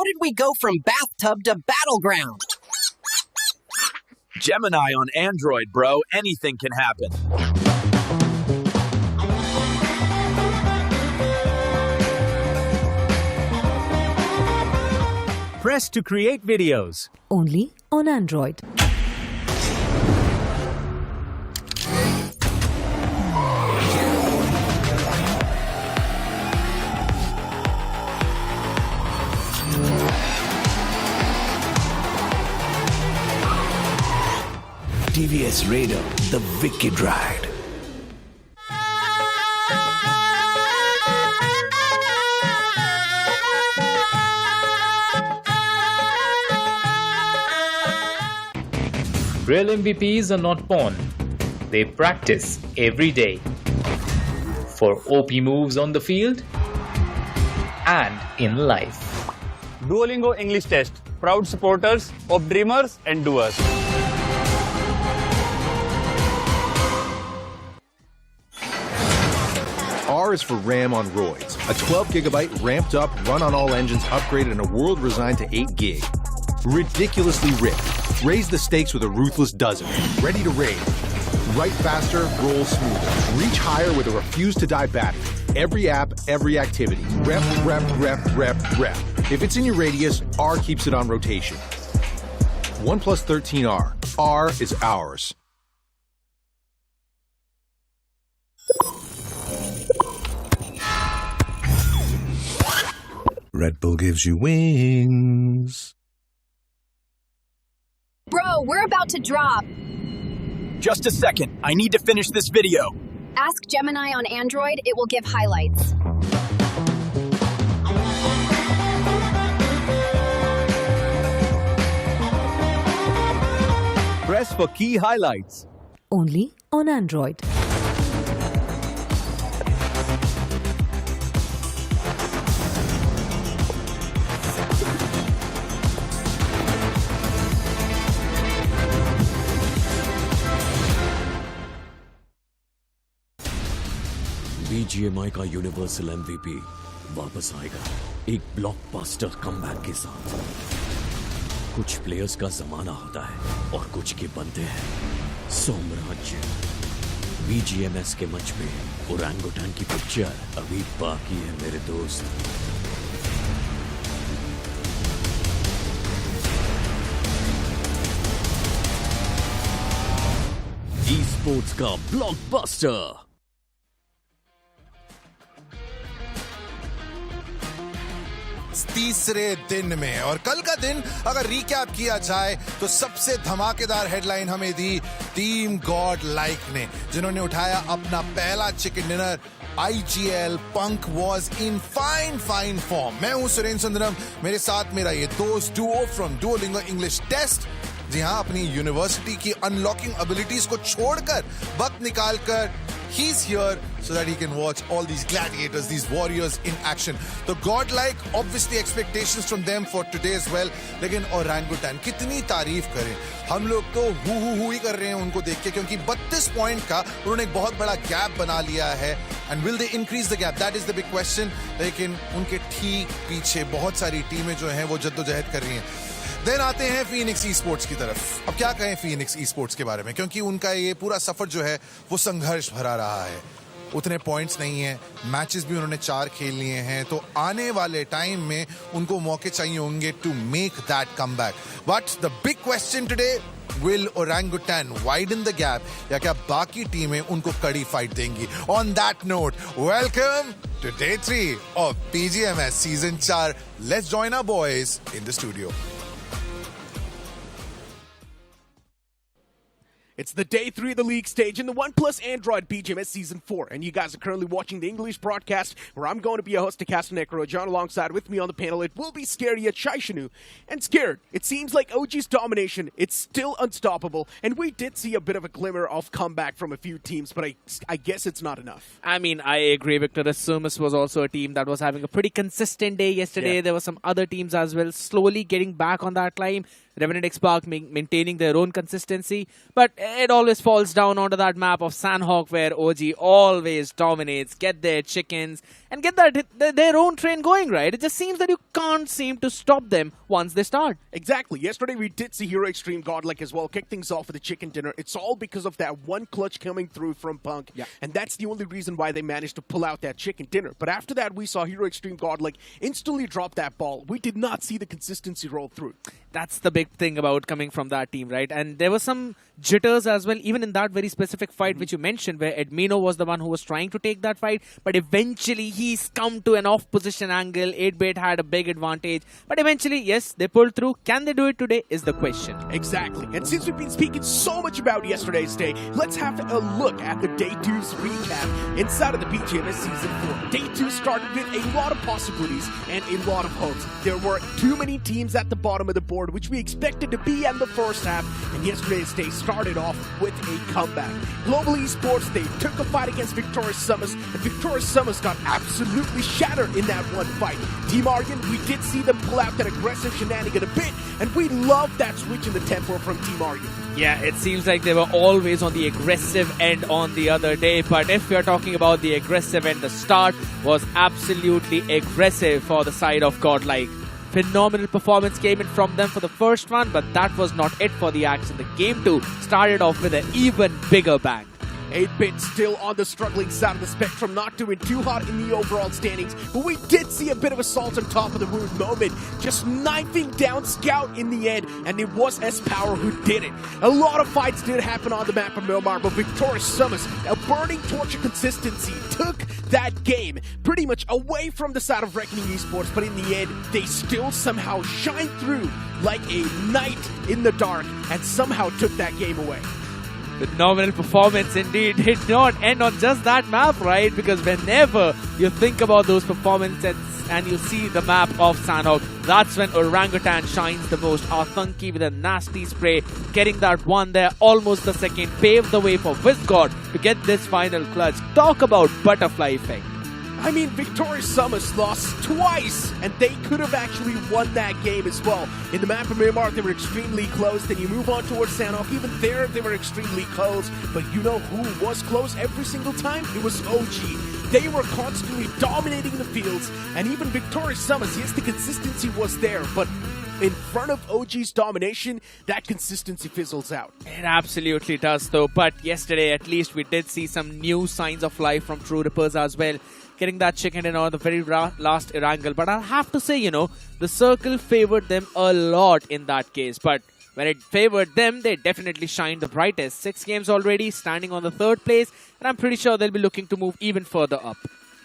did we go from bathtub to battleground? Gemini on Android, bro. Anything can happen. Press to create videos. Only on Android. TVS Raider, the wicked ride. Real MVPs are not born. They practice every day. For OP moves on the field and in life. Duolingo English Test. Proud supporters of dreamers and doers. R is for RAM on roids. A 12GB ramped up, run on all engines, upgraded in a world resigned to 8 gig. Ridiculously ripped. Raise the stakes with a ruthless dozen. Ready to raid. Write faster, roll smoother. Reach higher with a refuse to die battery. Every app, every activity. Rep, rep, rep, rep, rep. If it's in your radius, R keeps it on rotation. OnePlus 13R. R is ours. Red Bull gives you wings. Bro, we're about to drop. Just a second. I need to finish this video. Ask Gemini on Android, it will give highlights. Press for key highlights. Only on Android. BGMI का universal MVP वापस आएगा एक blockbuster comeback के साथ। कुछ players का जमाना होता है और कुछ के बनते हैं साम्राज्य। BGMS के मंच पे ओरंगुटान की पिक्चर अभी बाकी है मेरे दोस्त। Esports का ब्लॉकबस्टर। तीसरे दिन में और कल का दिन अगर रिकैप किया जाए तो सबसे धमाकेदार हेडलाइन हमें दी टीम गॉड लाइक ने, जिन्होंने उठाया अपना पहला chicken dinner. IGL Punk was in fine form. मैं हूं सुरेंद्र सुंदरम, मेरे साथ मेरा ये दोस्त Duo from Duolingo English test. जी हाँ, अपनी यूनिवर्सिटी की अनलॉकिंग एबिलिटीज को छोड़कर वक्त निकालकर he's here so that he can watch all these gladiators, these warriors in action. So godlike, obviously expectations from them for today as well. लेकिन orangutan कितनी तारीफ करें, हम लोग तो हु ही कर रहे हैं उनको देख के, क्योंकि 32 पॉइंट का उन्होंने एक बहुत बड़ा गैप बना लिया है। And will they increase the gap? That is the big question. लेकिन उनके ठीक पीछे बहुत सारी टीमें जो हैं वो जद्दोजहद कर रही हैं। देन आते हैं फीनिक्स ई-स्पोर्ट्स की तरफ। अब क्या कहें फीनिक्स ई-स्पोर्ट्स के बारे में, क्योंकि उनका ये पूरा सफर जो है वो संघर्ष भरा रहा है। उतने पॉइंट्स नहीं है, मैचेस भी उन्होंने 4 खेल लिए हैं, तो आने वाले टाइम में उनको मौके चाहिए होंगे to make that comeback. But the big question today, will Orangutan widen the gap, या क्या बाकी टीमें उनको कड़ी फाइट देंगी? On that note, welcome to day 3 of BGMS season 4। Let's join our boys in the studio. It's the day 3 of the league stage in the OnePlus Android BGMS Season 4, and you guys are currently watching the English broadcast, where I'm going to be a host to Crore. John alongside with me on the panel. It will be Scary at Shaishanu. And Scared, it seems like OG's domination, it's still unstoppable, and we did see a bit of a glimmer of comeback from a few teams, but I guess it's not enough. I mean, I agree, Victor. Sumus was also a team that was having a pretty consistent day yesterday. Yeah. There were some other teams as well, slowly getting back on that climb. Revenant X-Park maintaining their own consistency, but it always falls down onto that map of Sanhok, where OG always dominates, get their chickens, and get their own train going, right? It just seems that you can't seem to stop them once they start. Exactly. Yesterday we did see Hero Extreme Godlike as well kick things off with a chicken dinner. It's all because of that one clutch coming through from Punk, and that's the only reason why they managed to pull out that chicken dinner. But after that, we saw Hero Extreme Godlike instantly drop that ball. We did not see the consistency roll through. That's the big thing about coming from that team, right? And there was some jitters as well, even in that very specific fight which you mentioned, where Edmino was the one who was trying to take that fight, but eventually he's come to an off-position angle. 8-Bit had a big advantage, but eventually, yes, they pulled through. Can they do it today is the question. Exactly. And since we've been speaking so much about yesterday's day, let's have a look at the Day 2's recap inside of the BGMS Season 4. Day 2 started with a lot of possibilities and a lot of hopes. There were too many teams at the bottom of the board, which we expected to be in the first half, and yesterday's day started off with a comeback. Global Esports, they took a fight against Victorious Summers, and Victorious Summers got absolutely shattered in that one fight. Team Aryan, we did see them pull out that aggressive shenanigan a bit, and we love that switch in the tempo from Team Aryan. Yeah, it seems like they were always on the aggressive end on the other day, but if you're talking about the aggressive end, the start was absolutely aggressive for the side of Godlike. Phenomenal performance came in from them for the first one, but that was not it for the action. The game 2 started off with an even bigger bang. 8-Bit still on the struggling side of the spectrum, not doing too hot in the overall standings, but we did see a bit of a salt on top of the wound moment, just knifing down Scout in the end, and it was S-Power who did it. A lot of fights did happen on the map of Miramar, but Victorious Summers, a burning torch of consistency, took that game pretty much away from the side of Reckoning Esports, but in the end, they still somehow shine through like a knight in the dark, and somehow took that game away. Phenomenal performance indeed. Did not end on just that map, right? Because whenever you think about those performances and you see the map of Sanhok, that's when Orangutan shines the most. Athanki with a nasty spray, getting that one there, almost the second, paved the way for Visgod to get this final clutch. Talk about butterfly effect. I mean, Victorious Summers lost twice, and they could have actually won that game as well. In the map of Miramar, they were extremely close. Then you move on towards Sanhok. Even there, they were extremely close. But you know who was close every single time? It was OG. They were constantly dominating the fields. And even Victorious Summers, yes, the consistency was there, but in front of OG's domination, that consistency fizzles out. It absolutely does, though. But yesterday, at least, we did see some new signs of life from True Rippers as well. Getting that chicken in on the very last Erangel. But I'll have to say, the circle favored them a lot in that case. But when it favored them, they definitely shined the brightest. 6 games already, standing on the 3rd place. And I'm pretty sure they'll be looking to move even further up.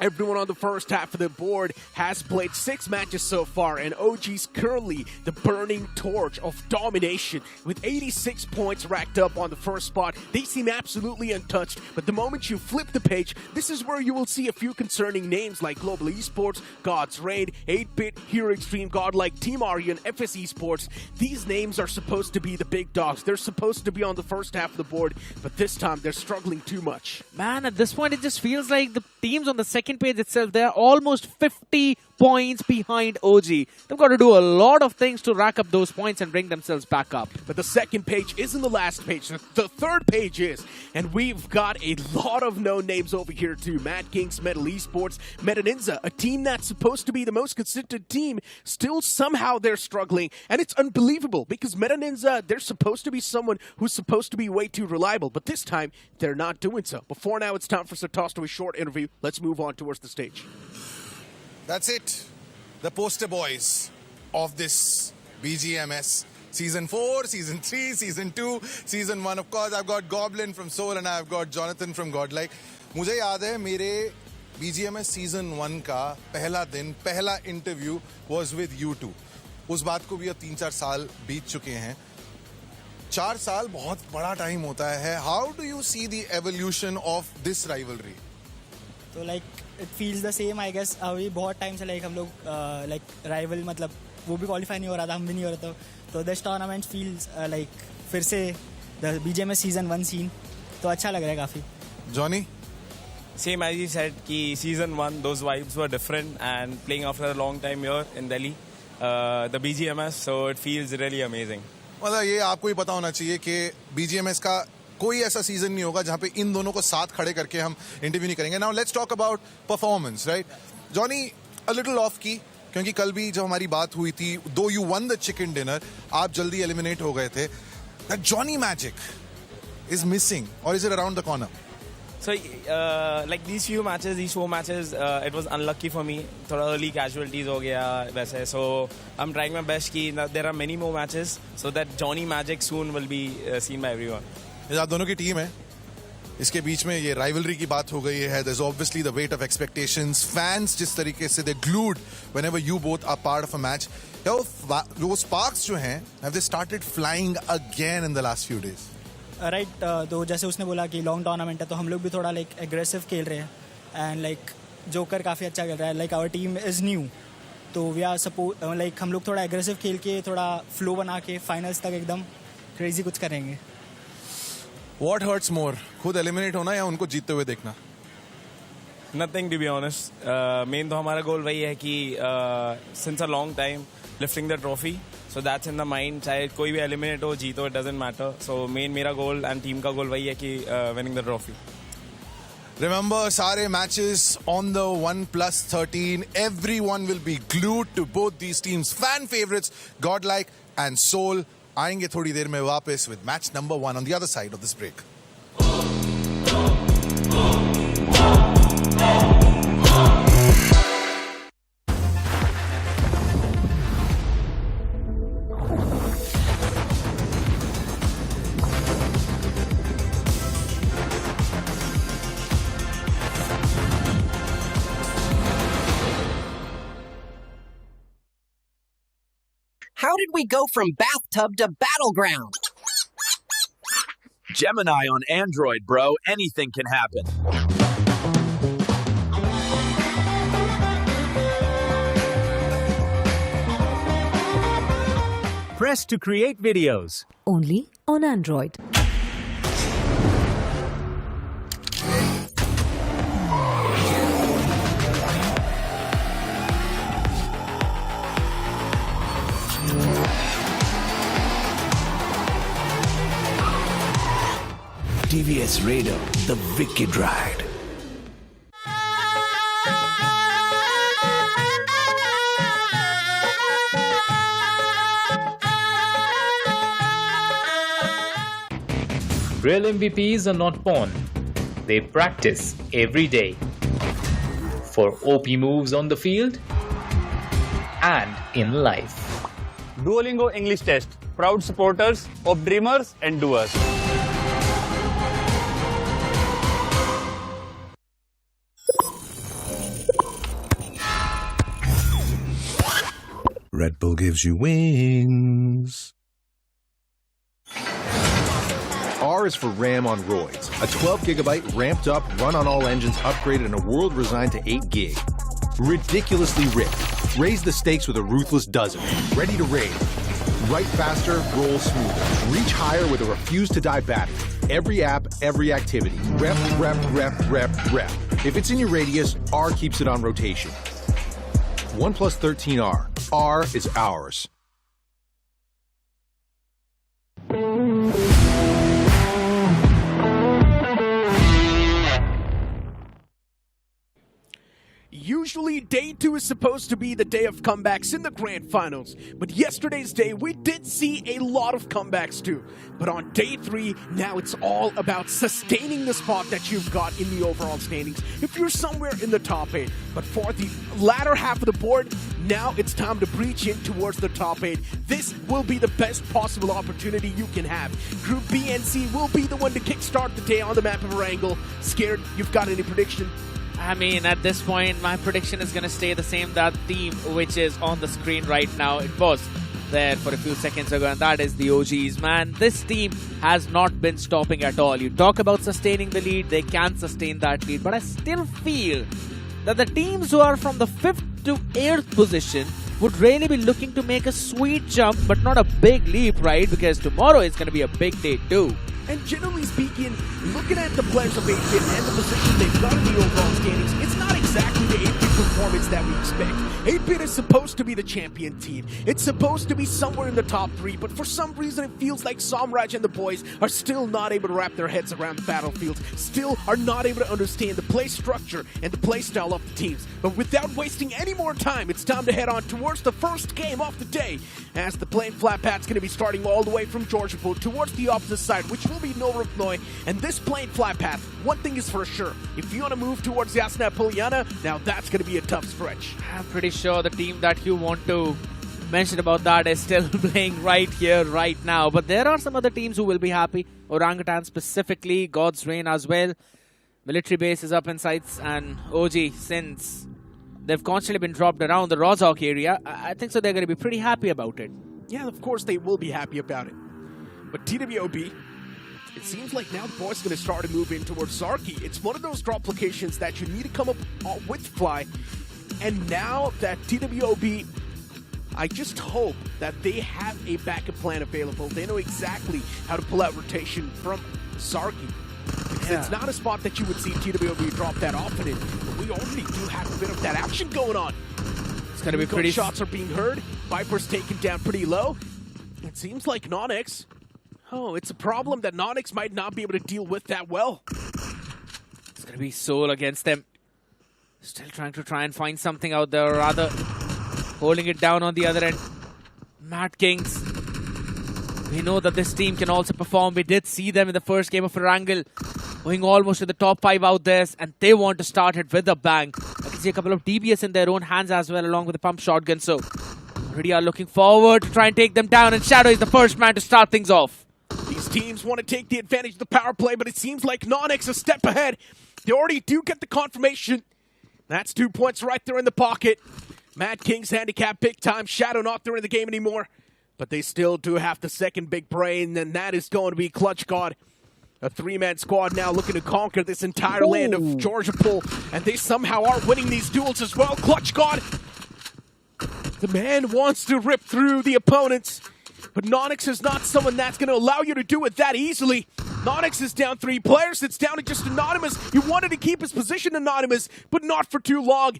Everyone on the first half of the board has played 6 matches so far, and OG's currently the burning torch of domination with 86 points racked up on the first spot. They seem absolutely untouched, but the moment you flip the page, this is where you will see a few concerning names like Global Esports, God's Raid, 8-Bit, Hero Extreme Godlike, Team Aryan, FS Esports. These names are supposed to be the big dogs. They're supposed to be on the first half of the board, but this time they're struggling too much. Man, at this point, it just feels like the teams on the second page itself, they're almost 50 points behind OG. They've got to do a lot of things to rack up those points and bring themselves back up. But the second page isn't the last page. The third page is. And we've got a lot of known names over here too. Mad Kings, Metal Esports, NINZA, a team that's supposed to be the most consistent team. Still somehow they're struggling. And it's unbelievable because NINZA, they're supposed to be someone who's supposed to be way too reliable. But this time, they're not doing so. Before now, it's time for us to toss to a short interview. Let's move on towards the stage. That's it. The poster boys of this BGMS. Season 4, Season 3, Season 2, Season 1. Of course, I've got Goblin from Soul and I've got Jonathan from Godlike. मुझे याद है मेरे BGMS Season 1 का पहला दिन, पहला interview was with you2. उस बात को भी अब 3-4 साल बीत चुके हैं. 4 साल बहुत बड़ा टाइम होता है. How do you see the evolution of this rivalry? तो it feels the same, I guess. अभी बहुत टाइम से हम लोग rival मतलब वो भी qualify नहीं हो रहा था, हम भी नहीं हो रहा था. तो this tournament feels फिर से the BGMS Season 1 scene. तो अच्छा लग रहा है काफी. Johnny? Same as you said, कि Season 1, those vibes were different, and playing after a long time here in Delhi, the BGMS, so it feels really amazing. मतलब ये आपको ही पता होना चाहिए कि BGMS का कोई ऐसा सीजन नहीं होगा जहां पे इन दोनों को साथ खड़े करके हम इंटरव्यू नहीं करेंगे. Now let's talk about performance, right? Johnny a little off की, क्योंकि कल भी जब हमारी बात हुई थी, though you won the chicken dinner, आप जल्दी eliminate हो गए थे. That Johnny magic is missing, or is it around the corner? So, like these 4 matches, it was unlucky for me. Thoda early casualties ho gaya वैसे. So, I'm trying my best कि there are many more matches, so that Johnny magic soon will be seen by everyone. ये आप दोनों की team है. इसके बीच में ये rivalry की बात हो गई है. There's obviously the weight of expectations. Fans जिस तरीके से they're glued whenever you both are part of a match. वो sparks जो हैं, have they started flying again in the last few days? Right तो जैसे उसने बोला कि लॉन्ग टूर्नामेंट है तो हम लोग भी थोड़ा लाइक एग्रेसिव खेल रहे हैं एंड लाइक जोकर काफ़ी अच्छा खेल रहा है. Like our team is new, तो वी आर सपोज लाइक हम लोग थोड़ा एग्रेसिव खेल के थोड़ा फ्लो बना के फाइनल्स तक एकदम क्रेजी कुछ करेंगे. What hurts more, खुद एलिमिनेट होना या उनको जीतते हुए देखना? Nothing, to be honest. Main तो हमारा गोल वही है कि since a long time lifting the trophy. So that's in the mind. चाहे कोई भी एलिमिनेट हो, जीतो, it doesn't matter. So main मेरा गोल and team का गोल वही है कि winning the trophy. Remember, सारे matches on the OnePlus 13. Everyone will be glued to both these teams. Fan favorites, Godlike and Soul. आएंगे थोड़ी देर में वापस with match number 1 on the other side of this break. How did we go from bathtub to battleground? Gemini on Android, bro. Anything can happen. Press to create videos. Only on Android. TVS Raider, the wicked ride. Real MVPs are not born. They practice every day. For OP moves on the field and in life. Duolingo English Test. Proud supporters of dreamers and doers. Red Bull gives you wings. R is for RAM on roids. A 12 gigabyte ramped up, run on all engines, upgraded in a world resigned to 8 gig. Ridiculously ripped. Raise the stakes with a ruthless dozen. Ready to raid. Write faster, roll smoother. Reach higher with a refuse to die battery. Every app, every activity. Rep, rep, rep, rep, rep. If it's in your radius, R keeps it on rotation. OnePlus 13R. R is ours. Usually, day 2 is supposed to be the day of comebacks in the grand finals. But yesterday's day, we did see a lot of comebacks too. But on day 3, now it's all about sustaining the spot that you've got in the overall standings if you're somewhere in the top 8. But for the latter half of the board, now it's time to breach in towards the top 8. This will be the best possible opportunity you can have. Group B and C will be the one to kickstart the day on the map of Erangel. Scared? You've got any prediction? I mean, at this point, my prediction is going to stay the same. That team which is on the screen right now, it was there for a few seconds ago, and that is the OGs. Man, this team has not been stopping at all. You talk about sustaining the lead, they can sustain that lead, but I still feel that the teams who are from the 5th to 8th position would really be looking to make a sweet jump, but not a big leap, right? Because tomorrow is going to be a big day too. And generally speaking, looking at the players of 8-Bit and the position they've got in the overall standings, it's not exactly the 8-Bit performance that we expect. 8-Bit is supposed to be the champion team. It's supposed to be somewhere in the top 3, but for some reason it feels like Samraj and the boys are still not able to wrap their heads around the battlefield, still are not able to understand the play structure and the play style of the teams. But without wasting any more time, it's time to head on towards the first game of the day, as the playing flat path's going to be starting all the way from Georgiapur towards the opposite side, which will be Norupnoi. And this playing flat path, one thing is for sure, if you want to move towards Yasna Poliana, now that's going to be a tough stretch. I'm pretty sure the team that you want to mention about that is still playing right here, right now. But there are some other teams who will be happy. Orangutan specifically, God's Reign as well. Military base is up in sights, and OG, since they've constantly been dropped around the Rozhok area, I think so they're going to be pretty happy about it. Yeah, of course they will be happy about it. But TWOB, it seems like now the boys are going to start to move in towards Zarki. It's one of those drop locations that you need to come up with fly. And now that TWOB, I just hope that they have a backup plan available. They know exactly how to pull out rotation from Zarki. It's not a spot that you would see TWOB drop that often in, but we already do have a bit of that action going on. It's going to be pretty... Shots are being heard. Viper's taken down pretty low. It seems like NoNx... Oh, it's a problem that NoNx might not be able to deal with that well. It's going to be Soul against them. Still trying and find something out there, or rather holding it down on the other end. Mad Kings. We know that this team can also perform. We did see them in the first game of Erangel, going almost to the top 5 out there, and they want to start it with a bang. I can see a couple of DBS in their own hands as well, along with the pump shotgun. So already are looking forward to try and take them down, and Shadow is the first man to start things off. These teams want to take the advantage of the power play, but it seems like NoNx a step ahead. They already do get the confirmation. That's 2 points right there in the pocket. Mad Kings handicap big time. Shadow not there in the game anymore. But they still do have the second big brain, and that is going to be Clutch God. A 3-man squad now looking to conquer this entire land of Georgiapur, and they somehow are winning these duels as well. Clutch God, the man wants to rip through the opponents, but NoNx is not someone that's going to allow you to do it that easily. NoNx is down 3 players. It's down to just Anonymous. He wanted to keep his position Anonymous, but not for too long.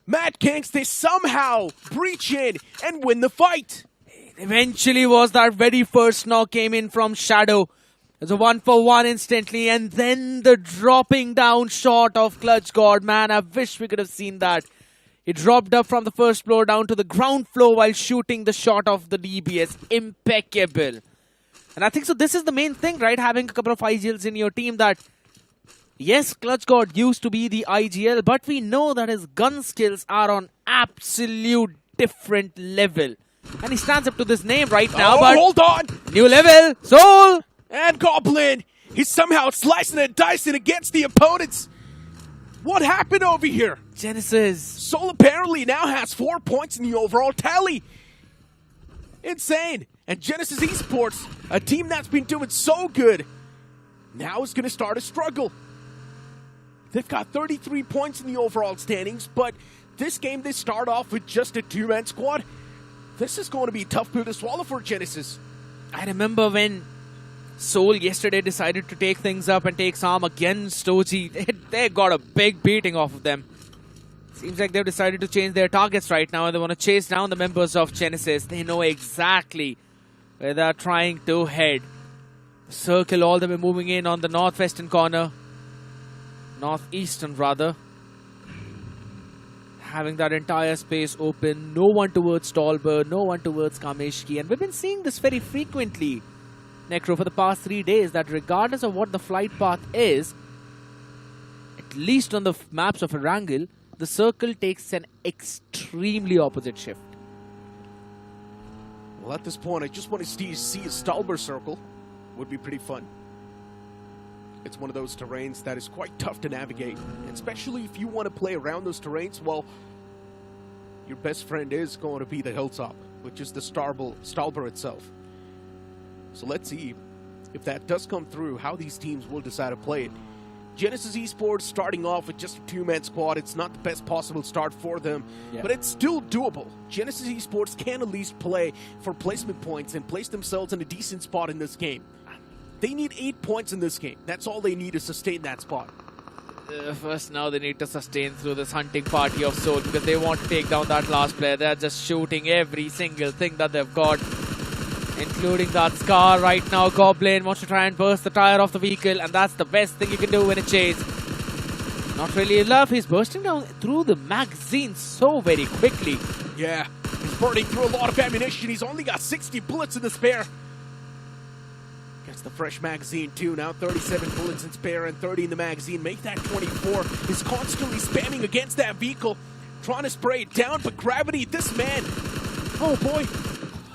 Mad Kings, they somehow breach in and win the fight. Eventually was that very first knock came in from Shadow. It's a 1-for-1 instantly, and then the dropping down shot of Clutch God. Man, I wish we could have seen that. He dropped up from the first floor down to the ground floor while shooting the shot of the DBS. Impeccable. And I think so this is the main thing, right? Having a couple of IGLs in your team that, yes, Clutch God used to be the IGL, but we know that his gun skills are on absolute different level. And he stands up to this name right now, but... hold on! New level! Soul! And Goblin! He's somehow slicing and dicing against the opponents! What happened over here? Genesis. Soul apparently now has 4 points in the overall tally. Insane. And Genesis Esports, a team that's been doing so good, now is going to start a struggle. They've got 33 points in the overall standings, but this game they start off with just a 2-man squad. This is going to be a tough pill to swallow for Genesis. I remember when Soul yesterday decided to take things up and take Sam against OG. They got a big beating off of them. Seems like they've decided to change their targets right now, and they want to chase down the members of Genesis. They know exactly where they're trying to head. The circle, all the way moving in on the northwestern corner. Northeastern, rather. Having that entire space open. No one towards Stolber, no one towards Kameshki. And we've been seeing this very frequently, Necro, for the past 3 days, that regardless of what the flight path is, at least on the maps of Erangel, the circle takes an extremely opposite shift. Well, at this point, I just want to see a Stolber circle. Would be pretty fun. It's one of those terrains that is quite tough to navigate, and especially if you want to play around those terrains, well, your best friend is going to be the hilltop, which is the Stolber itself. So let's see if that does come through, how these teams will decide to play it. Genesis Esports starting off with just a 2-man squad. It's not the best possible start for them, but it's still doable. Genesis Esports can at least play for placement points and place themselves in a decent spot in this game. They need 8 points in this game. That's all they need to sustain that spot. First, now they need to sustain through this hunting party of Soul because they want to take down that last player. They're just shooting every single thing that they've got, including that Scar right now. Goblin wants to try and burst the tire off the vehicle, and that's the best thing you can do in a chase. Not really in love. He's bursting down through the magazine so very quickly. Yeah, he's burning through a lot of ammunition. He's only got 60 bullets in the spare. Gets the fresh magazine too. Now 37 bullets in spare and 30 in the magazine. Make that 24. He's constantly spamming against that vehicle, trying to spray it down, but Gravity, this man, oh boy,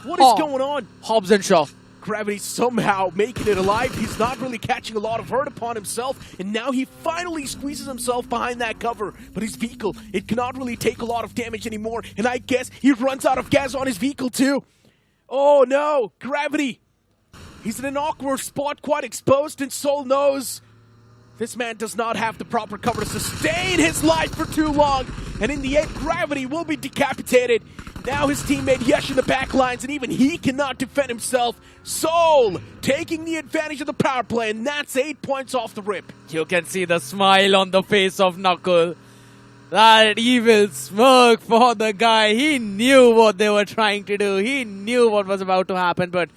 what is going on? Hobbs and Shaw. Gravity somehow making it alive. He's not really catching a lot of hurt upon himself, and now he finally squeezes himself behind that cover. But his vehicle, it cannot really take a lot of damage anymore, and I guess he runs out of gas on his vehicle too. Oh no, Gravity. He's in an awkward spot, quite exposed, and Soul knows this man does not have the proper cover to sustain his life for too long. And in the end, Gravity will be decapitated. Now his teammate Yesh in the back lines, and even he cannot defend himself. Soul taking the advantage of the power play, and that's 8 points off the rip. You can see the smile on the face of Knuckle. That evil smirk for the guy. He knew what they were trying to do. He knew what was about to happen, but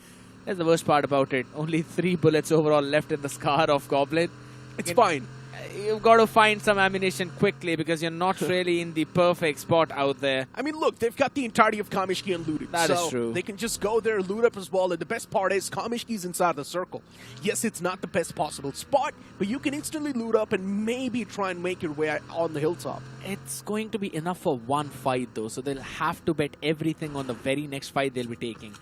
that's the worst part about it. Only 3 bullets overall left in the Scar of Goblin. It's fine. You've got to find some ammunition quickly because you're not really in the perfect spot out there. I mean, look, they've got the entirety of Kamishki unlooted. That is true. They can just go there, loot up as well. And the best part is Kamishki's inside the circle. Yes, it's not the best possible spot, but you can instantly loot up and maybe try and make your way on the hilltop. It's going to be enough for one fight though, so they'll have to bet everything on the very next fight they'll be taking.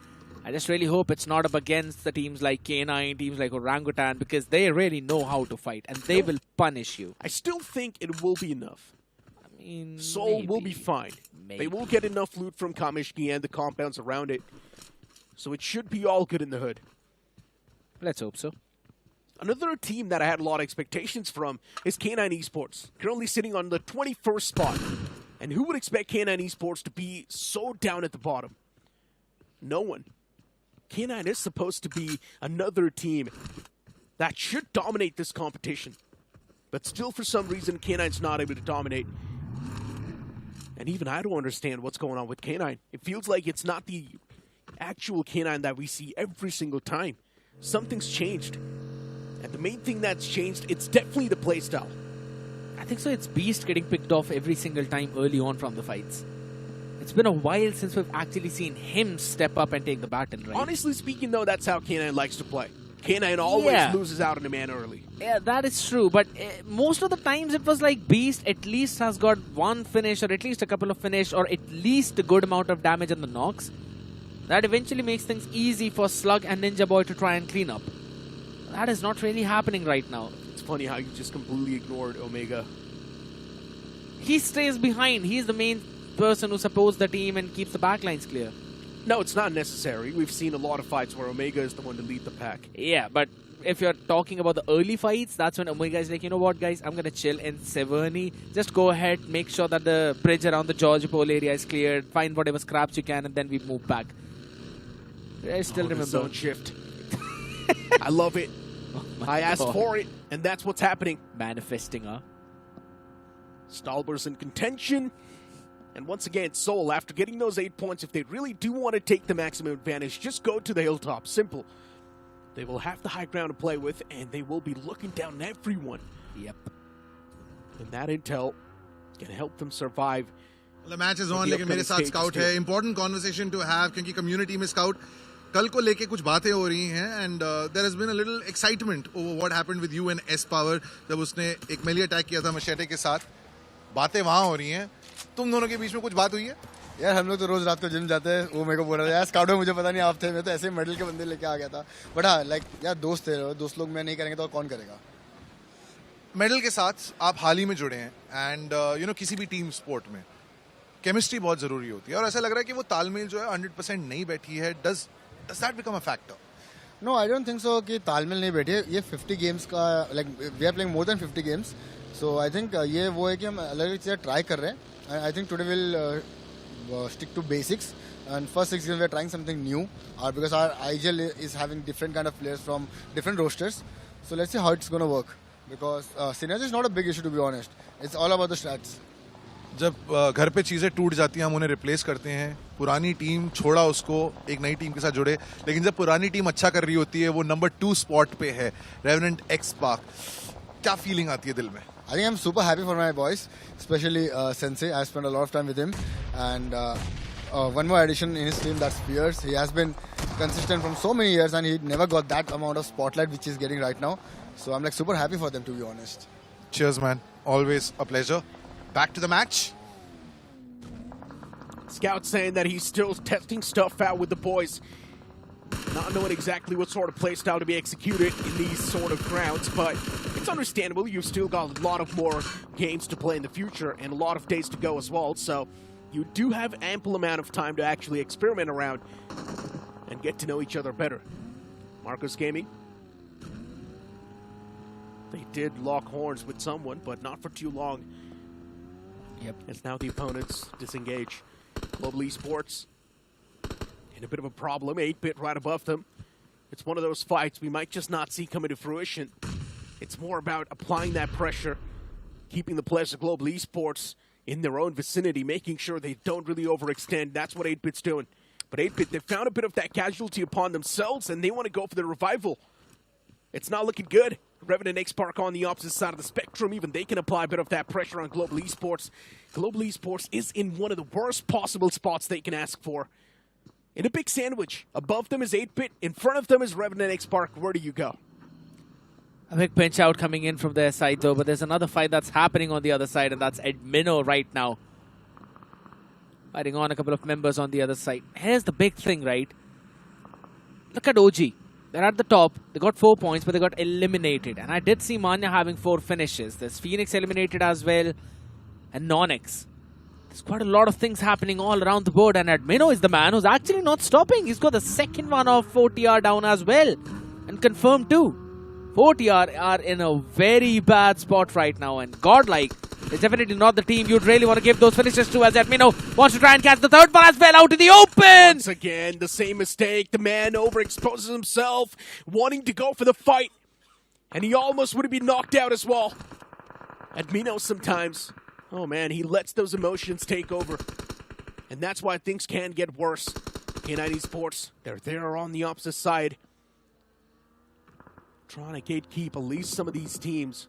I just really hope it's not up against the teams like K9, teams like Orangutan, because they really know how to fight and they will punish you. I still think it will be enough. I mean, Soul will be fine. Maybe. They will get enough loot from Kamishki and the compounds around it. So it should be all good in the hood. Let's hope so. Another team that I had a lot of expectations from is K9 Esports, currently sitting on the 21st spot. And who would expect K9 Esports to be so down at the bottom? No one. K9 is supposed to be another team that should dominate this competition. But still, for some reason, K9's not able to dominate. And even I don't understand what's going on with K9. It feels like it's not the actual K9 that we see every single time. Something's changed. And the main thing that's changed, it's definitely the playstyle. I think so. It's Beast getting picked off every single time early on from the fights. It's been a while since we've actually seen him step up and take the baton, right? Honestly speaking, though, that's how K9 likes to play. K9 always loses out on a man early. Yeah, that is true. But most of the times it was like Beast at least has got one finish or at least a couple of finish or at least a good amount of damage on the knocks. That eventually makes things easy for Slug and Ninja Boy to try and clean up. That is not really happening right now. It's funny how you just completely ignored Omega. He stays behind. He's the main person who supports the team and keeps the backlines clear. No, it's not necessary. We've seen a lot of fights where Omega is the one to lead the pack. Yeah, but if you're talking about the early fights, that's when Omega is like, you know what, guys, I'm going to chill in Severny. Just go ahead, make sure that the bridge around the Georgia Pole area is cleared, find whatever scraps you can, and then we move back. I still remember. Zone shift. I love it. I asked for it, and that's what's happening. Manifesting, huh? Stalber's in contention. And once again, Soul, after getting those 8 points, if they really do want to take the maximum advantage, just go to the hilltop. Simple. They will have the high ground to play with, and they will be looking down everyone. Yep. And that intel can help them survive. The match is on, लेकिन मेरे साथ scout है. Important conversation to have क्योंकि community में scout कल को लेके कुछ बातें हो रही हैं, and there has been a little excitement over what happened with you and S Power जब उसने एक melee attack किया था machete के साथ. बातें वहाँ हो रही हैं. तुम दोनों के बीच में कुछ बात हुई है? यार हम लोग तो रोज रात को जिम जाते हैं. वो मेरे को बोल रहा था यार स्काउट में मुझे पता नहीं आप थे, मैं तो ऐसे मेडल के बंदे लेके आ गया था. बट हाँ लाइक यार दोस्त थे, दोस्त लोग मैं नहीं करेंगे तो और कौन करेगा. मेडल के साथ आप हाल ही में जुड़े हैं, एंड यू नो किसी भी टीम स्पोर्ट में केमिस्ट्री बहुत जरूरी होती है, और ऐसा लग रहा है कि वो तालमेल जो है 100% नहीं बैठी है. Does that become a factor? No I don't think so कि तालमेल नहीं बैठी है. ये 50 गेम्स का like we are playing more than 50 games, so I think ये वो है कि हम अलग अलग चीज़ें ट्राई कर रहे हैं. I think today we'll stick to basics. And first 6 games we're trying something new because our IGL is having different kind of players from different rosters. So let's see how it's going to work. Because synergy is not a big issue, to be honest. It's all about the stats. जब घर पे चीजें टूट जाती हैं हम उन्हें replace करते हैं. पुरानी टीम छोड़ा उसको एक नई टीम के साथ जुड़े. लेकिन जब पुरानी टीम अच्छा कर रही होती है वो नंबर 2 स्पॉट पे है रेवेनेंट एक्स पार्क. क्या फीलिंग आती है दिल में? I think I'm super happy for my boys, especially Sensei. I spent a lot of time with him. And one more addition in his team, that's Pierce. He has been consistent from so many years and he never got that amount of spotlight which he's getting right now. So I'm like super happy for them, to be honest. Cheers, man. Always a pleasure. Back to the match. Scout saying that he's still testing stuff out with the boys. Not knowing exactly what sort of play style to be executed in these sort of grounds, but it's understandable. You've still got a lot of more games to play in the future and a lot of days to go as well. So you do have ample amount of time to actually experiment around and get to know each other better. Marcos Gaming. They did lock horns with someone, but not for too long. Yep. As now the opponents disengage. Global Esports in a bit of a problem. 8-bit right above them. It's one of those fights we might just not see coming to fruition. It's more about applying that pressure, keeping the players of Global Esports in their own vicinity, making sure they don't really overextend. That's what 8-bit's doing. But 8-bit, they found a bit of that casualty upon themselves, and they want to go for the revival. It's not looking good. Revenant X Park on the opposite side of the spectrum. Even they can apply a bit of that pressure on Global Esports. Global Esports is in one of the worst possible spots they can ask for. In a big sandwich. Above them is 8-bit. In front of them is Revenant X Park. Where do you go? A big pinch out coming in from their side though, but there's another fight that's happening on the other side, and that's Admino right now. Fighting on a couple of members on the other side. Here's the big thing, right? Look at OG. They're at the top. They got 4 points, but they got eliminated. And I did see Manya having 4 finishes. There's Phoenix eliminated as well, and NoNx. There's quite a lot of things happening all around the board, and Admino is the man who's actually not stopping. He's got the second one of 4TR down as well, and confirmed too. 4TR are in a very bad spot right now, and Godlike is definitely not the team you'd really want to give those finishes to, as Admino wants to try and catch the third one as well out in the open. Once again, the same mistake. The man overexposes himself, wanting to go for the fight, and he almost would have been knocked out as well. Admino sometimes, oh man, he lets those emotions take over, and that's why things can get worse. K9 Esports, they're there on the opposite side, trying to gatekeep at least some of these teams.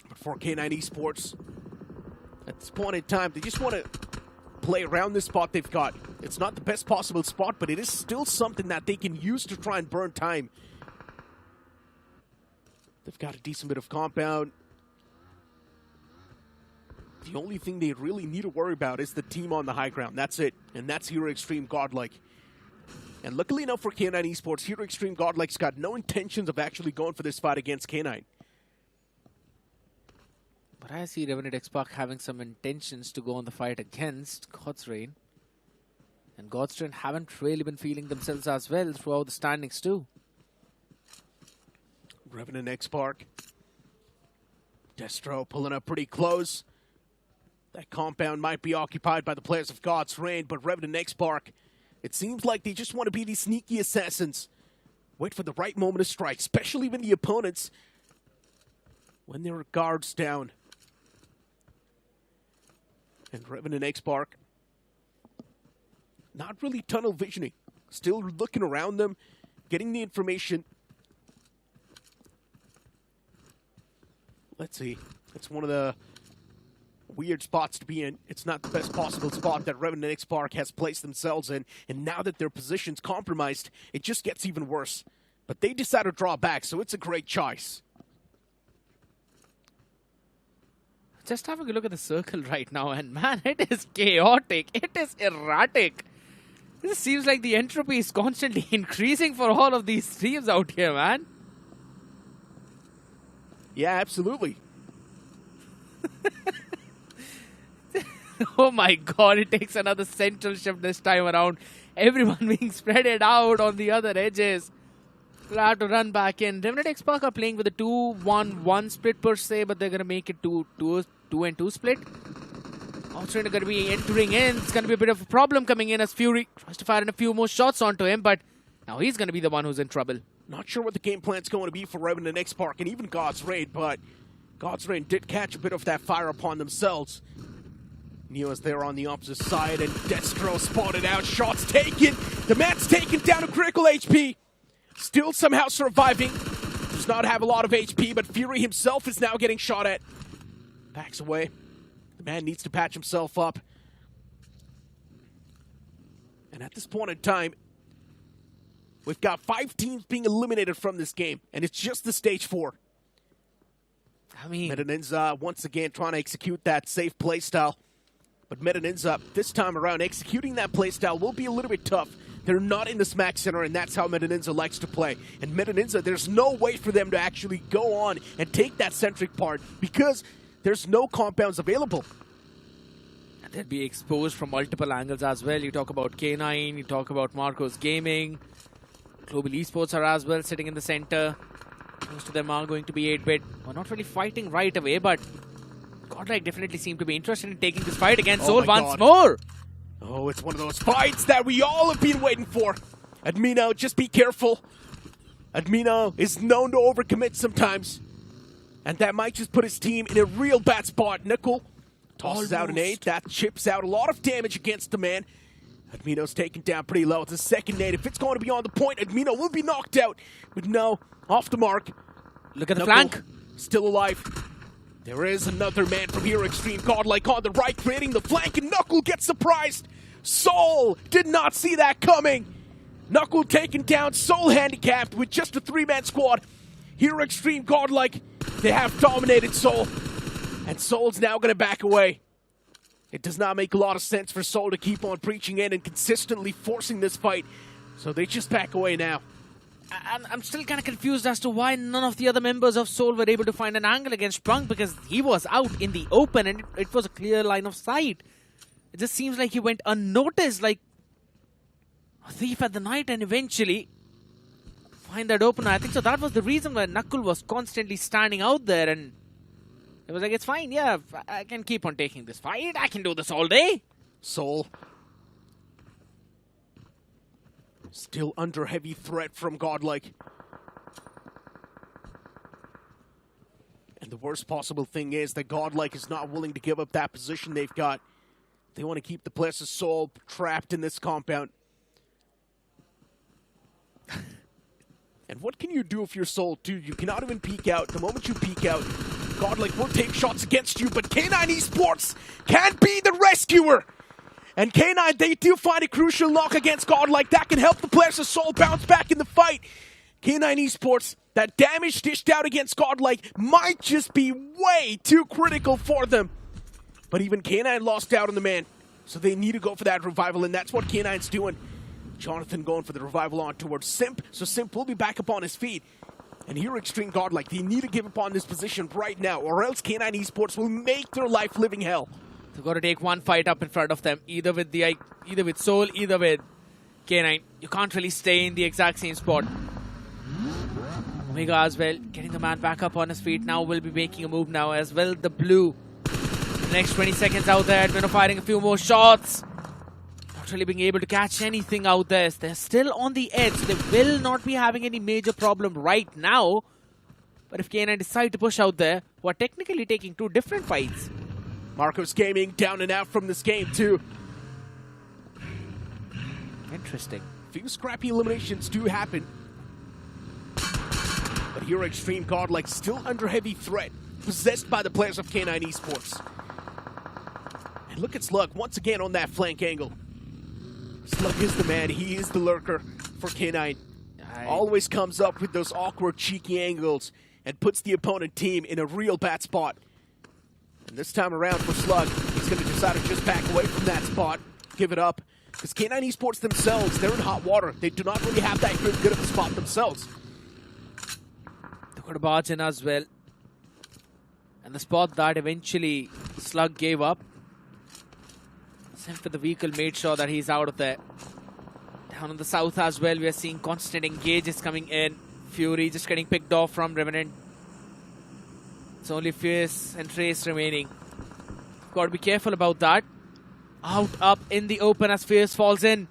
But for K9 Esports, at this point in time, they just want to play around this spot they've got. It's not the best possible spot, but it is still something that they can use to try and burn time. They've got a decent bit of compound. The only thing they really need to worry about is the team on the high ground. That's it. And that's Hero Extreme Godlike. And luckily enough for K9 Esports, Hero Extreme Godlike's got no intentions of actually going for this fight against K9. But I see Revenant X Park having some intentions to go on the fight against God's Reign. And God's Reign haven't really been feeling themselves as well throughout the standings too. Revenant X Park. Destro pulling up pretty close. That compound might be occupied by the players of God's Reign, but Revenant X Park, it seems like they just want to be these sneaky assassins. Wait for the right moment to strike, especially when the opponents, when their guards down. And Revenant X Park, not really tunnel visioning. Still looking around them, getting the information. Let's see. It's one of the weird spots to be in. It's not the best possible spot that Revenant X Park has placed themselves in. And now that their position's compromised, it just gets even worse. But they decide to draw back, so it's a great choice. Just having a look at the circle right now, and man, it is chaotic. It is erratic. This seems like the entropy is constantly increasing for all of these teams out here, man. Yeah, absolutely. Oh my god, it takes another central shift this time around. Everyone being spread out on the other edges. We'll have to run back in. Revenant X Park are playing with a 2-1-1 split per se, but they're going to make it 2-2 split. Also going to be entering in. It's going to be a bit of a problem coming in as Fury tries to fire in a few more shots onto him, but now he's going to be the one who's in trouble. Not sure what the game plan's going to be for Revenant X Park and even God's Raid, but God's Raid did catch a bit of that fire upon themselves. Neo's there on the opposite side, and Destro spotted out. Shots taken. The man's taken down to critical HP. Still somehow surviving. Does not have a lot of HP, but Fury himself is now getting shot at. Backs away. The man needs to patch himself up. And at this point in time, we've got 5 teams being eliminated from this game, and it's just the stage 4. I mean, NINZA once again trying to execute that safe playstyle. But NINZA, this time around, executing that playstyle will be a little bit tough. They're not in the smack center, and that's how NINZA likes to play. And NINZA, there's no way for them to actually go on and take that centric part because there's no compounds available. And they'd be exposed from multiple angles as well. You talk about K9, you talk about Marcos Gaming. Global Esports are as well sitting in the center. Most of them are going to be 8-bit. We're not really fighting right away, but Godlike definitely seem to be interested in taking this fight against Soul once more. Oh, it's one of those fights that we all have been waiting for. Admino, just be careful. Admino is known to overcommit sometimes. And that might just put his team in a real bad spot. Nickel tosses out an 8. That chips out a lot of damage against the man. Admino's taken down pretty low. It's a second nade. If it's going to be on the point, Admino will be knocked out. But no, off the mark. Look at the Knuckle, flank. Still alive. There is another man from here, Extreme Godlike on the right, creating the flank, and Knuckle gets surprised. Soul did not see that coming. Knuckle taken down, Soul handicapped with just a 3-man squad. Here, Extreme Godlike, they have dominated Soul. And Soul's now going to back away. It does not make a lot of sense for Soul to keep on preaching in and consistently forcing this fight. So they just back away now. I'm still kind of confused as to why none of the other members of Soul were able to find an angle against Prunk, because he was out in the open and it was a clear line of sight. It just seems like he went unnoticed, like a thief at the night, and eventually find that opener. I think so that was the reason why Knuckle was constantly standing out there, and it was like, it's fine, yeah, I can keep on taking this fight. I can do this all day. Soul still under heavy threat from Godlike. And the worst possible thing is that Godlike is not willing to give up that position they've got. They want to keep the players of Soul trapped in this compound. And what can you do if you're Soul, dude? You cannot even peek out. The moment you peek out, Godlike will take shots against you, but K9 Esports can be the rescuer. And K9, they do find a crucial knock against Godlike. That can help the players of Soul bounce back in the fight. K9 Esports, that damage dished out against Godlike might just be way too critical for them. But even K9 lost out on the man. So they need to go for that revival, and that's what K9's doing. Jonathan going for the revival on towards Simp. So Simp will be back up on his feet. And here Extreme Godlike, they need to give up on this position right now, or else K9 Esports will make their life living hell. They've got to take one fight up in front of them, either with Soul, either with K9. You can't really stay in the exact same spot. Omega as well, getting the man back up on his feet now, will be making a move now as well. The blue, the next 20 seconds out there, Admino firing a few more shots. Not really being able to catch anything out there. They're still on the edge. They will not be having any major problem right now. But if K9 decide to push out there, we're technically taking 2 different fights. Marcos Gaming down and out from this game too. Interesting. Few scrappy eliminations do happen. But here Extreme Godlike still under heavy threat, possessed by the players of K9 Esports. And look at Slug once again on that flank angle. Slug is the man, he is the lurker for K9. Always comes up with those awkward, cheeky angles and puts the opponent team in a real bad spot. And this time around for Slug, he's going to decide to just back away from that spot, give it up. Because K9 Esports themselves, they're in hot water. They do not really have that good of a spot themselves. They've got to barge in as well. And the spot that eventually Slug gave up, sent for the vehicle, made sure that he's out of there. Down on the south as well, we are seeing constant engages coming in. Fury just getting picked off from Revenant. It's only Fierce and Trace remaining. Got to be careful about that. Out up in the open as Fierce falls in.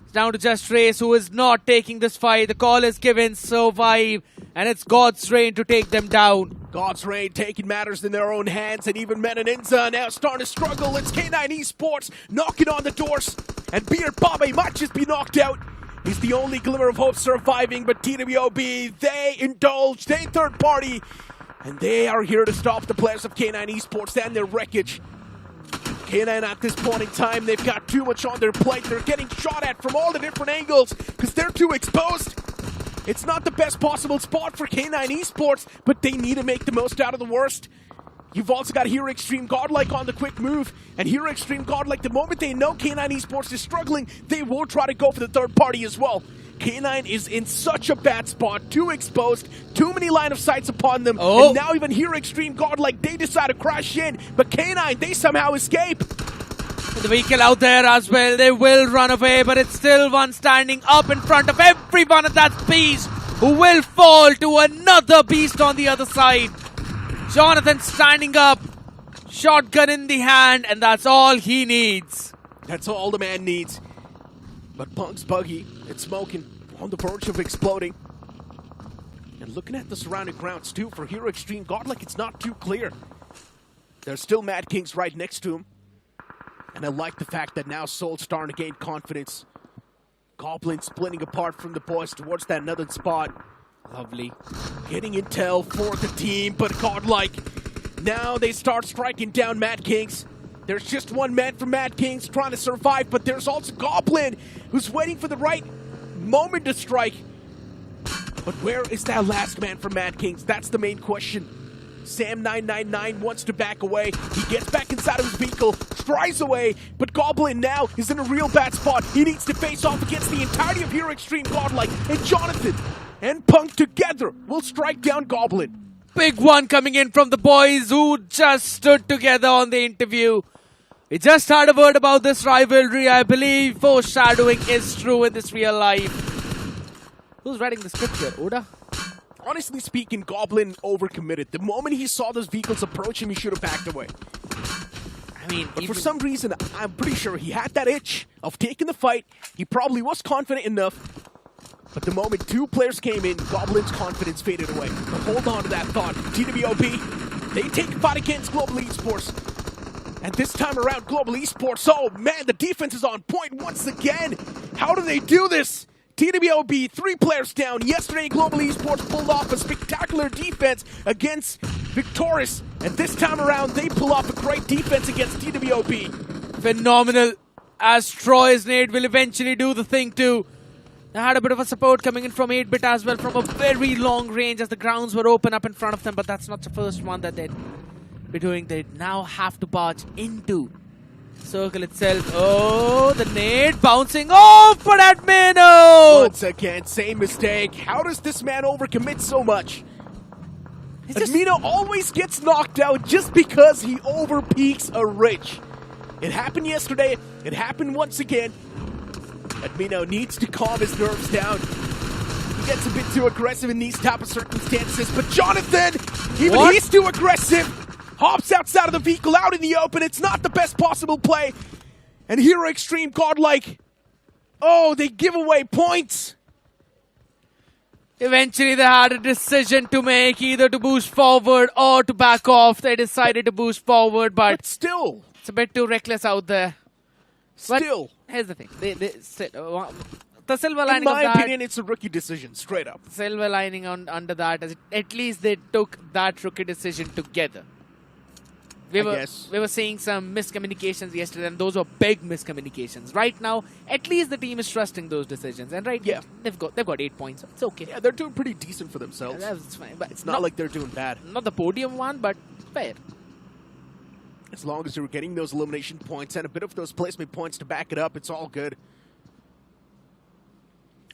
It's down to just Race, who is not taking this fight. The call is given, survive, and it's God's Reign to take them down. God's Reign taking matters in their own hands, and even NINZA now starting to struggle. It's K9 Esports knocking on the doors, and Beard Babe might just be knocked out. He's the only glimmer of hope surviving, but TWOB, they indulge, they third party, and they are here to stop the players of K9 Esports and their wreckage. K9 at this point in time, they've got too much on their plate. They're getting shot at from all the different angles because they're too exposed. It's not the best possible spot for K9 Esports, but they need to make the most out of the worst. You've also got Hero Extreme Godlike on the quick move, and Hero Extreme Godlike, the moment they know K9 Esports is struggling, they will try to go for the third party as well. K9 is in such a bad spot, too exposed, too many line of sights upon them, and now even Hero Extreme Godlike, they decide to crash in, but K9, they somehow escape. The vehicle out there as well, they will run away, but it's still one standing up in front of everyone, and that's Beast, who will fall to another Beast on the other side. Jonathan standing up, shotgun in the hand, and that's all he needs. That's all the man needs. But Punk's buggy, it's smoking, on the verge of exploding. And looking at the surrounding grounds too, for Hero Extreme Godlike, it's not too clear. There's still Mad Kings right next to him. And I like the fact that now Soul's starting to gain confidence. Goblin splitting apart from the boys towards that another spot. Lovely. Getting intel for the team, but Godlike. Now they start striking down Mad Kings. There's just one man from Mad Kings trying to survive, but there's also Goblin who's waiting for the right moment to strike. But where is that last man from Mad Kings? That's the main question. Sam999 wants to back away. He gets back inside of his vehicle, strides away, but Goblin now is in a real bad spot. He needs to face off against the entirety of Hero Extreme Godlike, and Jonathan and Punk together will strike down Goblin. Big one coming in from the boys who just stood together on the interview. We just had a word about this rivalry. I believe foreshadowing is true in this real life. Who's writing the script here? Oda? Honestly speaking, Goblin overcommitted. The moment he saw those vehicles approach him, he should have backed away. I mean, but for some reason, I'm pretty sure he had that itch of taking the fight. He probably was confident enough. But the moment two players came in, Goblin's confidence faded away. But hold on to that thought. TWOB, they take a fight against Global Esports. And this time around, Global Esports, oh man, the defense is on point once again. How do they do this? TWOB, 3 players down. Yesterday, Global Esports pulled off a spectacular defense against Victoris. And this time around, they pull off a great defense against TWOB. Phenomenal. As Troy's nade will eventually do the thing too. They had a bit of a support coming in from 8-bit as well from a very long range as the grounds were open up in front of them. But that's not the first one that they'd be doing. They now have to barge into circle itself. Oh, the nade bouncing off for Hermanos! Once again, same mistake. How does this man overcommit so much? Hermanos always gets knocked out just because he overpeaks a Rich. It happened yesterday. It happened once again. Hermanos needs to calm his nerves down. He gets a bit too aggressive in these type of circumstances. But Jonathan, even he's too aggressive. Hops outside of the vehicle, out in the open. It's not the best possible play. And Hero Extreme Godlike. Oh, they give away points. Eventually, they had a decision to make, either to boost forward or to back off. They decided to boost forward, but still, it's a bit too reckless out there. Still. But here's the thing. The silver lining in my of that, opinion, it's a rookie decision, straight up. Silver lining under that is at least they took that rookie decision together. We were seeing some miscommunications yesterday, and those were big miscommunications. Right now, at least the team is trusting those decisions, and they've got 8 points. So it's okay. Yeah, they're doing pretty decent for themselves. Yeah, that's fine, but it's not like they're doing bad. Not the podium one, but fair. As long as you're getting those elimination points and a bit of those placement points to back it up, it's all good.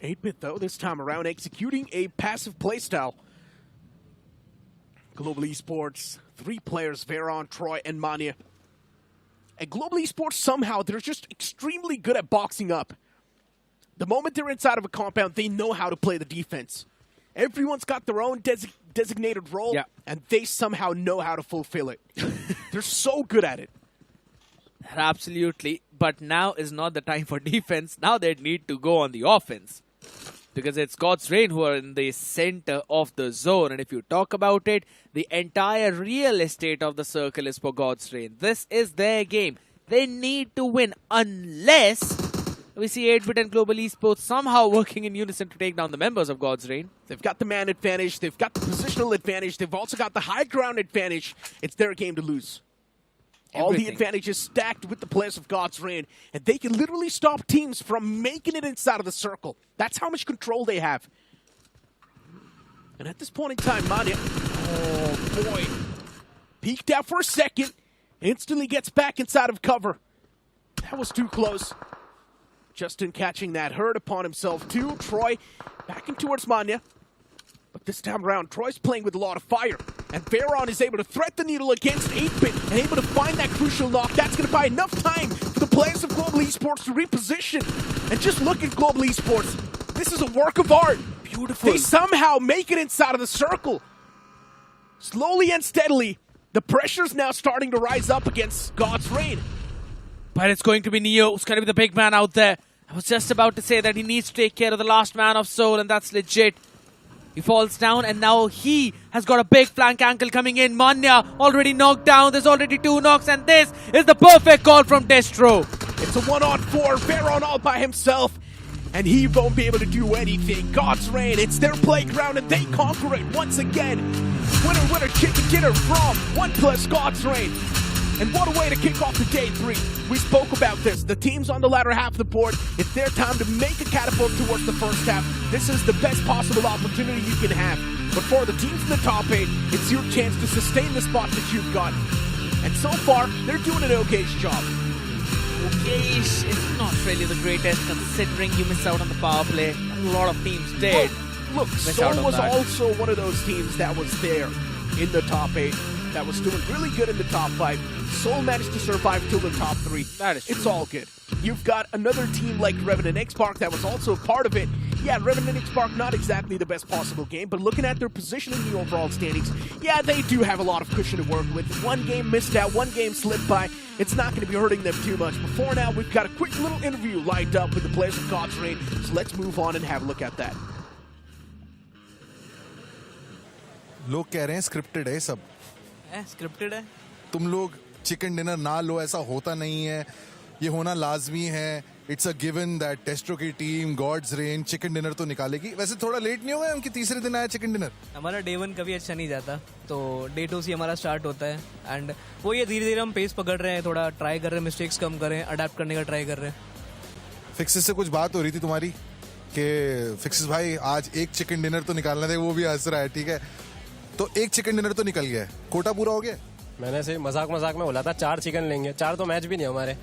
8-bit though, this time around, executing a passive playstyle. Global Esports, 3 players, Veron, Troy, and Mania. And Global Esports, somehow, they're just extremely good at boxing up. The moment they're inside of a compound, they know how to play the defense. Everyone's got their own designated role, and they somehow know how to fulfill it. They're so good at it. Absolutely. But now is not the time for defense. Now they need to go on the offense. Because it's God's Reign who are in the center of the zone. And if you talk about it, the entire real estate of the circle is for God's Reign. This is their game. They need to win unless we see 8-bit and Global Esports somehow working in unison to take down the members of God's Reign. They've got the man advantage. They've got the positional advantage. They've also got the high ground advantage. It's their game to lose. All the advantages stacked with the players of God's Reign, and they can literally stop teams from making it inside of the circle. That's how much control they have. And at this point in time, Manya, oh boy, peeked out for a second, instantly gets back inside of cover. That was too close. Justin catching that hurt upon himself too. Troy backing towards Manya. But this time around, Troy's playing with a lot of fire. And Baron is able to thread the needle against 8-bit and able to find that crucial knock. That's going to buy enough time for the players of Global Esports to reposition. And just look at Global Esports. This is a work of art. Beautiful. They somehow make it inside of the circle. Slowly and steadily, the pressure's now starting to rise up against God's Reign. But it's going to be Neo who's going to be the big man out there. I was just about to say that he needs to take care of the last man of Soul, and that's legit. He falls down, and now he has got a big flank ankle coming in. Manya already knocked down. There's already 2 knocks, and this is the perfect call from Destro. It's a 1-on-4. Baron all by himself, and he won't be able to do anything. God's Reign, it's their playground, and they conquer it once again. Winner, winner, chicken dinner from OnePlus God's Reign. And what a way to kick off the day 3. We spoke about this. The teams on the latter half of the board, it's their time to make a catapult towards the first half. This is the best possible opportunity you can have. But for the teams in the top 8, it's your chance to sustain the spot that you've got. And so far, they're doing an okay job. Okay, it's not really the greatest considering you missed out on the power play. A lot of teams did. Well, look, Soul was also one of those teams that was there in the top 8. That was doing really good in the top 5. Soul managed to survive till the top 3. That is true. It's all good. You've got another team like Revenant X-Park that was also a part of it. Yeah, Revenant X-Park, not exactly the best possible game, but looking at their position in the overall standings, yeah, they do have a lot of cushion to work with. 1 game missed out, 1 game slipped by. It's not going to be hurting them too much. Before now, we've got a quick little interview lined up with the players of God's Reign, so let's move on and have a look at that. लोग कह रहे हैं scripted है सब scripted है तुम लोग chicken dinner ना लो ऐसा होता नहीं है ये होना लाजमी है इट्स अ गिवन दैट टेस्ट्रो की team Gods Reign chicken dinner तो निकालेगी वैसे थोड़ा लेट नहीं होगा उनकी तीसरे दिन आया चिकन डिनर हमारा डे 1 कभी अच्छा नहीं जाता तो डे 2 से हमारा स्टार्ट होता है एंड वो ये धीरे धीरे हम पेस पकड़ रहे हैं थोड़ा ट्राई कर रहे हैं मिस्टेक्स कम करें अडेप्ट करने का ट्राई कर रहे हैं फिक्सेस से कुछ बात हो रही थी तुम्हारी कि फिक्सेस भाई आज एक चिकन डिनर तो निकालना था वो भी हंस रहा है ठीक है तो एक चिकन डिनर तो निकल गया कोटा पूरा हो गया मैंने से मजाक मजाक में बोला था 4 चिकन लेंगे 4 तो मैच भी नहीं हमारे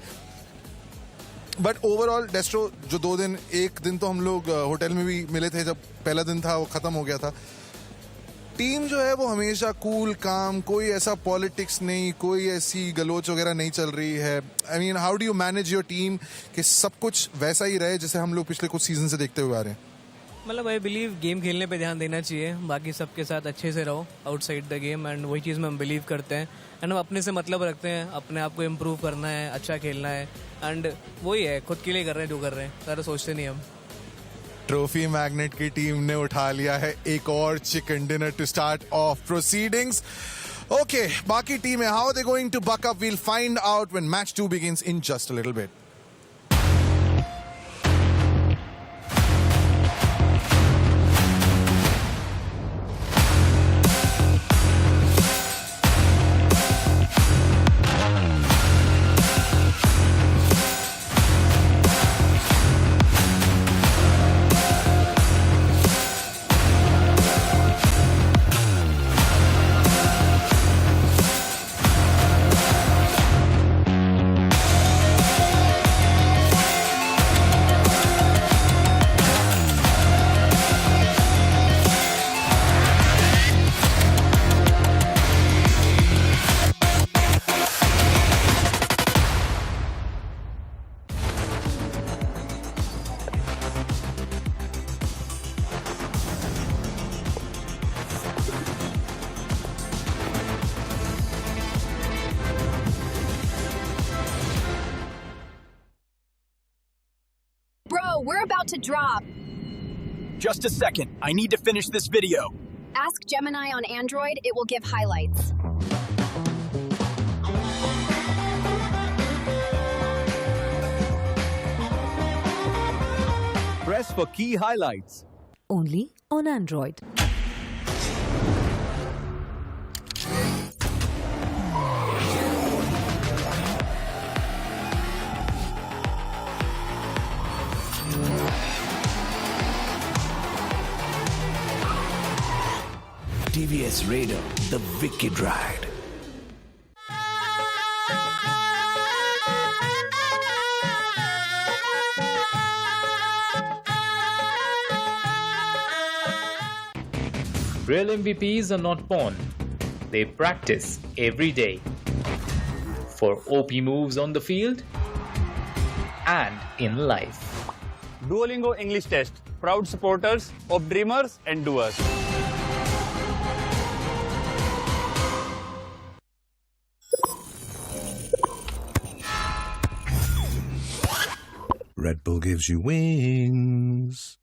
बट ओवरऑल डेस्ट्रो जो 2 दिन एक दिन तो हम लोग होटल में भी मिले थे जब पहला दिन था वो खत्म हो गया था टीम जो है वो हमेशा कूल काम कोई ऐसा पॉलिटिक्स नहीं कोई ऐसी गलोच वगैरह नहीं चल रही है I mean how do you manage your team कि सब कुछ वैसा ही रहे जैसे हम लोग पिछले कुछ सीजन से देखते हुए आ रहे हैं मतलब आई बिलीव गेम खेलने पे ध्यान देना चाहिए बाकी सबके साथ अच्छे से रहो आउटसाइड द गेम एंड वही चीज़ में हम बिलीव करते हैं एंड हम अपने से मतलब रखते हैं अपने आप को इम्प्रूव करना है अच्छा खेलना है एंड वही है खुद के लिए कर रहे हैं जो कर रहे हैं ज़्यादा सोचते नहीं हम ट्रॉफी मैग्नेट की टीम ने उठा लिया है एक और chicken dinner to start off proceedings okay बाकी टीम है how they going to buck up we'll find out when match 2 begins in just a little bit to drop. Just a second. I need to finish this video. Ask Gemini on Android, it will give highlights. Press for key highlights. Only on Android. TVS Raider, the wicked ride. Real MVPs are not born. They practice every day. For OP moves on the field and in life. Duolingo English Test. Proud supporters of dreamers and doers. Red Bull gives you wings.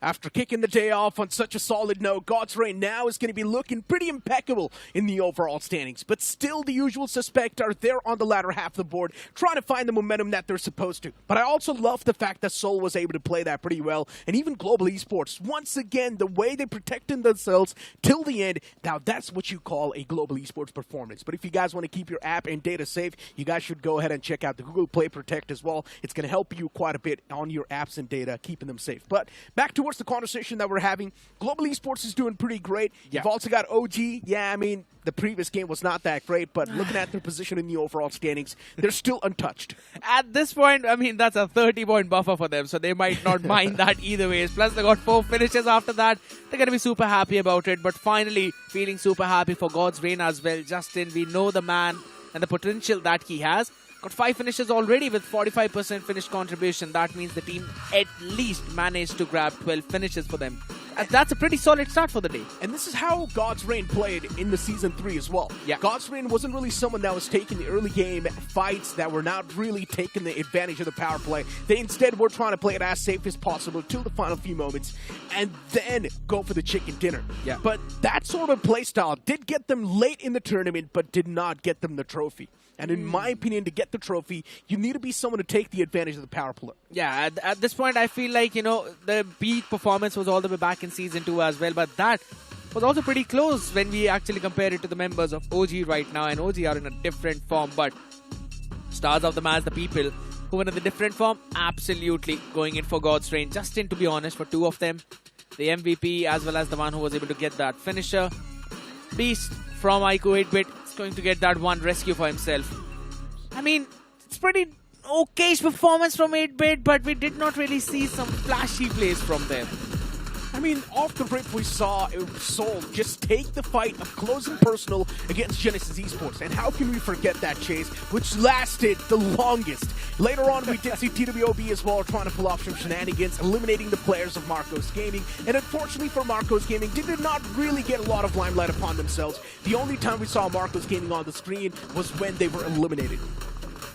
After kicking the day off on such a solid note, God's Reign now is going to be looking pretty impeccable in the overall standings. But still, the usual suspects are there on the latter half of the board, trying to find the momentum that they're supposed to. But I also love the fact that Seoul was able to play that pretty well. And even Global Esports, once again, the way they protected themselves till the end, now that's what you call a Global Esports performance. But if you guys want to keep your app and data safe, you guys should go ahead and check out the Google Play Protect as well. It's going to help you quite a bit on your apps and data, keeping them safe. But back towards the conversation that we're having, Global Esports is doing pretty great. Yeah. You've also got OG. Yeah, I mean, the previous game was not that great, but looking at their position in the overall standings, they're still untouched. At this point, I mean, that's a 30-point buffer for them, so they might not mind that either ways. Plus, they got 4 finishes after that. They're going to be super happy about it, but finally feeling super happy for God's Reign as well. Justin, we know the man and the potential that he has. Got 5 finishes already with 45% finish contribution. That means the team at least managed to grab 12 finishes for them. That's a pretty solid start for the day. And this is how God's Reign played in the Season 3 as well. Yeah. God's Reign wasn't really someone that was taking the early game fights that were not really taking the advantage of the power play. They instead were trying to play it as safe as possible till the final few moments and then go for the chicken dinner. Yeah. But that sort of play style did get them late in the tournament but did not get them the trophy. And in my opinion, to get the trophy, you need to be someone to take the advantage of the power play. Yeah, at this point, I feel like, the peak performance was all the way back in Season 2 as well. But that was also pretty close when we actually compare it to the members of OG right now. And OG are in a different form. But stars of the match, the people who were in the different form, absolutely going in for God's Reign. Justin, to be honest, for 2 of them, the MVP as well as the one who was able to get that finisher. Beast from iQOO 8-bit is going to get that one rescue for himself. I mean, it's pretty okay performance from 8-bit, but we did not really see some flashy plays from them. I mean, off the rip, we saw Seoul just take the fight up close and personal against Genesis Esports. And how can we forget that chase, which lasted the longest? Later on, we did see TWOB as well trying to pull off some shenanigans, eliminating the players of Marcos Gaming. And unfortunately for Marcos Gaming, they did not really get a lot of limelight upon themselves. The only time we saw Marcos Gaming on the screen was when they were eliminated.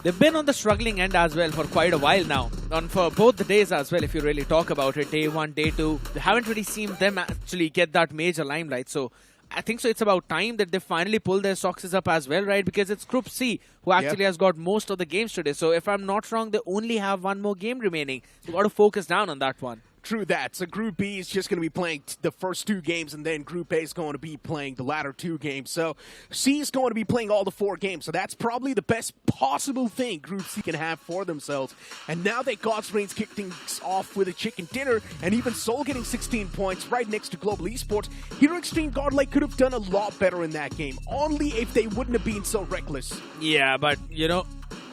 They've been on the struggling end as well for quite a while now. And for both the days as well, if you really talk about it, day 1, day 2, they haven't really seen them actually get that major limelight. So I think so it's about time that they finally pull their socks up as well, right? Because it's Group C who actually has got most of the games today. So if I'm not wrong, they only have 1 more game remaining. They've got to focus down on that one. True that. So Group B is just going to be playing the first 2 games, and then Group A is going to be playing the latter 2 games. So C is going to be playing all the 4 games. So that's probably the best possible thing Group C can have for themselves. And now that God's Reigns kicked things off with a chicken dinner, and even Seoul getting 16 points right next to Global Esports, Hero Extreme Godlike could have done a lot better in that game. Only if they wouldn't have been so reckless. Yeah, but,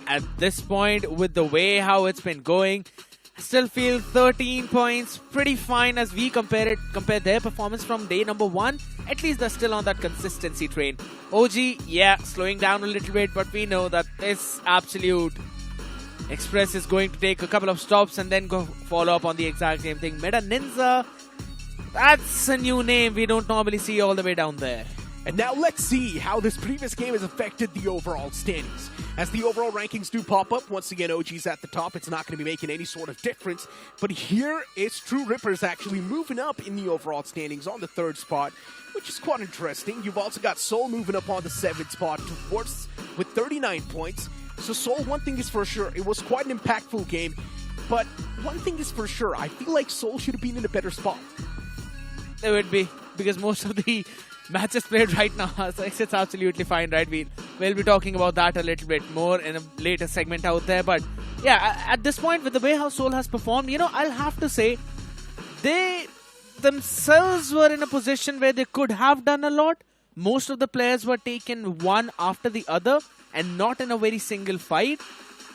at this point, with the way how it's been going, I still feel 13 points pretty fine as we compare their performance from day number 1. At least they're still on that consistency train. OG, yeah, slowing down a little bit, but we know that this absolute Express is going to take a couple of stops and then go follow up on the exact same thing. NINZA, that's a new name we don't normally see all the way down there. And now let's see how this previous game has affected the overall standings. As the overall rankings do pop up, once again OG's at the top. It's not going to be making any sort of difference. But here is True Rippers actually moving up in the overall standings on the 3rd spot, which is quite interesting. You've also got Soul moving up on the 7th spot towards with 39 points. So Soul, one thing is for sure, it was quite an impactful game. But one thing is for sure, I feel like Soul should have been in a better spot. It would be, because most of the matches played right now, so it's absolutely fine, right? We'll be talking about that a little bit more in a later segment out there. But yeah, at this point, with the way how Soul has performed, you know, I'll have to say, they themselves were in a position where they could have done a lot. Most of the players were taken one after the other and not in a very single fight.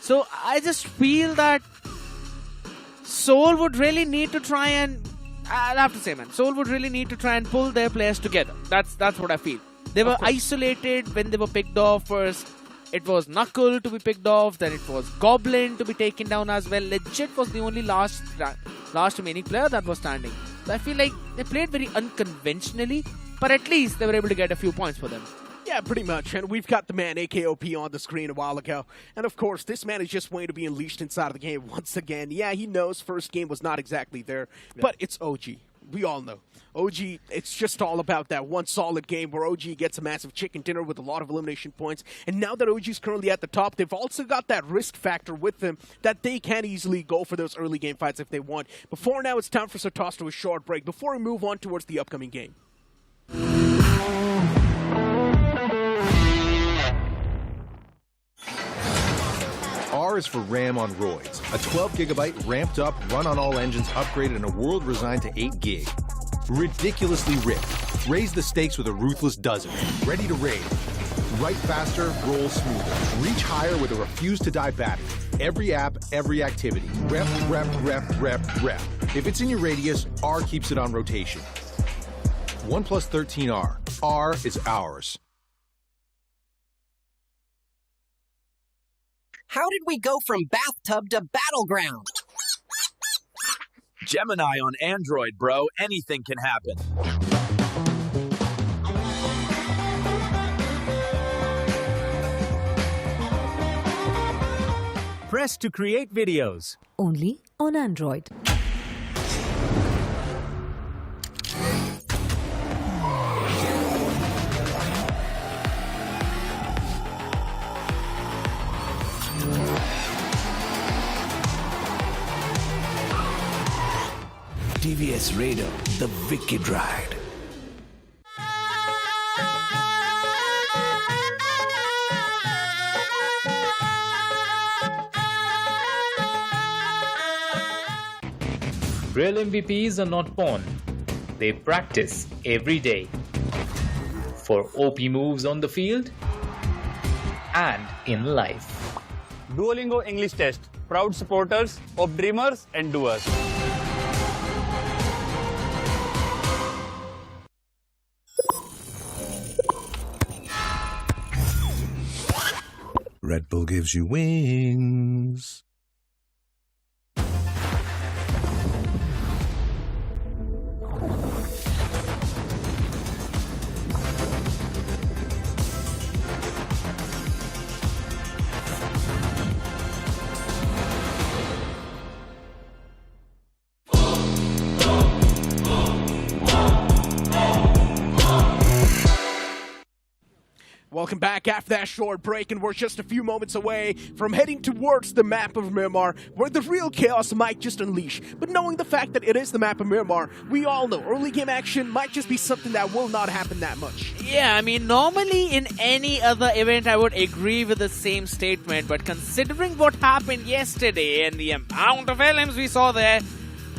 So I just feel that Soul would really need to try and, I'll have to say, man, Soul would really need to try and pull their players together. That's what I feel. They were isolated when they were picked off first. It was Knuckle to be picked off, then it was Goblin to be taken down as well. Legit was the only last remaining player that was standing. So I feel like they played very unconventionally, but at least they were able to get a few points for them. Yeah, pretty much. And we've got the man AKOP on the screen a while ago. And of course, this man is just waiting to be unleashed inside of the game once again. Yeah, he knows first game was not exactly there, but it's OG. We all know. OG, it's just all about that one solid game where OG gets a massive chicken dinner with a lot of elimination points. And now that OG is currently at the top, they've also got that risk factor with them that they can easily go for those early game fights if they want. Before now, it's time for Sartos to a short break before we move on towards the upcoming game. R is for RAM on roids. A 12GB ramped up, run on all engines, upgraded in a world resigned to 8 gig. Ridiculously ripped. Raise the stakes with a ruthless dozen. Ready to raid. Write faster, roll smoother. Reach higher with a refuse to die battery. Every app, every activity. Rep, rep, rep, rep, rep. If it's in your radius, R keeps it on rotation. OnePlus 13R. R is ours. How did we go from bathtub to battleground? Gemini on Android, bro. Anything can happen. Press to create videos. Only on Android. TVS Raider, the wicked ride. Real MVPs are not born. They practice every day. For OP moves on the field and in life. Duolingo English Test. Proud supporters of dreamers and doers. Red Bull gives you wings. Welcome back after that short break, and we're just a few moments away from heading towards the map of Miramar, where the real chaos might just unleash. But knowing the fact that it is the map of Miramar, we all know early game action might just be something that will not happen that much. Yeah, I mean, normally in any other event, I would agree with the same statement, but considering what happened yesterday and the amount of LMs we saw there,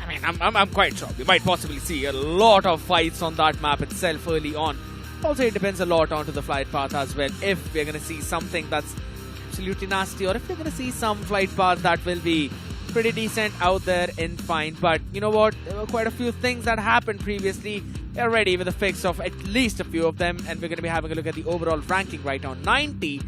I mean, I'm quite sure we might possibly see a lot of fights on that map itself early on. Also, it depends a lot onto the flight path as well. If we're going to see something that's absolutely nasty, or if we're going to see some flight path that will be pretty decent out there in fine. But you know what? There were quite a few things that happened previously. We're ready with a fix of at least a few of them, and we're going to be having a look at the overall ranking right on 90.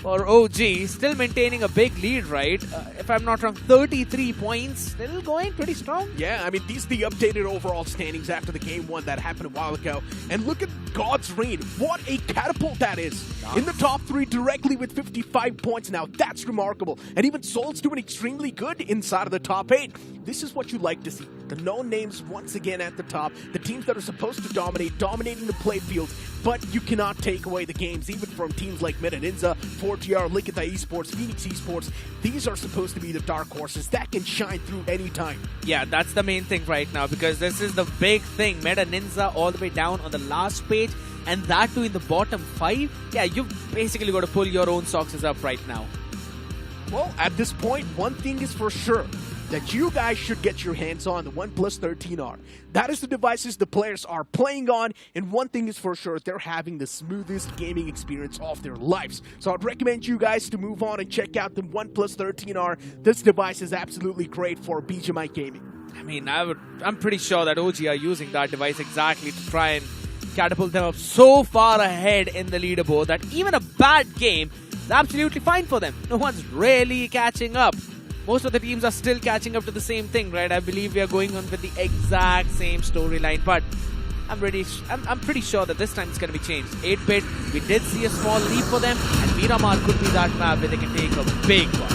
for OG. Still maintaining a big lead, right? If I'm not wrong, 33 points. Still going pretty strong. Yeah, I mean, these are the updated overall standings after the game one that happened a while ago. And look at God's Reign. What a catapult that is. Nice. In the top 3 directly with 55 points now. That's remarkable. And even Soul's doing extremely good inside of the top 8. This is what you like to see. The known names once again at the top. The teams that are supposed to dominating the playfield. But you cannot take away the games, even from teams like NINZA, 4TR, Likitha Esports, Phoenix Esports. These are supposed to be the dark horses that can shine through any time. Yeah, that's the main thing right now, because this is the big thing. NINZA all the way down on the last page, and that too in the bottom 5. Yeah, you've basically got to pull your own socks up right now. Well, at this point, one thing is for sure, that you guys should get your hands on the OnePlus 13R. That is the devices the players are playing on, and one thing is for sure, they're having the smoothest gaming experience of their lives. So I'd recommend you guys to move on and check out the OnePlus 13R. This device is absolutely great for BGMI gaming. I mean, I'm pretty sure that OG are using that device exactly to try and catapult them up so far ahead in the leaderboard that even a bad game is absolutely fine for them. No one's really catching up. Most of the teams are still catching up to the same thing, right? I believe we are going on with the exact same storyline, but I'm pretty sure that this time it's going to be changed. 8-bit, we did see a small leap for them, and Miramar could be that map where they can take a big one.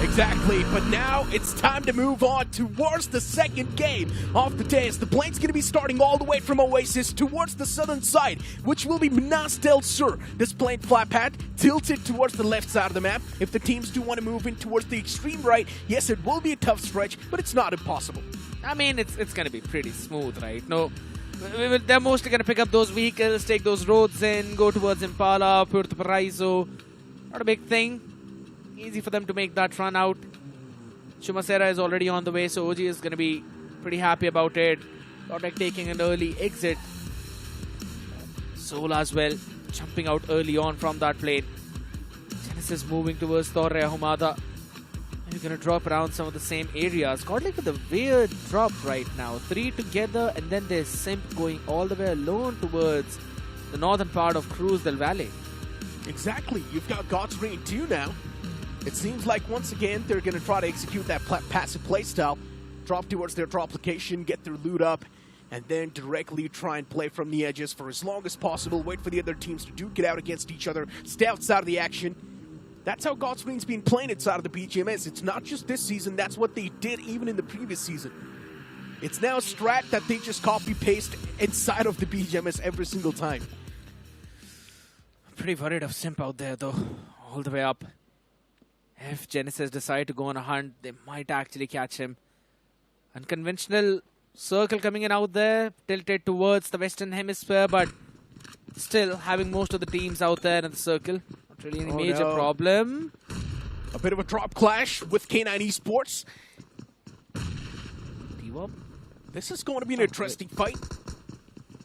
Exactly, but now it's time to move on towards the second game of the day. As the plane's going to be starting all the way from Oasis towards the southern side, which will be Minas del Sur. This plane flat pad tilted towards the left side of the map. If the teams do want to move in towards the extreme right, yes, it will be a tough stretch, but it's not impossible. I mean, it's going to be pretty smooth, right? No, they're mostly going to pick up those vehicles, take those roads in, go towards Impala, Puerto Paraíso. Not a big thing. Easy for them to make that run out. Chumacera is already on the way, so OG is going to be pretty happy about it. Not like taking an early exit. Soul as well, jumping out early on from that plane. Genesis moving towards Torre Ahumada. You're going to drop around some of the same areas. Got like with a weird drop right now. 3 together, and then there's Simp going all the way alone towards the northern part of Cruz del Valle. Exactly. You've got God's Reign 2 now. It seems like once again they're going to try to execute that passive playstyle, drop towards their drop location, get their loot up, and then directly try and play from the edges for as long as possible, wait for the other teams to duke it out against each other, stay outside of the action. That's how God's Reign's been playing inside of the BGMS. It's not just this season, that's what they did even in the previous season. It's now a strat that they just copy-paste inside of the BGMS every single time. I'm pretty worried of Simp out there though, all the way up. If Genesis decide to go on a hunt, they might actually catch him. Unconventional circle coming in out there, tilted towards the Western Hemisphere, but still having most of the teams out there in the circle. Not really any major problem. A bit of a drop clash with K9 Esports. TWOB. This is going to be an interesting fight.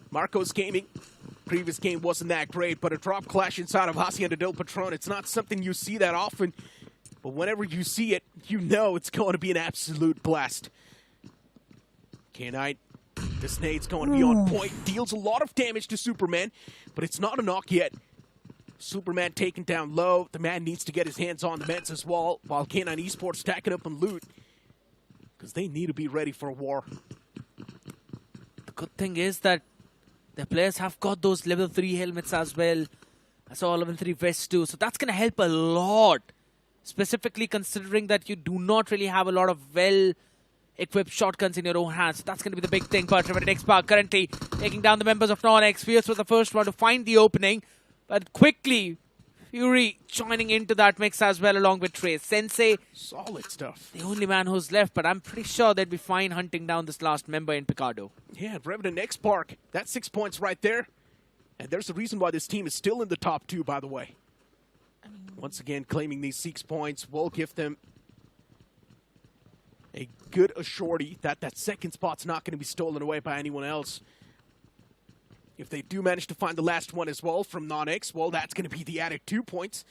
Marcos Gaming. Previous game wasn't that great, but a drop clash inside of Hacienda del Patron, it's not something you see that often. But whenever you see it, you know it's going to be an absolute blast. K9, this nade's going to be on point. Deals a lot of damage to Superman, but it's not a knock yet. Superman taken down low. The man needs to get his hands on the meds as well, while K9 Esports stacking up on loot. Because they need to be ready for war. The good thing is that the players have got those level 3 helmets as well. I saw level 3 vests too, so that's going to help a lot. Specifically considering that you do not really have a lot of well-equipped shotguns in your own hands. That's going to be the big thing. But Revenant X-Park currently taking down the members of NoNx. Fierce was the first one to find the opening. But quickly, Fury joining into that mix as well along with Trace. Sensei, solid stuff. The only man who's left, but I'm pretty sure they'd be fine hunting down this last member in Picardo. Yeah, Revenant X-Park. That's 6 points right there. And there's a reason why this team is still in the top 2, by the way. Once again, claiming these 6 points will give them a good assurity that that second spot's not going to be stolen away by anyone else. If they do manage to find the last one as well from NoNx, well, that's going to be the added 2 points.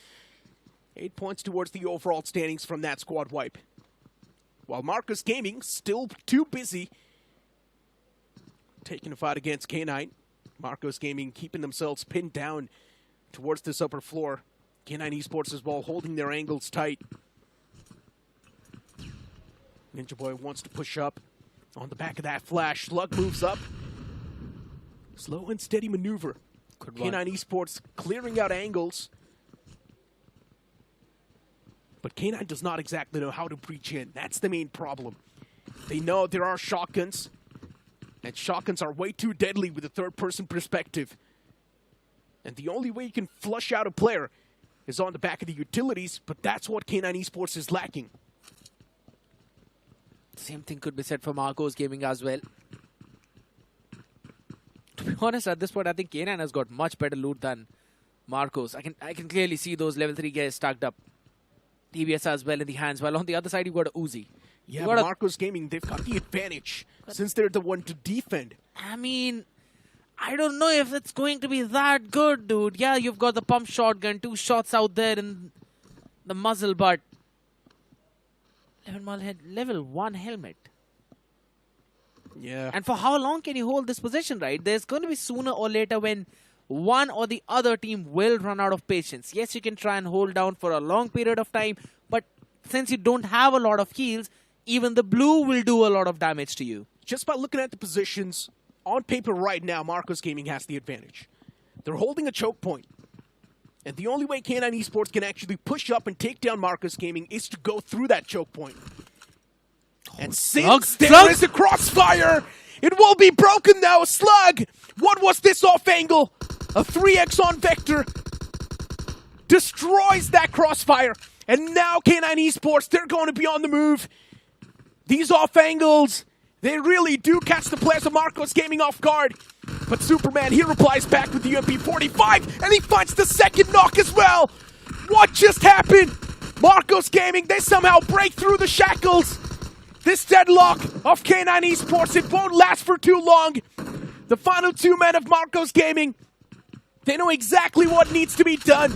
8 points towards the overall standings from that squad wipe. While Marcus Gaming still too busy taking a fight against K9. Marcos Gaming keeping themselves pinned down towards this upper floor. K9 Esports as well, holding their angles tight. Ninja Boy wants to push up. On the back of that flash, Slug moves up. Slow and steady maneuver. K9 Esports clearing out angles. But K9 does not exactly know how to breach in. That's the main problem. They know there are shotguns. And shotguns are way too deadly with a third-person perspective. And the only way you can flush out a player is on the back of the utilities, but that's what K9 Esports is lacking. Same thing could be said for Marcos Gaming as well. To be honest, at this point, I think K9 has got much better loot than Marcos. I can clearly see those level 3 guys stacked up. TBS as well in the hands, while on the other side, you've got a Uzi. Yeah, Marcos Gaming, they've got the advantage since they're the one to defend. I mean, I don't know if it's going to be that good, dude. Yeah, you've got the pump shotgun, 2 shots out there in the muzzle, but level 1 helmet. Yeah. And for how long can you hold this position, right? There's going to be sooner or later when one or the other team will run out of patience. Yes, you can try and hold down for a long period of time, but since you don't have a lot of heals, even the blue will do a lot of damage to you. Just by looking at the positions, on paper right now, Marcos Gaming has the advantage. They're holding a choke point. And the only way K9 Esports can actually push up and take down Marcos Gaming is to go through that choke point. And since there is a crossfire, it will be broken now. Slug! What was this off angle? A 3x on Vector. Destroys that crossfire. And now K9 Esports, they're going to be on the move. These off angles, they really do catch the players of Marcos Gaming off guard. But Superman, he replies back with the UMP-45, and he finds the second knock as well. What just happened? Marcos Gaming, they somehow break through the shackles. This deadlock of K9 Esports, it won't last for too long. The final 2 men of Marcos Gaming, they know exactly what needs to be done.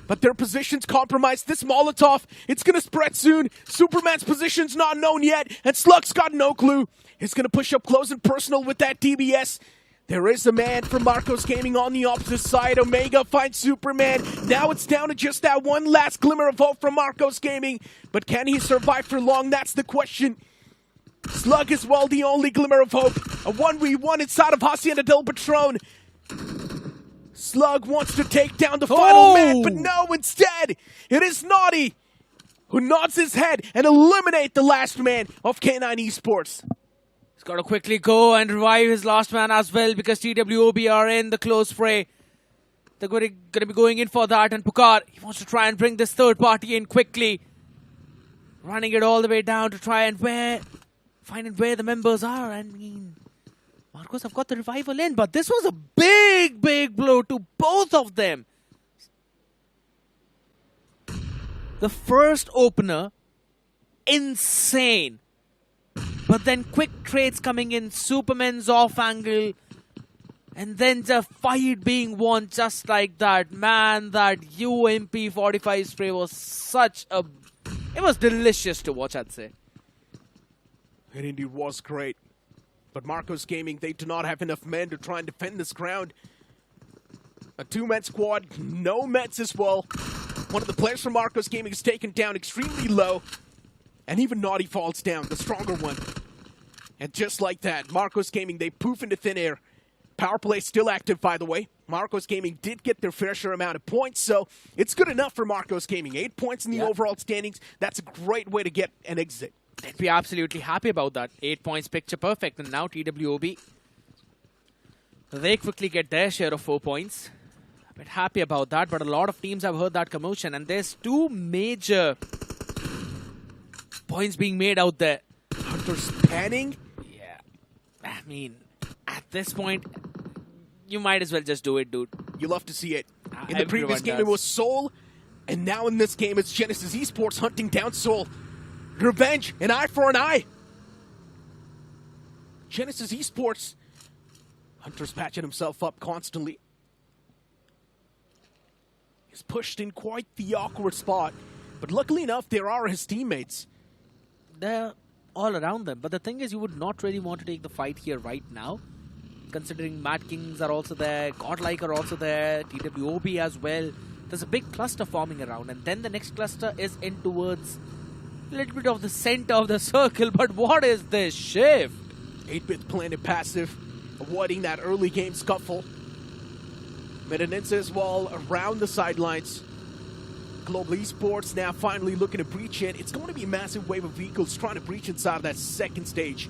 But their position's compromised. This Molotov, it's going to spread soon. Superman's position's not known yet, and Slug's got no clue. He's going to push up close and personal with that TBS. There is a man from Marcos Gaming on the opposite side. Omega finds Superman. Now it's down to just that one last glimmer of hope from Marcos Gaming. But can he survive for long? That's the question. Slug is, well, the only glimmer of hope. A 1v1 inside of Hacienda del Patron. Slug wants to take down the final man, but no, instead, it is Naughty who nods his head and eliminate the last man of K9 Esports. He's got to quickly go and revive his last man as well because TWOB are in the close fray. They're going to be going in for that, and Pukar, he wants to try and bring this third party in quickly. Running it all the way down to try and find where the members are. I mean, Marcos have got the revival in, but this was a big, big blow to both of them. The first opener, insane. But then quick trades coming in, Superman's off angle, and then the fight being won just like that. Man, that UMP-45 spray was such a... It was delicious to watch, I'd say. It indeed was great. But Marcos Gaming, they do not have enough men to try and defend this ground. A 2-man squad, no meds as well. One of the players from Marcos Gaming is taken down extremely low. And even Naughty falls down, the stronger one. And just like that, Marcos Gaming, they poof into thin air. Power play still active, by the way. Marcos Gaming did get their fair share amount of points, so it's good enough for Marcos Gaming. 8 points in the overall standings. That's a great way to get an exit. They'd be absolutely happy about that. 8 points, picture perfect. And now TWOB, they quickly get their share of 4 points. A bit happy about that, but a lot of teams have heard that commotion. And there's 2 major points being made out there. Hunter's panning? Yeah. I mean, at this point, you might as well just do it, dude. You love to see it. In the previous game, it was Soul. And now in this game, it's Genesis Esports hunting down Soul. Revenge, an eye for an eye. Genesis Esports. Hunter's patching himself up constantly. He's pushed in quite the awkward spot. But luckily enough, there are his teammates. They're all around them. But the thing is, you would not really want to take the fight here right now. Considering Mad Kings are also there, Godlike are also there, TWOB as well. there's a big cluster forming around, and then the next cluster is in towards a little bit of the center of the circle. But what is this shift? 8-bit playing it passive, avoiding that early game scuffle. NINZA as well around the sidelines. Global Esports now finally looking to breach in. It's going to be a massive wave of vehicles trying to breach inside of that second stage.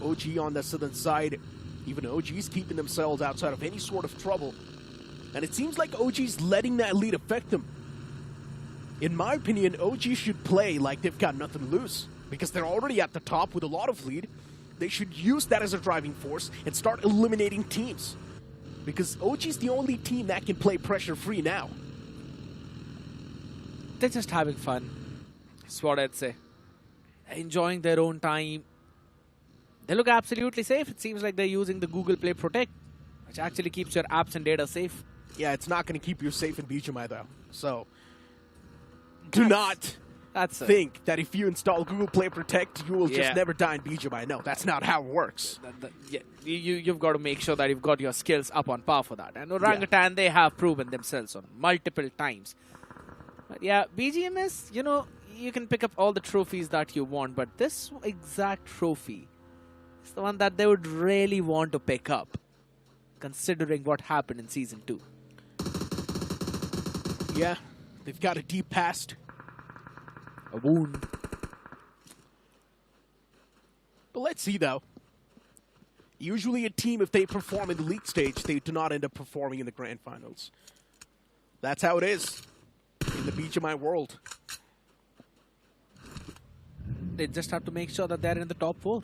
OG on the southern side. Even OG's keeping themselves outside of any sort of trouble. And it seems like OG's letting that lead affect them. In my opinion, OG should play like they've got nothing to lose, because they're already at the top with a lot of lead. They should use that as a driving force and start eliminating teams, because OG's the only team that can play pressure-free now. They're just having fun. That's what I'd say. Enjoying their own time. They look absolutely safe. It seems like they're using the Google Play Protect, which actually keeps your apps and data safe. Yeah, it's not going to keep you safe in BGMI, though. So, do not think that if you install Google Play Protect, you will just never die in BGMI. No, that's not how it works. You've got to make sure that you've got your skills up on par for that. And Orangutan, they have proven themselves on multiple times. But yeah, BGMS, you know, you can pick up all the trophies that you want, but this exact trophy is the one that they would really want to pick up, considering what happened in Season 2. Yeah, they've got a deep past. A wound. But let's see, though. Usually a team, if they perform in the league stage, they do not end up performing in the grand finals. That's how it is in the BGMI world. They just have to make sure that they're in the top 4.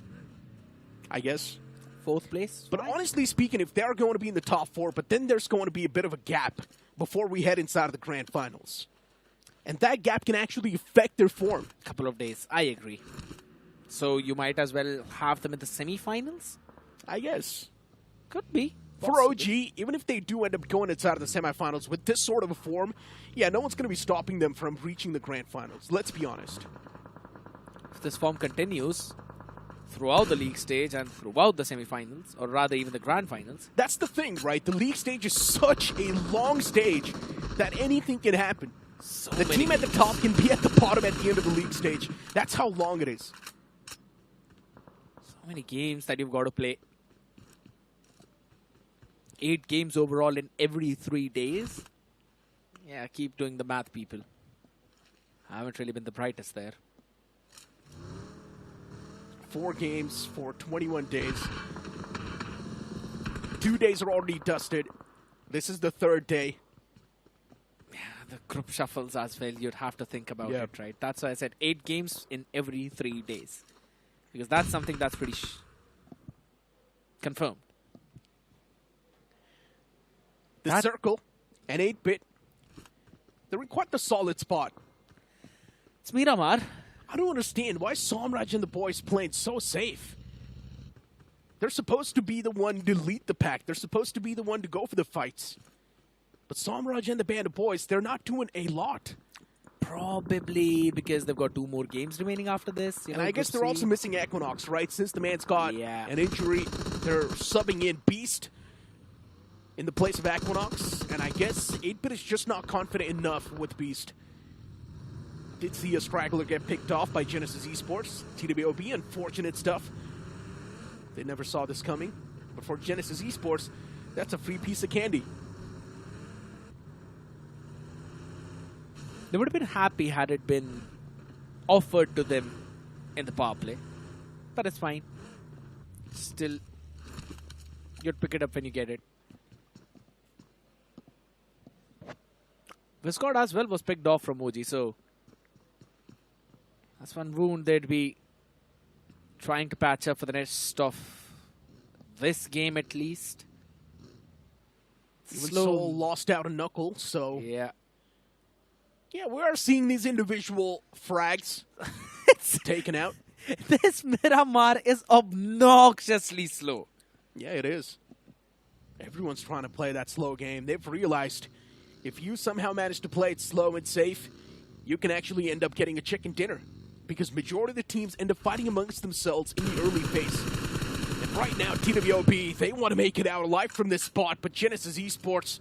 I guess. 4th place. But honestly speaking, if they're going to be in the top 4, but then there's going to be a bit of a gap before we head inside of the grand finals. And that gap can actually affect their form. Couple of days, I agree. So you might as well have them in the semi-finals? I guess. Could be. For OG, even if they do end up going inside of the semi-finals with this sort of a form, yeah, no one's going to be stopping them from reaching the grand finals. Let's be honest. If this form continues throughout the league stage and throughout the semi-finals, or rather even the grand finals. That's the thing, right? The league stage is such a long stage that anything can happen. The team at the top can be at the bottom at the end of the league stage. That's how long it is. So many games that you've got to play. 8 games overall in every 3 days. Yeah, keep doing the math, people. I haven't really been the brightest there. 4 games for 21 days. 2 days are already dusted. This is the 3rd day. The group shuffles as well, you'd have to think about it, right? That's why I said 8 games in every 3 days. Because that's something that's pretty confirmed. The circle and 8-bit, they're in quite the solid spot. It's Miramar. I don't understand why Samraj and the boys playing so safe. They're supposed to be the one to lead the pack. They're supposed to be the one to go for the fights. But Samraj and the band of boys, they're not doing a lot. Probably because they've got 2 more games remaining after this. And I guess they're also missing Equinox, right? Since the man's got an injury, they're subbing in Beast in the place of Equinox. And I guess 8-bit is just not confident enough with Beast. Did see a straggler get picked off by Genesis Esports. TWOB, unfortunate stuff. They never saw this coming. But for Genesis Esports, that's a free piece of candy. They would have been happy had it been offered to them in the power play. But it's fine. Still, you'd pick it up when you get it. Viscod as well was picked off from OG, so that's one wound they'd be trying to patch up for the rest of this game at least. Even Soul lost out a knuckle, so... Yeah, we are seeing these individual frags taken out. This Miramar is obnoxiously slow. Yeah, it is. Everyone's trying to play that slow game. They've realized if you somehow manage to play it slow and safe, you can actually end up getting a chicken dinner. Because majority of the teams end up fighting amongst themselves in the early phase. And right now, TWOB, they want to make it out alive from this spot, but Genesis Esports,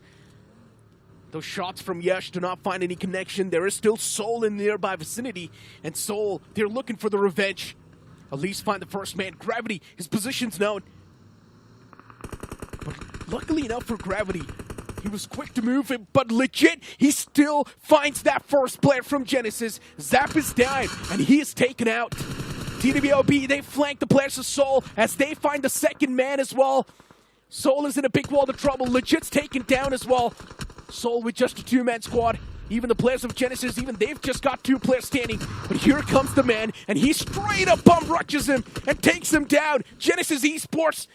Those shots from Yash do not find any connection. There is still Soul in the nearby vicinity. And Soul, they're looking for the revenge. At least find the first man. Gravity, his position's known. But luckily enough for Gravity, he was quick to move it, but legit, he still finds that first player from Genesis. Zap is down, and he is taken out. TWOB, they flank the players of Soul as they find the second man as well. Soul is in a big world of trouble. Legit's taken down as well. Soul with just a two-man squad. Even the players of Genesis, even they've just got 2 players standing. But here comes the man, and he straight up bum rushes him and takes him down. Genesis Esports.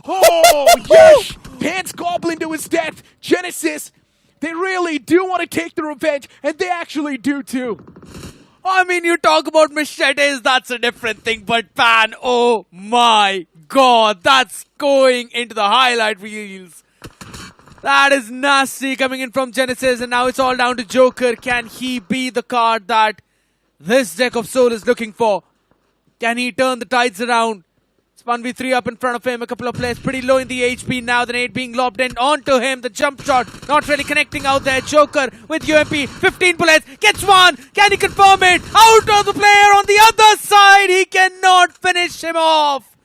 Oh, yes! Hands Goblin to his death. Genesis, they really do want to take the revenge, and they actually do too. I mean, you talk about machetes, that's a different thing, but Pan, oh my god, that's going into the highlight reels. That is nasty coming in from Genesis, and now it's all down to Joker. Can he be the card that this deck of Soul is looking for? Can he turn the tides around? It's 1v3 up in front of him. A couple of players pretty low in the HP now. The nade being lobbed in onto him. The jump shot not really connecting out there. Joker with UMP. 15 bullets. Gets one. Can he confirm it? Out of the player on the other side. He cannot finish him off.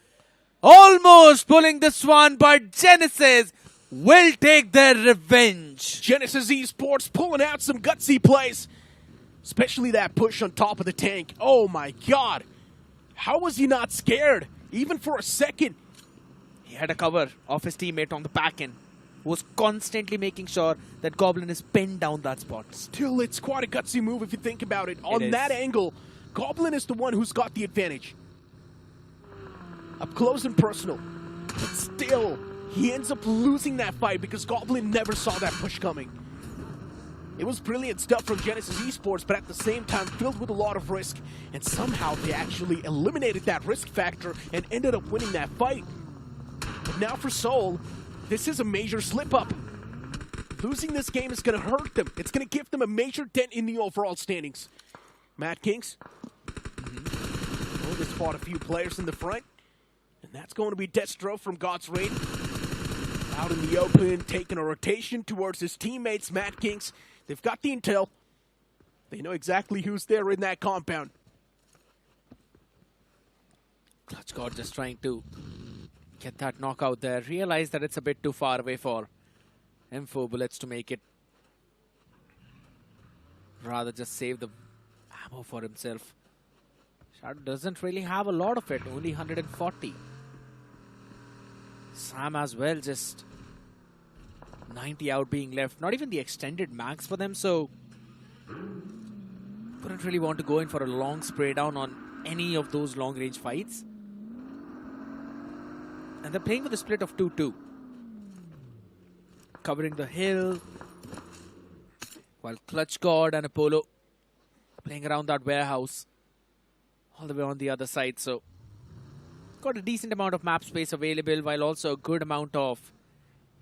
Almost pulling this one, but Genesis will take their revenge. Genesis Esports pulling out some gutsy plays. Especially that push on top of the tank. Oh my god. How was he not scared? Even for a second. He had a cover of his teammate on the back end, who was constantly making sure that Goblin is pinned down that spot. Still, it's quite a gutsy move if you think about it. On that angle, Goblin is the one who's got the advantage. Up close and personal. But still, he ends up losing that fight because Goblin never saw that push coming. It was brilliant stuff from Genesis Esports, but at the same time filled with a lot of risk. And somehow they actually eliminated that risk factor and ended up winning that fight. But now for Soul, this is a major slip-up. Losing this game is going to hurt them. It's going to give them a major dent in the overall standings. Mad Kings. Oh, they spot a few players in the front. And that's going to be Destro from God's Raid. Out in the open, taking a rotation towards his teammates, Mad Kings. They've got the intel. They know exactly who's there in that compound. Clutch God just trying to get that knockout there. Realize that it's a bit too far away for M4 bullets to make it. Rather just save the ammo for himself. Shadow doesn't really have a lot of it. Only 140. Sam as well, just 90 out being left. Not even the extended max for them, so couldn't really want to go in for a long spray down on any of those long range fights. And they're playing with a split of 2-2. Covering the hill, while Clutch God and Apollo playing around that warehouse all the way on the other side. So got a decent amount of map space available, while also a good amount of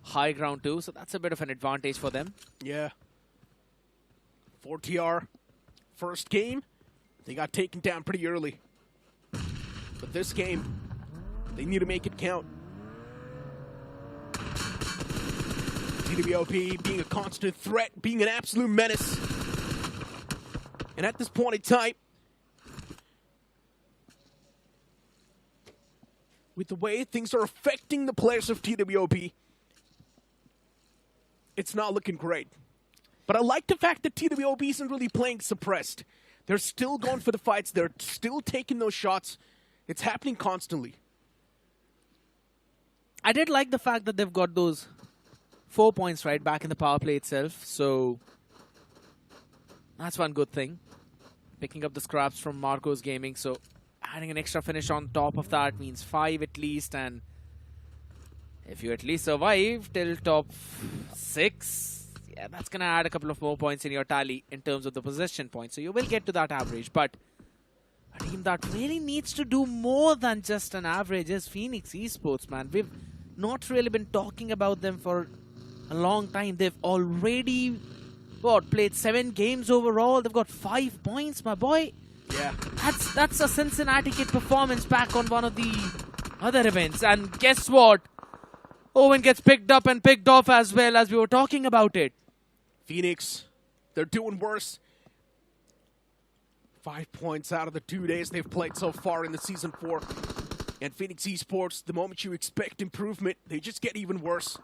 high ground too, so that's a bit of an advantage for them. Yeah. 4TR, first game, they got taken down pretty early. But this game, they need to make it count. TWOB being a constant threat, being an absolute menace. And at this point in time, with the way things are affecting the players of TWOB, it's not looking great. But I like the fact that TWOB isn't really playing suppressed. They're still going for the fights. They're still taking those shots. It's happening constantly. I did like the fact that they've got those 4 points right back in the power play itself. So that's one good thing. Picking up the scraps from Marco's Gaming. So adding an extra finish on top of that means 5 at least. And if you at least survive till top 6, yeah, that's going to add a couple of more points in your tally in terms of the possession points. So you will get to that average. But a team that really needs to do more than just an average is Phoenix Esports, man. We've not really been talking about them for a long time. They've already, played 7 games overall. They've got 5 points, my boy. Yeah. That's a Cincinnati Kid performance back on one of the other events. And guess what? Owen gets picked up and picked off as well, as we were talking about it. Phoenix, they're doing worse. 5 points out of the 2 days they've played so far in the Season 4. And Phoenix Esports, the moment you expect improvement, they just get even worse.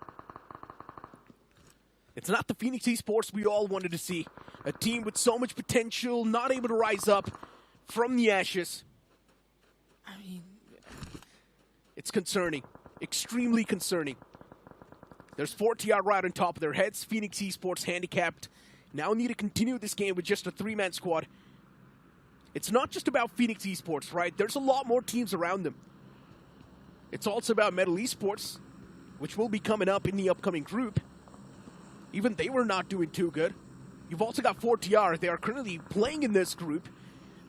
It's not the Phoenix Esports we all wanted to see. A team with so much potential, not able to rise up from the ashes. I mean, it's concerning. Extremely concerning. There's 4 TR right on top of their heads. Phoenix Esports handicapped. Now need to continue this game with just a 3-man squad. It's not just about Phoenix Esports, right? There's a lot more teams around them. It's also about Metal Esports, which will be coming up in the upcoming group. Even they were not doing too good. You've also got 4TR. They are currently playing in this group,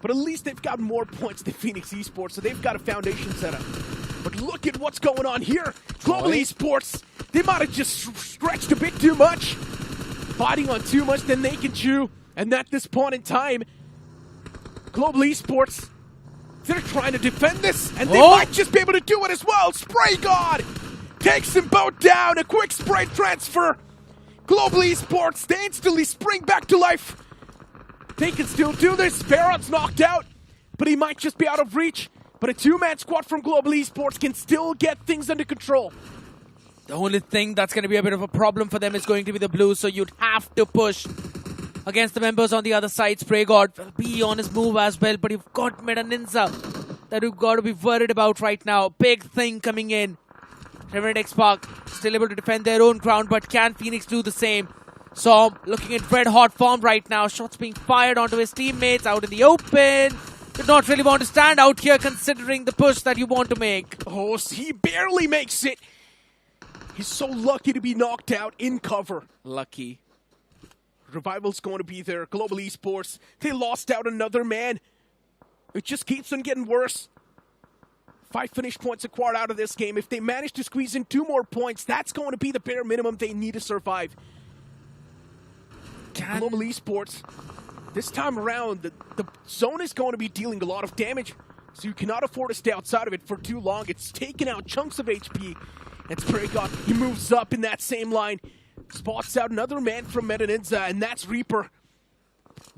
but at least they've got more points than Phoenix Esports, so they've got a foundation set up. But look at what's going on here. Global Esports, they might have just stretched a bit too much. Biting on too much than they can chew. And at this point in time, Global Esports, they're trying to defend this, and they might just be able to do it as well. Spray God takes them both down. A quick spray transfer. Global Esports, they instantly spring back to life. They can still do this. Baron's knocked out, but he might just be out of reach. But a 2-man squad from Global Esports can still get things under control. The only thing that's going to be a bit of a problem for them is going to be the Blues, so you'd have to push against the members on the other side. Spray God will be on his move as well, but you've got NINZA that you've got to be worried about right now. Big thing coming in. Revenant X-Park still able to defend their own ground, but can Phoenix do the same? So looking at red hot form right now. Shots being fired onto his teammates out in the open. Did not really want to stand out here considering the push that you want to make. Oh, he barely makes it. He's so lucky to be knocked out in cover. Lucky. Revival's going to be there. Global Esports, they lost out another man. It just keeps on getting worse. 5 finish points acquired out of this game. If they manage to squeeze in 2 more points, that's going to be the bare minimum they need to survive. Global Esports, this time around, the zone is going to be dealing a lot of damage, so you cannot afford to stay outside of it for too long. It's taking out chunks of HP. And Spray God, he moves up in that same line. Spots out another man from NINZA, and that's Reaper.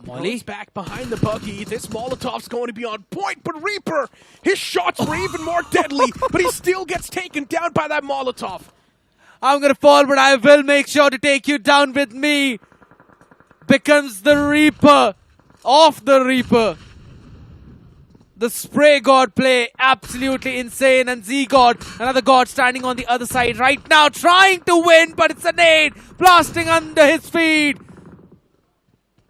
Molly's back behind the buggy. This Molotov's going to be on point, but Reaper, his shots were even more deadly, but he still gets taken down by that Molotov. I'm going to fall, but I will make sure to take you down with me. Becomes the Reaper of the Reaper. The Spray God play, absolutely insane. And Z-God, another God standing on the other side right now, trying to win, but it's a nade blasting under his feet.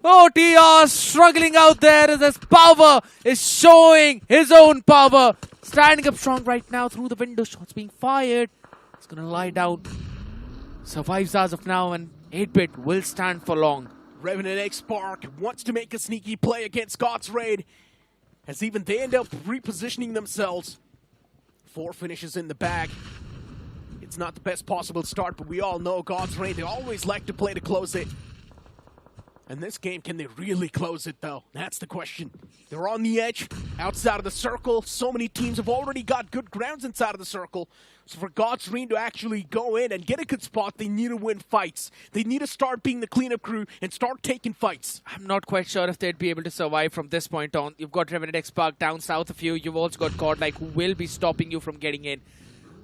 OTR struggling out there as his power is showing his own power. Standing up strong right now through the window. Shots being fired. He's going to lie down. Survives as of now, and 8-bit will stand for long. Revenant X-Park wants to make a sneaky play against God's Raid, as even they end up repositioning themselves. 4 finishes in the bag. It's not the best possible start, but we all know God's Raid, they always like to play to close it. And this game, can they really close it, though? That's the question. They're on the edge, outside of the circle. So many teams have already got good grounds inside of the circle. So for God's Rain to actually go in and get a good spot, they need to win fights. They need to start being the cleanup crew and start taking fights. I'm not quite sure if they'd be able to survive from this point on. You've got Revenant X-Park down south of you. You've also got Godlike, who will be stopping you from getting in.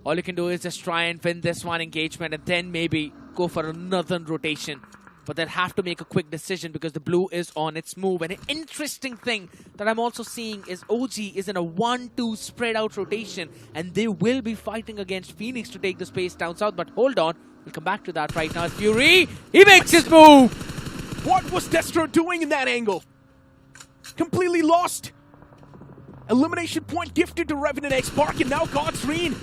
All you can do is just try and win this one engagement and then maybe go for another rotation. But they'll have to make a quick decision because the blue is on its move. And an interesting thing that I'm also seeing is OG is in a 1-2 spread out rotation. And they will be fighting against Phoenix to take the space down south. But hold on, we'll come back to that right now. Fury, he makes his move. What was Destro doing in that angle? Completely lost. Elimination point gifted to Revenant X-Park, and now God's Rain.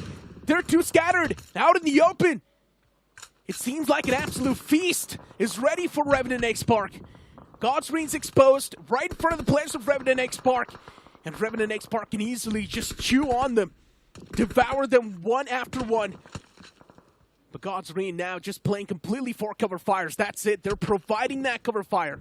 They're too scattered, out in the open. It seems like an absolute feast is ready for Revenant X-Park. God's Rain's exposed right in front of the players of Revenant X-Park. And Revenant X-Park can easily just chew on them, devour them one after one. But God's Rain now just playing completely for cover fires. That's it. They're providing that cover fire.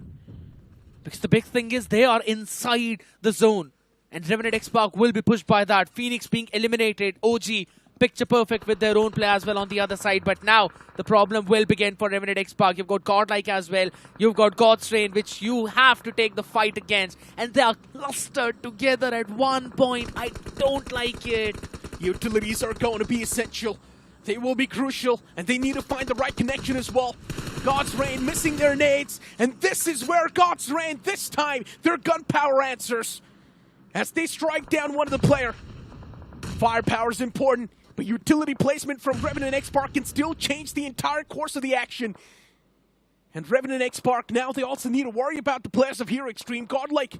Because the big thing is they are inside the zone. And Revenant X-Park will be pushed by that. Phoenix being eliminated. OG picture perfect with their own play as well on the other side. But now the problem will begin for Revenant X-Park. You've got Godlike as well. You've got God's Reign, which you have to take the fight against. And they are clustered together at one point. I don't like it. Utilities are going to be essential. They will be crucial, and they need to find the right connection as well. God's Reign missing their nades, and this is where God's Reign, this time, their gunpowder answers. As they strike down one of the player. Firepower is important, but utility placement from Revenant X-Park can still change the entire course of the action. And Revenant X-Park, now they also need to worry about the players of Hero Extreme. Godlike,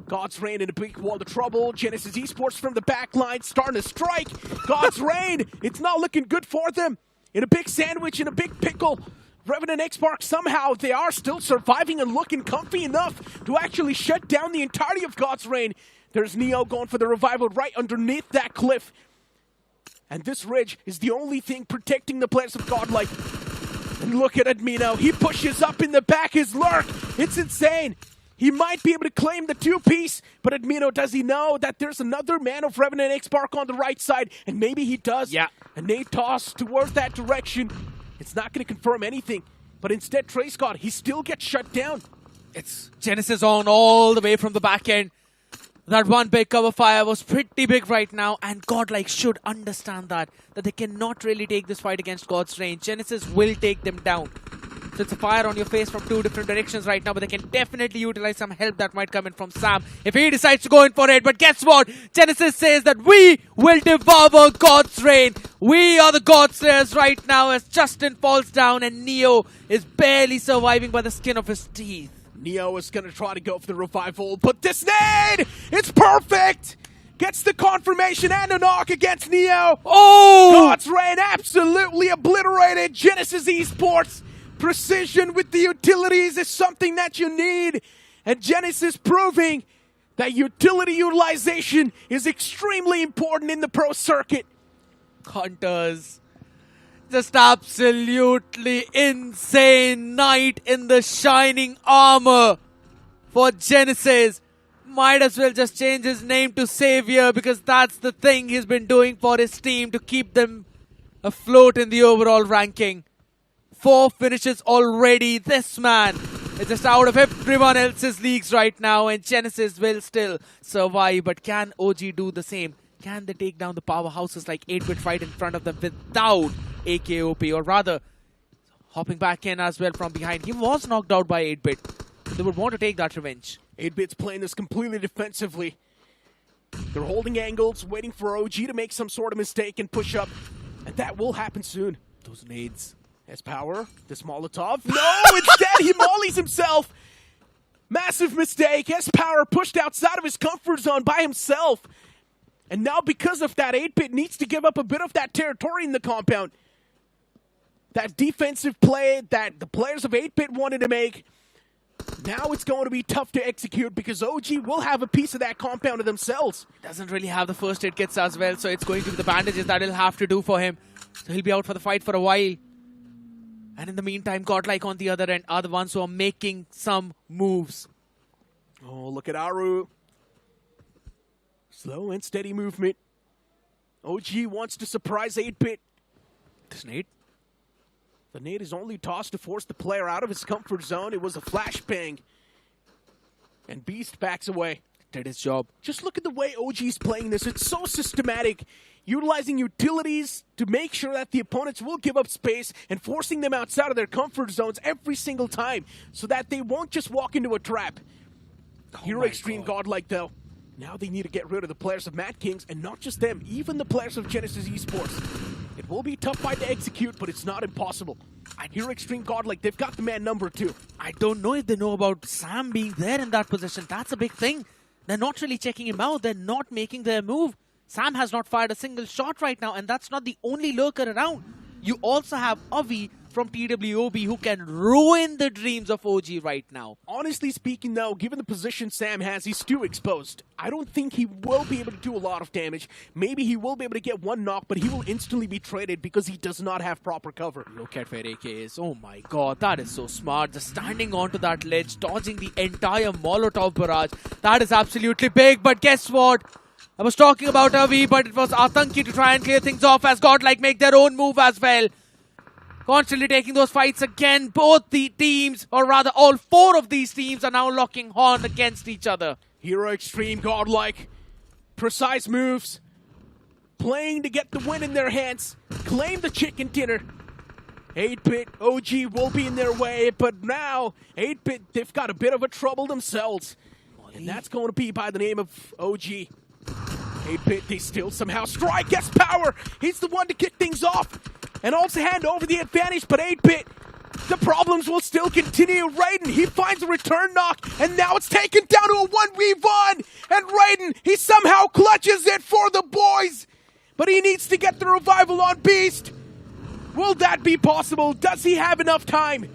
God's Reign in a big wall of trouble. Genesis Esports from the back line starting to strike. God's Reign, it's not looking good for them. In a big sandwich, in a big pickle. Revenant X-Park, somehow they are still surviving and looking comfy enough to actually shut down the entirety of God's Reign. There's Neo going for the revival right underneath that cliff. And this ridge is the only thing protecting the players of Godlike. And look at Admino. He pushes up in the back his lurk. It's insane. He might be able to claim the two-piece, but Admino, does he know that there's another man of Revenant X-Park on the right side? And maybe he does. Yeah. And they toss towards that direction. It's not going to confirm anything. But instead, Trey Scott, he still gets shut down. It's Genesis on all the way from the back end. That one big cover fire was pretty big right now, and Godlike should understand that they cannot really take this fight against God's Reign. Genesis will take them down. So it's a fire on your face from two different directions right now, but they can definitely utilize some help that might come in from Sam if he decides to go in for it. But guess what? Genesis says that we will devour God's Reign. We are the Godslayers right now as Justin falls down and Neo is barely surviving by the skin of his teeth. Neo is going to try to go for the revival, but this nade! It's perfect! Gets the confirmation and a knock against Neo. Oh! God's Reign absolutely obliterated Genesis Esports. Precision with the utilities is something that you need. And Genesis proving that utility utilization is extremely important in the pro circuit. Hunters. Just absolutely insane knight in the shining armor for Genesis. Might as well just change his name to Savior because that's the thing he's been doing for his team to keep them afloat in the overall ranking. 4 finishes already. This man is just out of everyone else's leagues right now, and Genesis will still survive. But can OG do the same? Can they take down the powerhouses like 8-bit right in front of them without AKOP, or rather hopping back in as well from behind? He was knocked out by 8-bit. They would want to take that revenge. 8-bit's playing this completely defensively. They're holding angles, waiting for OG to make some sort of mistake and push up. And that will happen soon. Those nades. S-Power, this Molotov. No, instead he mollies himself. Massive mistake. S-Power pushed outside of his comfort zone by himself. And now because of that, 8-bit needs to give up a bit of that territory in the compound. That defensive play that the players of 8-bit wanted to make. Now it's going to be tough to execute because OG will have a piece of that compound to themselves. Doesn't really have the first aid kits as well, so it's going to be the bandages that he'll have to do for him. So he'll be out for the fight for a while. And in the meantime, Godlike on the other end are the ones who are making some moves. Oh, look at Aru. Slow and steady movement. OG wants to surprise 8-bit. This nade? The nade is only tossed to force the player out of his comfort zone. It was a flashbang. And Beast backs away. Did his job. Just look at the way OG's playing this. It's so systematic. Utilizing utilities to make sure that the opponents will give up space and forcing them outside of their comfort zones every single time so that they won't just walk into a trap. Hero Extreme Godlike, though. Now they need to get rid of the players of Mad Kings, and not just them, even the players of Genesis Esports. It will be a tough fight to execute, but it's not impossible. And Hero Extreme Godlike, they've got the man number 2. I don't know if they know about Sam being there in that position. That's a big thing. They're not really checking him out. They're not making their move. Sam has not fired a single shot right now, and that's not the only lurker around. You also have Avi from TWOB who can ruin the dreams of OG right now. Honestly speaking, though, given the position Sam has, he's too exposed. I don't think he will be able to do a lot of damage. Maybe he will be able to get one knock, but he will instantly be traded because he does not have proper cover. Look at where AK is. Oh my god, that is so smart. Just standing onto that ledge, dodging the entire Molotov barrage. That is absolutely big, but guess what? I was talking about Avi, but it was Atanki to try and clear things off as Godlike make their own move as well. Constantly taking those fights again. Both the teams, or rather all four of these teams, are now locking horn against each other. Hero Extreme, Godlike. Precise moves. Playing to get the win in their hands. Claim the chicken dinner. 8-Bit, OG will be in their way, but now 8-Bit, they've got a bit of a trouble themselves. And that's going to be by the name of OG. 8-Bit, they still somehow strike, gets power. He's the one to kick things off and also hand over the advantage, but 8-Bit, the problems will still continue. Raiden, he finds a return knock, and now it's taken down to a 1v1. And Raiden, he somehow clutches it for the boys, but he needs to get the revival on Beast. Will that be possible? Does he have enough time?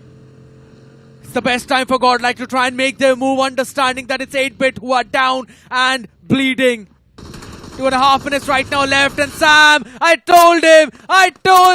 It's the best time for Godlike to try and make their move, understanding that it's 8-Bit who are down and bleeding. 2.5 minutes right now left, and Sam, I told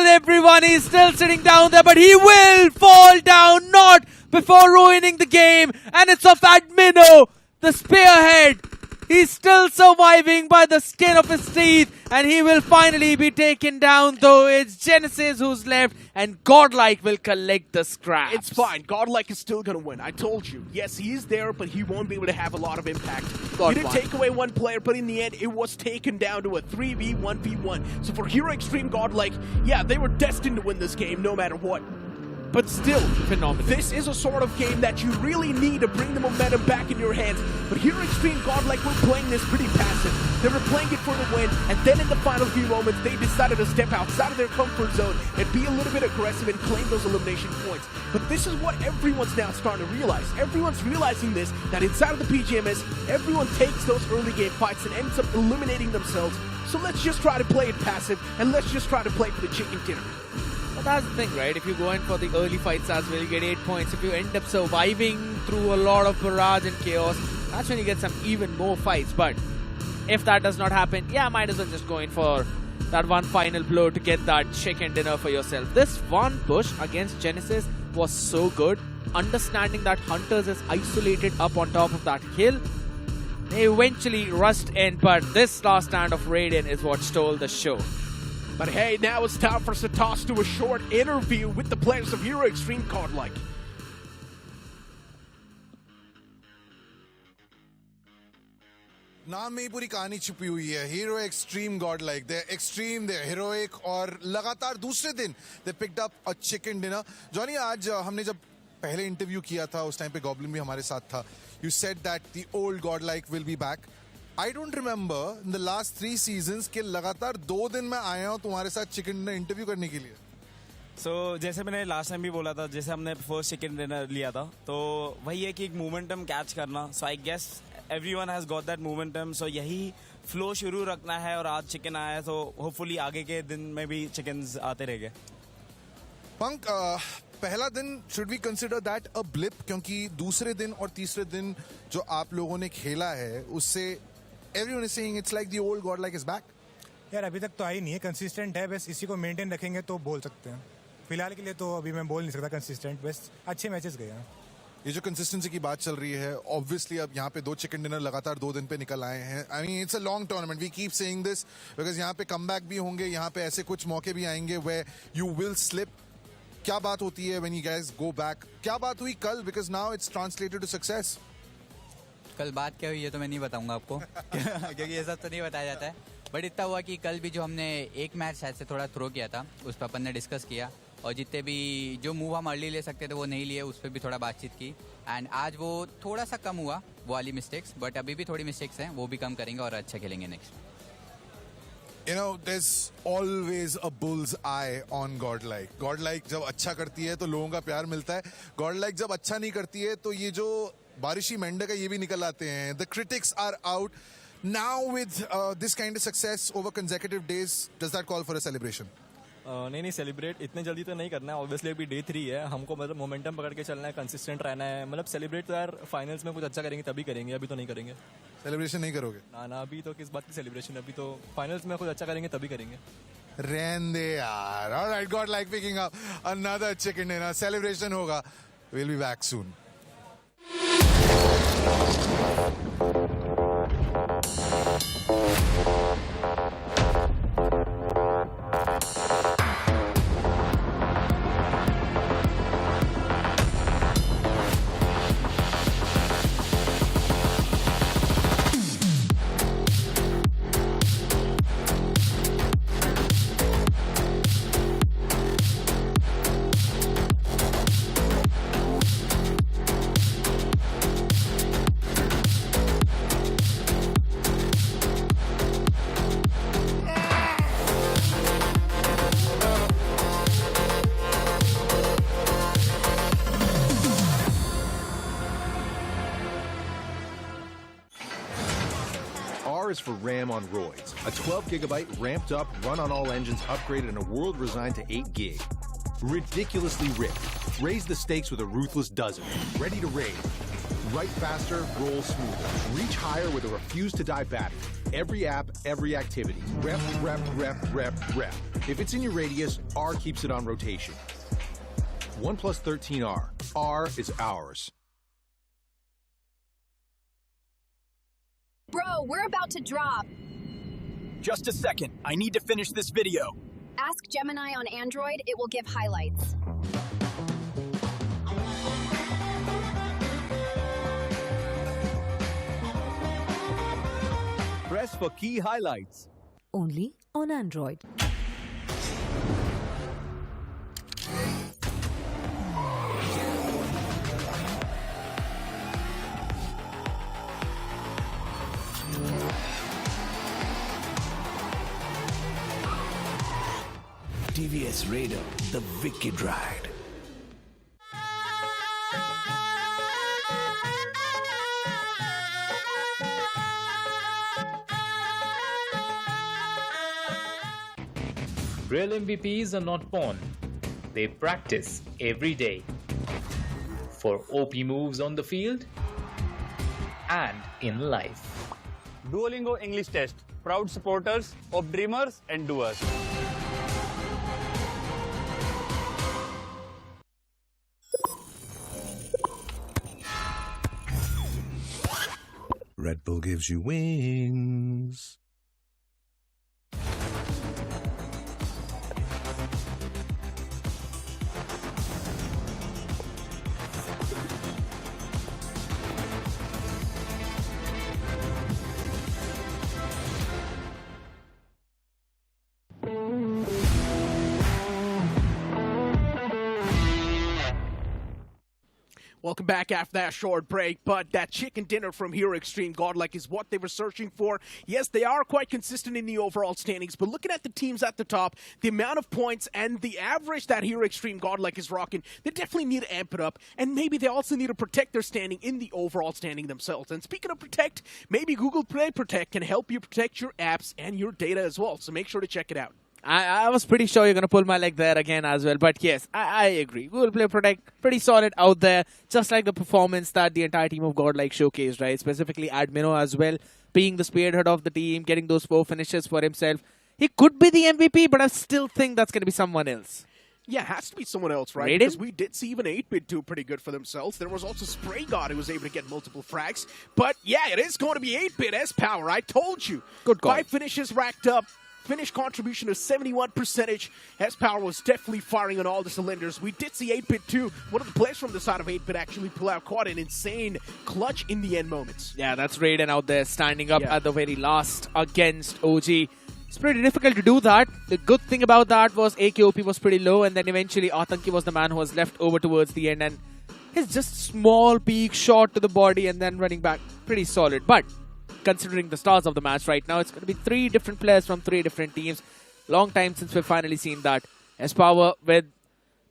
everyone he's still sitting down there, but he will fall down, not before ruining the game, and it's of Admino, the spearhead. He's still surviving by the skin of his teeth, and he will finally be taken down, though it's Genesis who's left, and Godlike will collect the scraps. It's fine. Godlike is still going to win. I told you. Yes, he is there, but he won't be able to have a lot of impact. He did take away one player, but in the end, it was taken down to a 3v1v1. So for Hero Extreme Godlike, yeah, they were destined to win this game no matter what. But still, phenomenal. This is a sort of game that you really need to bring the momentum back in your hands. But Hero Extreme Godlike were playing this pretty passive. They were playing it for the win, and then in the final few moments, they decided to step outside of their comfort zone and be a little bit aggressive and claim those elimination points. But this is what everyone's now starting to realize. Everyone's realizing this, that inside of the BGMS, everyone takes those early game fights and ends up eliminating themselves. So let's just try to play it passive, and let's just try to play for the chicken dinner. That's the thing, right? If you go in for the early fights as well, you get 8 points. If you end up surviving through a lot of barrage and chaos, that's when you get some even more fights. But if that does not happen, yeah, might as well just go in for that one final blow to get that chicken dinner for yourself. This one push against Genesis was so good. Understanding that Hunters is isolated up on top of that hill, they eventually rushed in, but this last stand of Raiden is what stole the show. But hey, now it's time for us to toss to a short interview with the players of Hero Extreme Godlike. नाम में ही पूरी कहानी छुपी हुई है. Hero Extreme Godlike. They're extreme, they're heroic, और लगातार दूसरे दिन they picked up a chicken dinner. Johnny, आज हमने जब पहले इंटरव्यू किया था, उस टाइम पे गॉब्लिन भी हमारे साथ था. You said that the old Godlike will be back. I don't remember in the last 3 seasons कि लगातार 2 दिन मैं आया हूँ तुम्हारे साथ चिकन डिनर इंटरव्यू करने के लिए. So, जैसे मैंने लास्ट टाइम भी बोला था, जैसे हमने फर्स्ट चिकन डिनर लिया था, तो वही है कि एक मोमेंटम कैच करना. So I guess everyone has got that momentum. So यही फ्लो शुरू रखना है, और आज चिकन आया है, तो होपफुली आगे के दिन में भी चिकन्स आते रहेंगे. पंक, पहला दिन should we consider that a blip, क्योंकि दूसरे दिन और तीसरे दिन जो आप लोगों ने खेला है उससे everyone is saying it's like the old Godlike is back. यार अभी तक तो आई नहीं है, कंसिस्टेंट है, बस इसी को मेंटेन रखेंगे तो बोल सकते हैं. फिलहाल के लिए तो अभी मैं बोल नहीं सकता कंसिस्टेंट, बस अच्छे मैचेस गए हैं. ये जो कंसिस्टेंसी की बात चल रही है, ऑब्वियसली अब यहाँ पे 2 चिकन डिनर लगातार 2 दिन पे निकल आए हैं. I mean it's a long tournament, we keep saying this because यहाँ पे कमबैक भी होंगे, यहाँ पे ऐसे कुछ मौके भी आएंगे वेयर यू विल स्लिप. क्या बात होती है when you guys go back? क्या बात हुई कल, because now it's translated to success. कल बात क्या हुई है तो मैं नहीं बताऊंगा आपको क्योंकि ये सब तो नहीं बताया जाता है. बट इतना हुआ कि कल भी जो हमने एक मैच शायद से थोड़ा थ्रो किया था, उस पर अपन ने डिस्कस किया, और जितने भी जो मूव हम अर्ली ले सकते थे वो नहीं लिए, उस पर भी थोड़ा बातचीत की. एंड आज वो थोड़ा सा कम हुआ वो वाली मिस्टेक्स, बट अभी भी थोड़ी मिस्टेक्स हैं, वो भी कम करेंगे और अच्छा खेलेंगे next. You know, there's always a bull's eye on Godlike. Godlike जब अच्छा करती है तो लोगों का प्यार मिलता है. Godlike जब अच्छा नहीं करती है तो ये जो बारिशी मेंढक है ये भी निकल आते हैं. The critics are out. Now with this kind of success over consecutive days, does that call for a celebration? नहीं सेलिब्रेट इतने जल्दी तो नहीं करना है. ऑब्वियसली अभी डे 3 है, हमको मतलब मोमेंटम पकड़ के चलना है, कंसिस्टेंट रहना है. मतलब सेलिब्रेट तो यार फाइनल्स में कुछ अच्छा करेंगे तभी करेंगे, अभी तो नहीं करेंगे. सेलिब्रेशन नहीं करोगे? ना अभी तो किस बात की सेलिब्रेशन, अभी तो फाइनल्स में कुछ अच्छा करेंगे तभी करेंगे. रहने दे यार. Alright, Godlike picking up another chicken dinner. Celebration होगा. We'll be back soon. R is for RAM on roids. A 12 gigabyte ramped up, run on all engines, upgraded, and a world resigned to 8 gig. Ridiculously ripped. Raise the stakes with a ruthless dozen. Ready to raid. Write faster, roll smoother. Reach higher with a refuse-to-die battery. Every app, every activity. Rep, rep, rep, rep, rep. If it's in your radius, R keeps it on rotation. OnePlus 13R. R is ours. Bro, we're about to drop. Just a second. I need to finish this video. Ask Gemini on Android, it will give highlights. Press for key highlights. Only on Android. TVS Raider, the wicked ride. Real MVPs are not born. They practice every day. For OP moves on the field and in life. Duolingo English Test. Proud supporters of dreamers and doers. Red Bull gives you wings. Welcome back after that short break, but that chicken dinner from Hero Extreme Godlike is what they were searching for. Yes, they are quite consistent in the overall standings, but looking at the teams at the top, the amount of points and the average that Hero Extreme Godlike is rocking, they definitely need to amp it up, and maybe they also need to protect their standing in the overall standing themselves. And speaking of protect, maybe Google Play Protect can help you protect your apps and your data as well, so make sure to check it out. I was pretty sure you're going to pull my leg there again as well. But yes, I agree. Google Play Protect, pretty solid out there. Just like the performance that the entire team of Godlike showcased, right? Specifically Admino as well, being the spearhead of the team, getting those 4 finishes for himself. He could be the MVP, but I still think that's going to be someone else. Yeah, it has to be someone else, right? Raiden? Because we did see even 8-Bit do pretty good for themselves. There was also Spray God who was able to get multiple frags. But yeah, it is going to be 8-Bit S-Power. I told you. Good call. 5 finishes racked up. Finish contribution of 71%. S-Power was definitely firing on all the cylinders. We did see 8-Bit too. One of the players from the side of 8-Bit actually pull out quite an insane clutch in the end moments. Yeah, that's Raiden out there standing up at the very last against OG. It's pretty difficult to do that. The good thing about that was AKOP was pretty low, and then eventually Atanki was the man who was left over towards the end, and his just small peak shot to the body and then running back. Pretty solid. But considering the stars of the match right now, it's going to be 3 different players from 3 different teams. Long time since we've finally seen that. S-Power with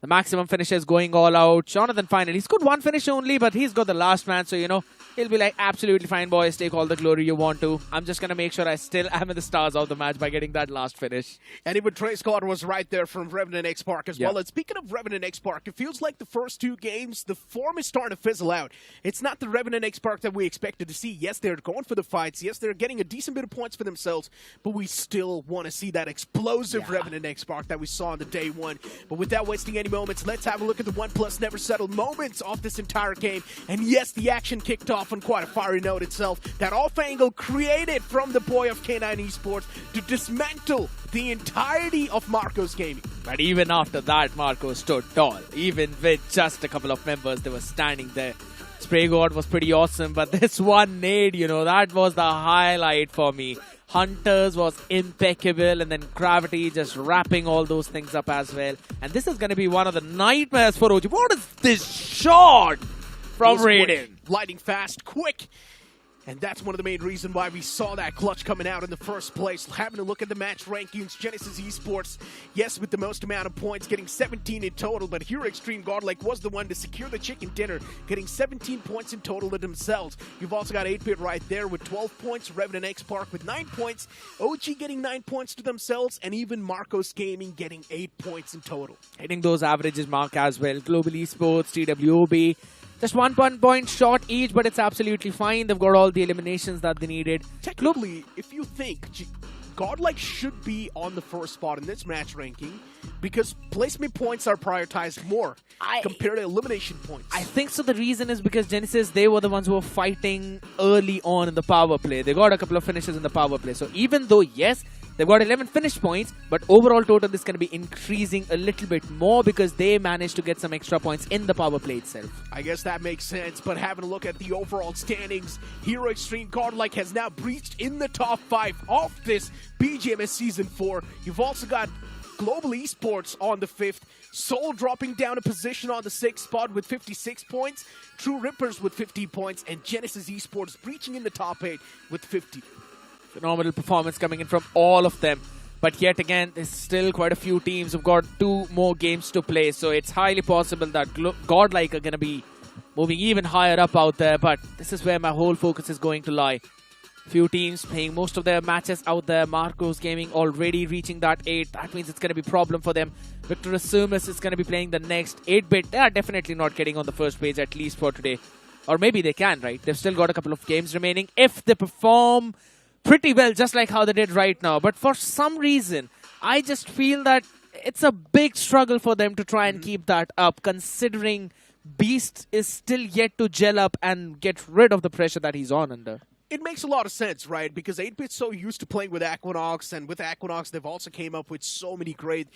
the maximum finishes going all out. Jonathan finally, he's got 1 finish only, but he's got the last man, so you know, he'll be like, absolutely fine boys, take all the glory you want to. I'm just going to make sure I still am in the stars of the match by getting that last finish. And even Trey Scott was right there from Revenant X Park as well. And speaking of Revenant X Park, it feels like the first 2 games, the form is starting to fizzle out. It's not the Revenant X Park that we expected to see. Yes, they're going for the fights. Yes, they're getting a decent bit of points for themselves, but we still want to see that explosive Revenant X Park that we saw on the day 1. But without wasting any moments, let's have a look at the OnePlus never settled moments of this entire game. And yes, the action kicked off on quite a fiery note itself. That off angle created from the boy of K9 Esports to dismantle the entirety of Marco's gaming. But even after that, Marco stood tall. Even with just a couple of members, they were standing there. Spray God was pretty awesome, but this one nade, you know, that was the highlight for me. Hunters was impeccable, and then Gravity just wrapping all those things up as well. And this is going to be one of the nightmares for OG. What is this shot from Raiden? Lightning fast, quick. And that's one of the main reasons why we saw that clutch coming out in the first place. Having a look at the match rankings, Genesis Esports, yes, with the most amount of points, getting 17 in total, but here Extreme Godlike was the one to secure the chicken dinner, getting 17 points in total to themselves. You've also got 8-Bit right there with 12 points, Revenant X Park with 9 points, OG getting 9 points to themselves, and even Marcos Gaming getting 8 points in total. Hitting those averages mark as well. Global Esports, TWOB, just 1 point short each, but it's absolutely fine. They've got all the eliminations that they needed. Technically, if you think Godlike should be on the first spot in this match ranking because placement points are prioritized more compared to elimination points. I think so. The reason is because Genesis, they were the ones who were fighting early on in the power play. They got a couple of finishes in the power play. So even though, yes, they've got 11 finished points, but overall total is going to be increasing a little bit more because they managed to get some extra points in the power play itself. I guess that makes sense, but having a look at the overall standings, Hero Extreme Godlike has now breached in the top 5 of this BGMS Season 4. You've also got Global Esports on the 5th, Soul dropping down a position on the 6th spot with 56 points, True Rippers with 50 points, and Genesis Esports breaching in the top 8 with 50. Phenomenal performance coming in from all of them. But yet again, there's still quite a few teams who've got 2 more games to play. So it's highly possible that Godlike are going to be moving even higher up out there. But this is where my whole focus is going to lie. Few teams playing most of their matches out there. Marcos Gaming already reaching that 8. That means it's going to be a problem for them. Victor Sumus is going to be playing the next 8-Bit. They are definitely not getting on the first page, at least for today. Or maybe they can, right? They've still got a couple of games remaining. If they perform pretty well, just like how they did right now. But for some reason, I just feel that it's a big struggle for them to try and keep that up, considering Beast is still yet to gel up and get rid of the pressure that he's on under. It makes a lot of sense, right? Because 8-Bit's so used to playing with Equinox, and with Equinox, they've also came up with so many great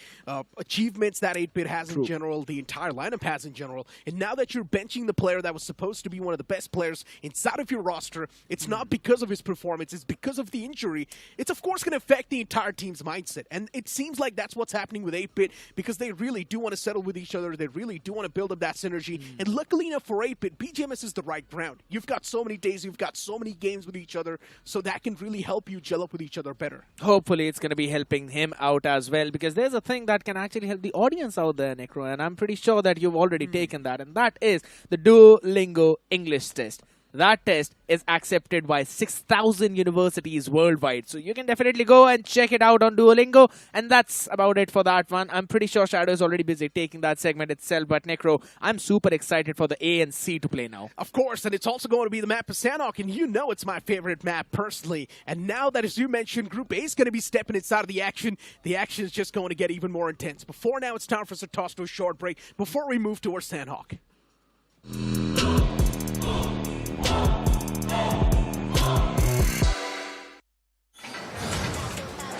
achievements that 8-Bit has in general, the entire lineup has in general. And now that you're benching the player that was supposed to be one of the best players inside of your roster, it's not because of his performance, it's because of the injury. It's of course going to affect the entire team's mindset. And it seems like that's what's happening with 8-Bit, because they really do want to settle with each other, they really do want to build up that synergy. And luckily enough for 8-Bit, BGMS is the right ground. You've got so many days, you've got so many games with each other, so that can really help you gel up with each other better. Hopefully it's going to be helping him out as well, because there's a thing that can actually help the audience out there, Necro, and I'm pretty sure that you've already taken that, and that is the Duolingo English test. That test is accepted by 6,000 universities worldwide. So you can definitely go and check it out on Duolingo. And that's about it for that one. I'm pretty sure Shadow is already busy taking that segment itself. But Necro, I'm super excited for the A and C to play now. Of course, and it's also going to be the map of Sanhok. And you know it's my favorite map personally. And now that, as you mentioned, Group A is going to be stepping inside of the action is just going to get even more intense. Before now, it's time for us to toss to a short break before we move towards Sanhok.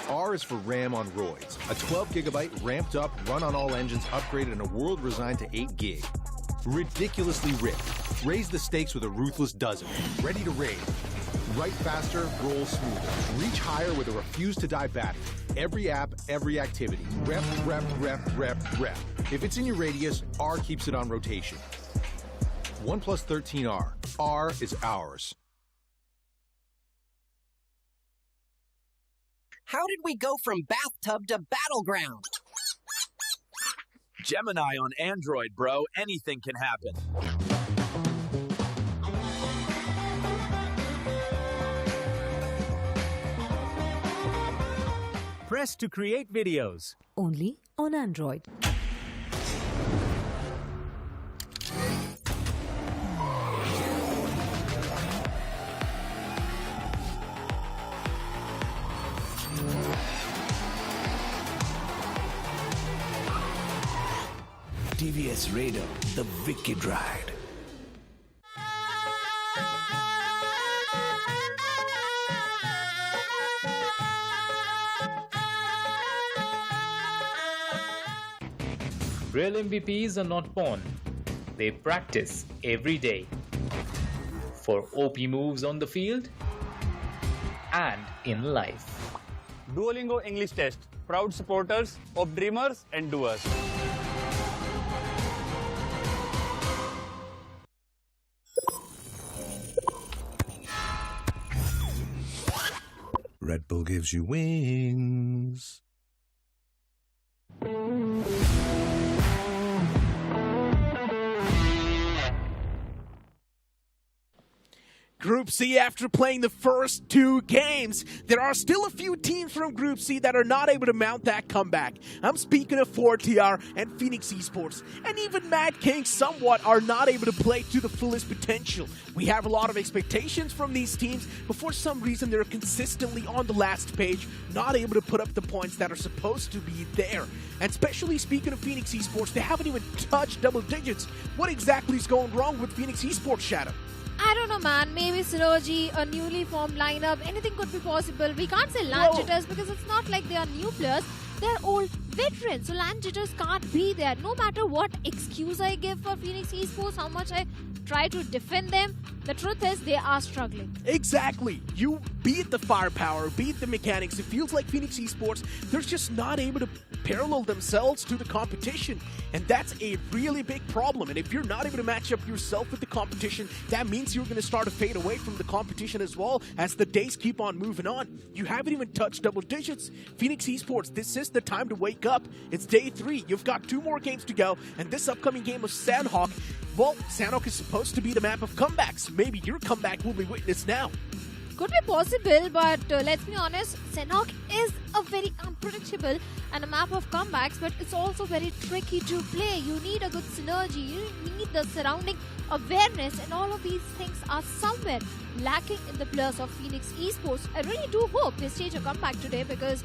R is for RAM on roids. A 12GB ramped up, run on all engines, upgraded in a world resigned to 8 gig. Ridiculously ripped. Raise the stakes with a ruthless dozen. Ready to raid. Write faster, roll smoother. Reach higher with a refuse-to-die battery. Every app, every activity. Rep, rep, rep, rep, rep. If it's in your radius, R keeps it on rotation. OnePlus 13R. R is ours. How did we go from bathtub to battleground? Gemini on Android, bro. Anything can happen. Press to create videos. Only on Android. TVS Raider, the Wicked Ride. Real MVPs are not born. They practice every day. For OP moves on the field and in life. Duolingo English Test. Proud supporters of dreamers and doers. Red Bull gives you wings. Group C, after playing the first two games, there are still a few teams from Group C that are not able to mount that comeback. I'm speaking of 4TR and Infinix Esports, and even Mad King somewhat are not able to play to the fullest potential. We have a lot of expectations from these teams, but for some reason they're consistently on the last page, not able to put up the points that are supposed to be there. And especially speaking of Infinix Esports, they haven't even touched double digits. What exactly is going wrong with Infinix Esports, Shadow? I don't know, man. Maybe synergy, a newly formed lineup, anything could be possible. We can't say land jitters because it's not like they are new players. They're old veterans, so land jitters can't be there. No matter what excuse I give for Infinix Esports, how much I try to defend them, the truth is they are struggling. Exactly. You beat the firepower, beat the mechanics. It feels like Infinix Esports, they're just not able to parallel themselves to the competition. And that's a really big problem. And if you're not able to match up yourself with the competition, that means you're going to start to fade away from the competition as well as the days keep on moving on. You haven't even touched double digits. Infinix Esports, this is the time to wake up. It's day 3. You've got 2 more games to go. And this upcoming game of Sanhok, well, Sanhok is supposed to be the map of comebacks. Maybe your comeback will be witnessed now. Could be possible, but let's be honest, Sanhok is a very unpredictable and a map of comebacks, but it's also very tricky to play. You need a good synergy, you need the surrounding awareness, and all of these things are somewhere lacking in the players of Infinix Esports. I really do hope they stage a comeback today because,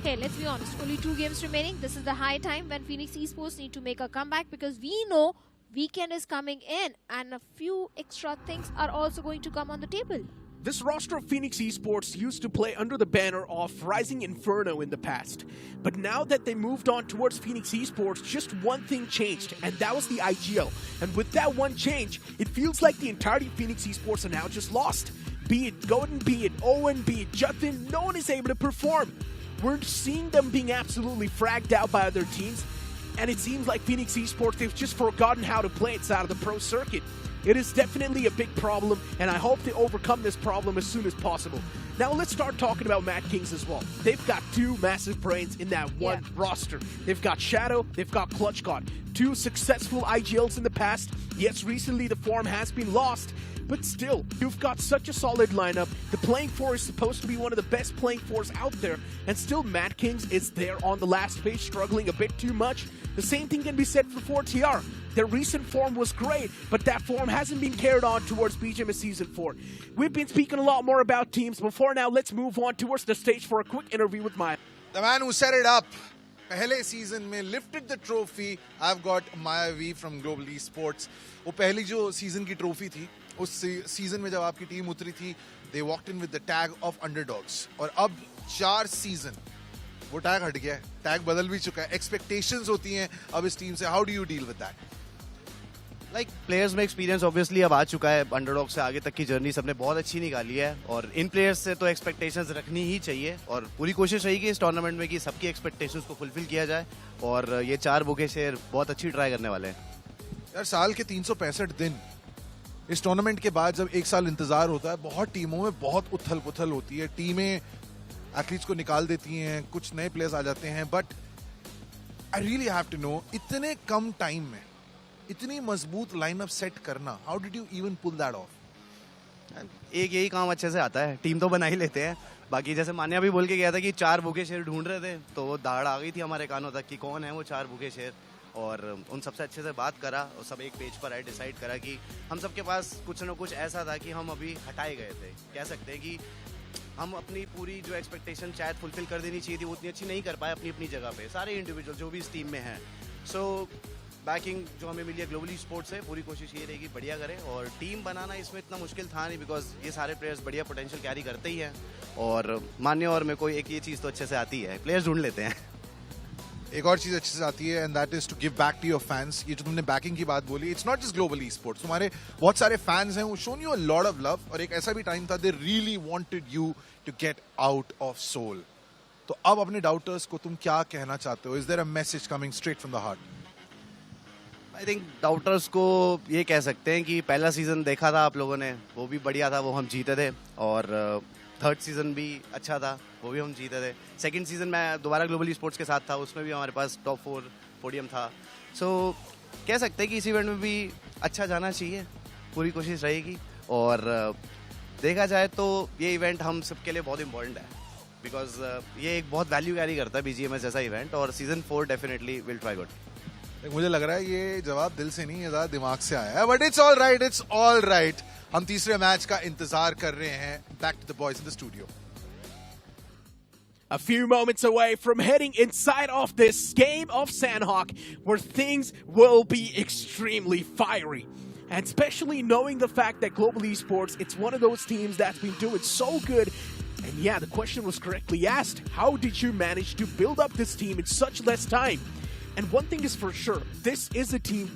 hey, let's be honest, only 2 games remaining. This is the high time when Infinix Esports need to make a comeback because we know weekend is coming in and a few extra things are also going to come on the table. This roster of Infinix Esports used to play under the banner of Rising Inferno in the past. But now that they moved on towards Infinix Esports, just one thing changed, and that was the IGL. And with that one change, it feels like the entirety of Infinix Esports are now just lost. Be it Godin, be it Owen, be it Jatin, no one is able to perform. We're seeing them being absolutely fragged out by other teams, and it seems like Infinix Esports, they've just forgotten how to play inside of the pro circuit. It is definitely a big problem, and I hope they overcome this problem as soon as possible. Now let's start talking about Mad Kings as well. They've got 2 massive brains in that one roster. They've got Shadow, they've got Clutch God. 2 successful IGLs in the past. Yes, recently the form has been lost, but still, you've got such a solid lineup. The playing four is supposed to be one of the best playing fours out there, and still Mad Kings is there on the last page, struggling a bit too much. The same thing can be said for 4TR. Their recent form was great, but that form hasn't been carried on towards BGMS Season 4. We've been speaking a lot more about teams. Before now, let's move on towards the stage for a quick interview with Maya. The man who set it up. पहले season में lifted the trophy. I've got Maya V from Global Esports. वो पहली जो season की trophy थी, उस season में जब आपकी टीम उतरी थी, they walked in with the tag of underdogs. और अब 4 सीजन वो टैग हट गया है, टैग बदल भी चुका है, एक्सपेक्टेशंस होती हैं अब इस टीम से. How do you deal with that? Like players में एक्सपीरियंस ऑब्वियसली अब आ चुका है. अंडरडॉग से आगे तक की जर्नी सबने बहुत अच्छी निकाली है और इन प्लेयर्स से तो एक्सपेक्टेशंस रखनी ही चाहिए और पूरी कोशिश रहेगी इस टूर्नामेंट में कि सबकी एक्सपेक्टेशंस को फुलफिल किया जाए और ये 4 बुके शेयर बहुत अच्छी ट्राई करने वाले हैं. यार साल के 365 दिन इस टूर्नामेंट के बाद जब 1 साल इंतजार होता है, बहुत टीमों में बहुत उथल पुथल होती है. टीमें एथलीट्स को निकाल देती हैं, कुछ नए प्लेयर्स आ जाते हैं, but I really have to know, इतने कम टाइम में इतनी मजबूत लाइनअप सेट करना, how did you even pull that off? एक यही काम अच्छे से आता है, टीम तो बना ही लेते हैं. बाकी जैसे मान्या भी बोल के गया था कि 4 बुके शेयर ढूंढ रहे थे, तो वो दाढ़ आ गई थी हमारे कानों तक कि कौन है वो 4 बुके शेयर, और उन सबसे अच्छे से बात करा और सब एक पेज पर आए, डिसाइड करा कि हम सबके पास कुछ ना कुछ ऐसा था कि हम अभी हटाए गए थे. कह सकते हैं कि हम अपनी पूरी जो एक्सपेक्टेशन शायद फुलफिल कर देनी चाहिए थी वो उतनी अच्छी नहीं कर पाए अपनी अपनी जगह पे, सारे इंडिविजुअल जो भी इस टीम में हैं. सो बैकिंग जो हमें मिली है ग्लोबल स्पोर्ट्स से, पूरी कोशिश ये रहेगी बढ़िया करें, और टीम बनाना इसमें इतना मुश्किल था नहीं बिकॉज ये सारे प्लेयर्स बढ़िया पोटेंशियल कैरी करते ही हैं और मान्य और मेरे को एक ये चीज़ तो अच्छे से आती है, प्लेयर्स ढूंढ लेते हैं. एक और चीज अच्छे से आती है, and that is to give back to your fans. ये जो तुमने बैकिंग की बात बोली, it's not just global esports, तुम्हारे बहुत सारे फैंस हैं, वो shown you a lot of love, और एक ऐसा भी टाइम था they really wanted you to get out of soul. तो अब अपने डाउटर्स को तुम क्या कहना चाहते हो? Is there a message coming straight from the heart? I think doubters को ये कह सकते हैं कि पहला सीजन देखा था आप लोगों ने, वो भी बढ़िया था, वो हम जीते थे, और थर्ड सीजन भी अच्छा था, वो भी हम जीते थे। सेकंड सीजन में दोबारा ग्लोबल स्पोर्ट्स के साथ था, उसमें भी हमारे पास टॉप 4 पोडियम था। सो कह सकते हैं कि इस इवेंट में भी अच्छा जाना चाहिए, पूरी कोशिश रहेगी। और देखा जाए तो ये इवेंट हम सबके लिए बहुत इंपॉर्टेंट है, बिकॉज ये एक बहुत वैल्यू कैरी करता है BGMS जैसा इवेंट, और season 4 definitely will try good. मुझे लग रहा है ये जवाब दिल से नहीं, ये ज़्यादा दिमाग से आया है, but it's all right, it's all right. हम तीसरे मैच का इंतजार कर रहे हैं। Back to the boys in the studio. A few moments away from heading inside of this game of Sanhok, where things will be extremely fiery. And especially knowing the fact that Global Esports, it's one of those teams that's been doing so good. And yeah, the question was correctly asked. How did you manage to build up this team in such less time? And one thing is for sure, this is a team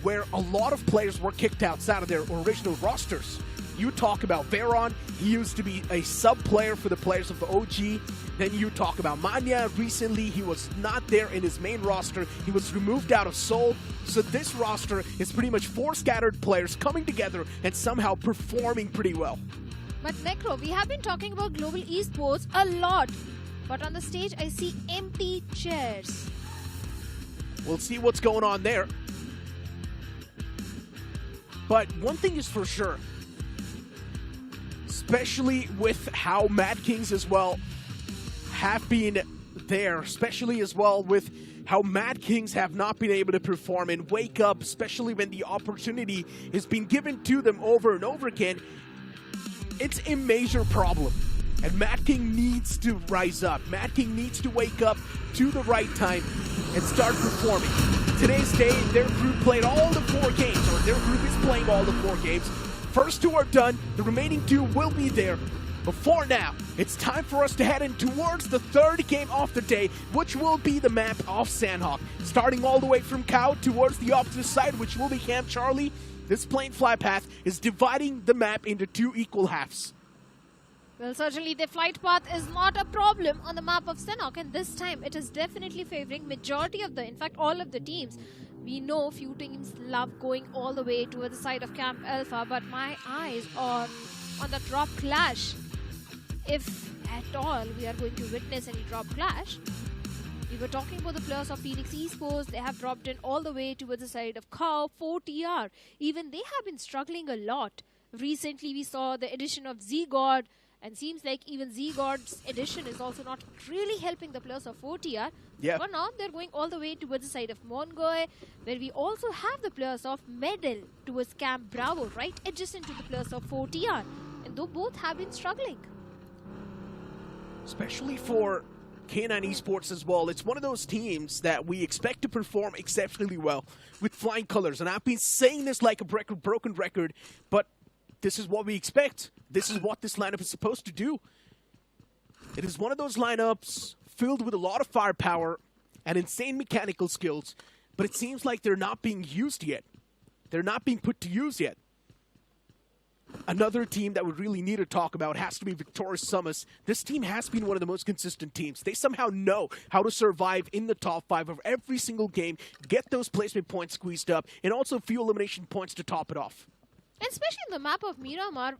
where a lot of players were kicked outside of their original rosters. You talk about Veron, he used to be a sub-player for the players of the OG. Then you talk about Manya, recently he was not there in his main roster, he was removed out of Seoul. So this roster is pretty much 4 scattered players coming together and somehow performing pretty well. But Necro, we have been talking about Global Esports a lot. But on the stage, I see empty chairs. We'll see what's going on there. But one thing is for sure, especially with how Mad Kings as well have been there, especially as well with how Mad Kings have not been able to perform and wake up, especially when the opportunity has been given to them over and over again, it's a major problem. And Mad King needs to rise up. Mad King needs to wake up to the right time and start performing. Today's day, their group played all the 4 games, or their group is playing all the 4 games. First 2 are done, the remaining 2 will be there. But for now, it's time for us to head in towards the 3rd game of the day, which will be the map of Sanhok. Starting all the way from Cow towards the opposite side, which will be Camp Charlie, this plain fly path is dividing the map into 2 equal halves. Well, certainly the flight path is not a problem on the map of Sanhok, and this time it is definitely favoring majority of in fact, all of the teams. We know few teams love going all the way towards the side of Camp Alpha, but my eyes are on the drop clash. If at all we are going to witness any drop clash. We were talking about the players of Phoenix Esports. They have dropped in all the way towards the side of Cow, 4TR. Even they have been struggling a lot. Recently we saw the addition of Z-God, and seems like even Z-God's addition is also not really helping the players of 4TR. Yeah. For now, they're going all the way towards the side of Mongoy, where we also have the players of Medal towards Camp Bravo, right adjacent to the players of 4TR. And though both have been struggling. Especially for K9 Esports as well, it's one of those teams that we expect to perform exceptionally well with flying colors. And I've been saying this like a broken record, but this is what we expect. This is what this lineup is supposed to do. It is one of those lineups filled with a lot of firepower and insane mechanical skills, but it seems like they're not being used yet. They're not being put to use yet. Another team that we really need to talk about has to be Victorious Sumus. This team has been one of the most consistent teams. They somehow know how to survive in the top 5 of every single game, get those placement points squeezed up, and also a few elimination points to top it off. And especially in the map of Miramar,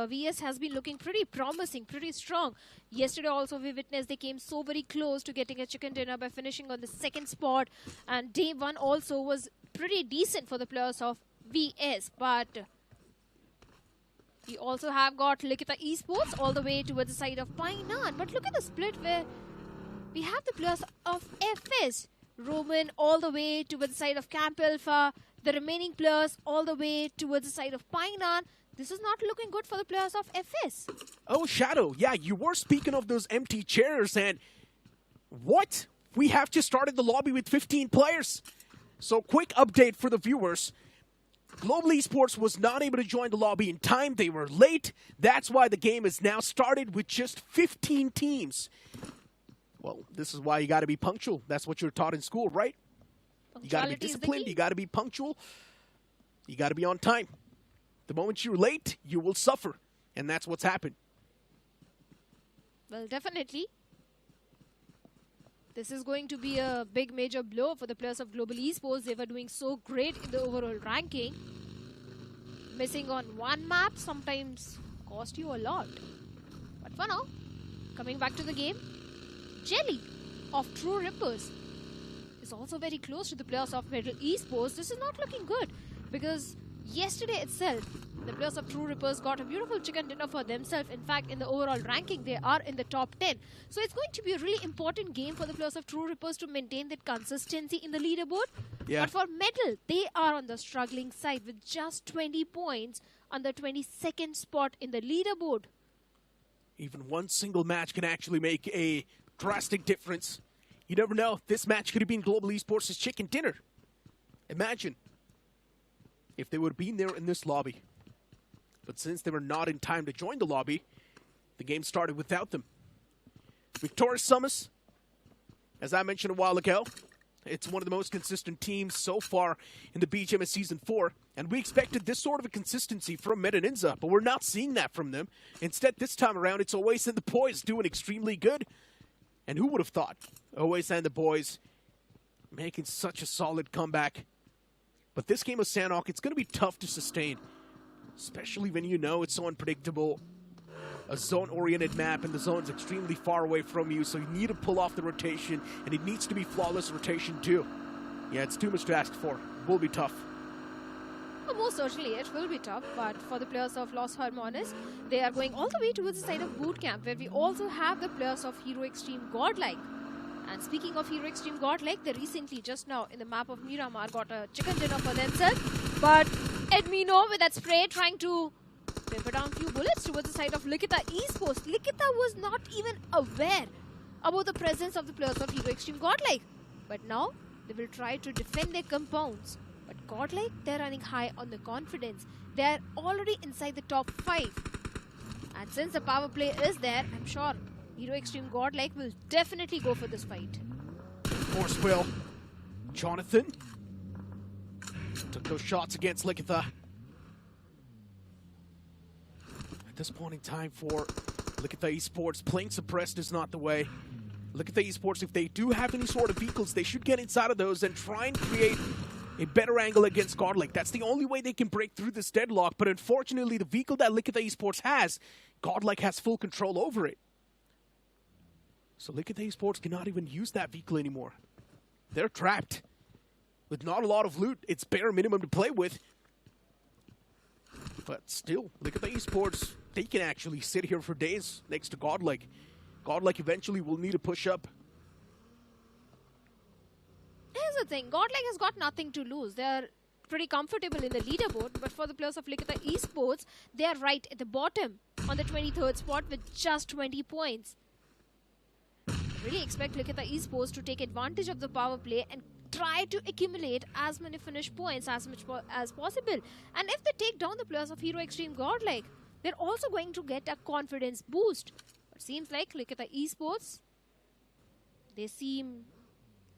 VS has been looking pretty promising, pretty strong. Yesterday also we witnessed they came so very close to getting a chicken dinner by finishing on the 2nd spot. And day 1 also was pretty decent for the players of VS. But we also have got Likitha Esports all the way towards the side of Painan. But look at the split where we have the players of FS. Roman all the way towards the side of Camp Alpha. The remaining players all the way towards the side of Painan. This is not looking good for the players of FS. Oh, Shadow, yeah, you were speaking of those empty chairs, and what? We have just started the lobby with 15 players. So quick update for the viewers. Global Esports was not able to join the lobby in time. They were late. That's why the game is now started with just 15 teams. Well, this is why you got to be punctual. That's what you're taught in school, right? You got to be disciplined. You got to be punctual. You got to be on time. The moment you're late, you will suffer. And that's what's happened. Well, definitely. This is going to be a big major blow for the players of Global Esports. They were doing so great in the overall ranking. Missing on one map sometimes cost you a lot. But For now, coming back to the game, Jelly of True Rippers is also very close to the players of Middle Esports. This is not looking good because yesterday itself, the players of True Rippers got a beautiful chicken dinner for themselves. In fact, in the overall ranking, they are in the top 10. So it's going to be a really important game for the players of True Rippers to maintain that consistency in the leaderboard. Yeah. But for Metal, they are on the struggling side with just 20 points on the 22nd spot in the leaderboard. Even one single match can actually make a drastic difference. You never know. This match could have been Global Esports' chicken dinner. Imagine if they would have been there in this lobby. But since they were not in time to join the lobby, the game started without them. Victorious Sumus, as I mentioned a while ago, it's one of the most consistent teams so far in the BGMS Season 4. And we expected this sort of a consistency from NINZA, but we're not seeing that from them. Instead, this time around, it's Oasis and the boys doing extremely good. And who would have thought? Oasis and the boys making such a solid comeback. But this game of Sanhok, it's going to be tough to sustain, especially when you know it's so unpredictable. A zone-oriented map, and the zone's extremely far away from you, so you need to pull off the rotation, and it needs to be flawless rotation too. Yeah, it's too much to ask for. It will be tough. Well, most certainly it will be tough, but for the players of Los Hermanos, they are going all the way towards the side of boot camp, where we also have the players of Hero Extreme Godlike. And speaking of Hero Extreme Godlike, they recently, just now, in the map of Miramar, got a chicken dinner for themselves. But Edmino with that spray trying to pepper down a few bullets towards the side of Likitha Esports. Likitha was not even aware about the presence of the players of Hero Extreme Godlike. But now, they will try to defend their compounds. But Godlike, they're running high on the confidence. They're already inside the top 5. And since the power play is there, I'm sure Hero Extreme Godlike will definitely go for this fight. Of course will. Jonathan took those shots against Likitha. At this point in time for Likitha Esports, playing suppressed is not the way. Likitha Esports, if they do have any sort of vehicles, they should get inside of those and try and create a better angle against Godlike. That's the only way they can break through this deadlock, but unfortunately the vehicle that Likitha Esports has, Godlike has full control over it. So Likitha Esports cannot even use that vehicle anymore. They're trapped with not a lot of loot. It's bare minimum to play with. But still, Likitha Esports, they can actually sit here for days next to Godlike. Godlike eventually will need to push up. Here's the thing, Godlike has got nothing to lose. They're pretty comfortable in the leaderboard, but for the players of Likitha Esports, they are right at the bottom on the 23rd spot with just 20 points. I really expect Likitha Esports to take advantage of the power play and try to accumulate as many finish points as much as possible. And if they take down the players of Hero Extreme Godlike, they're also going to get a confidence boost. But seems like Likitha Esports, they seem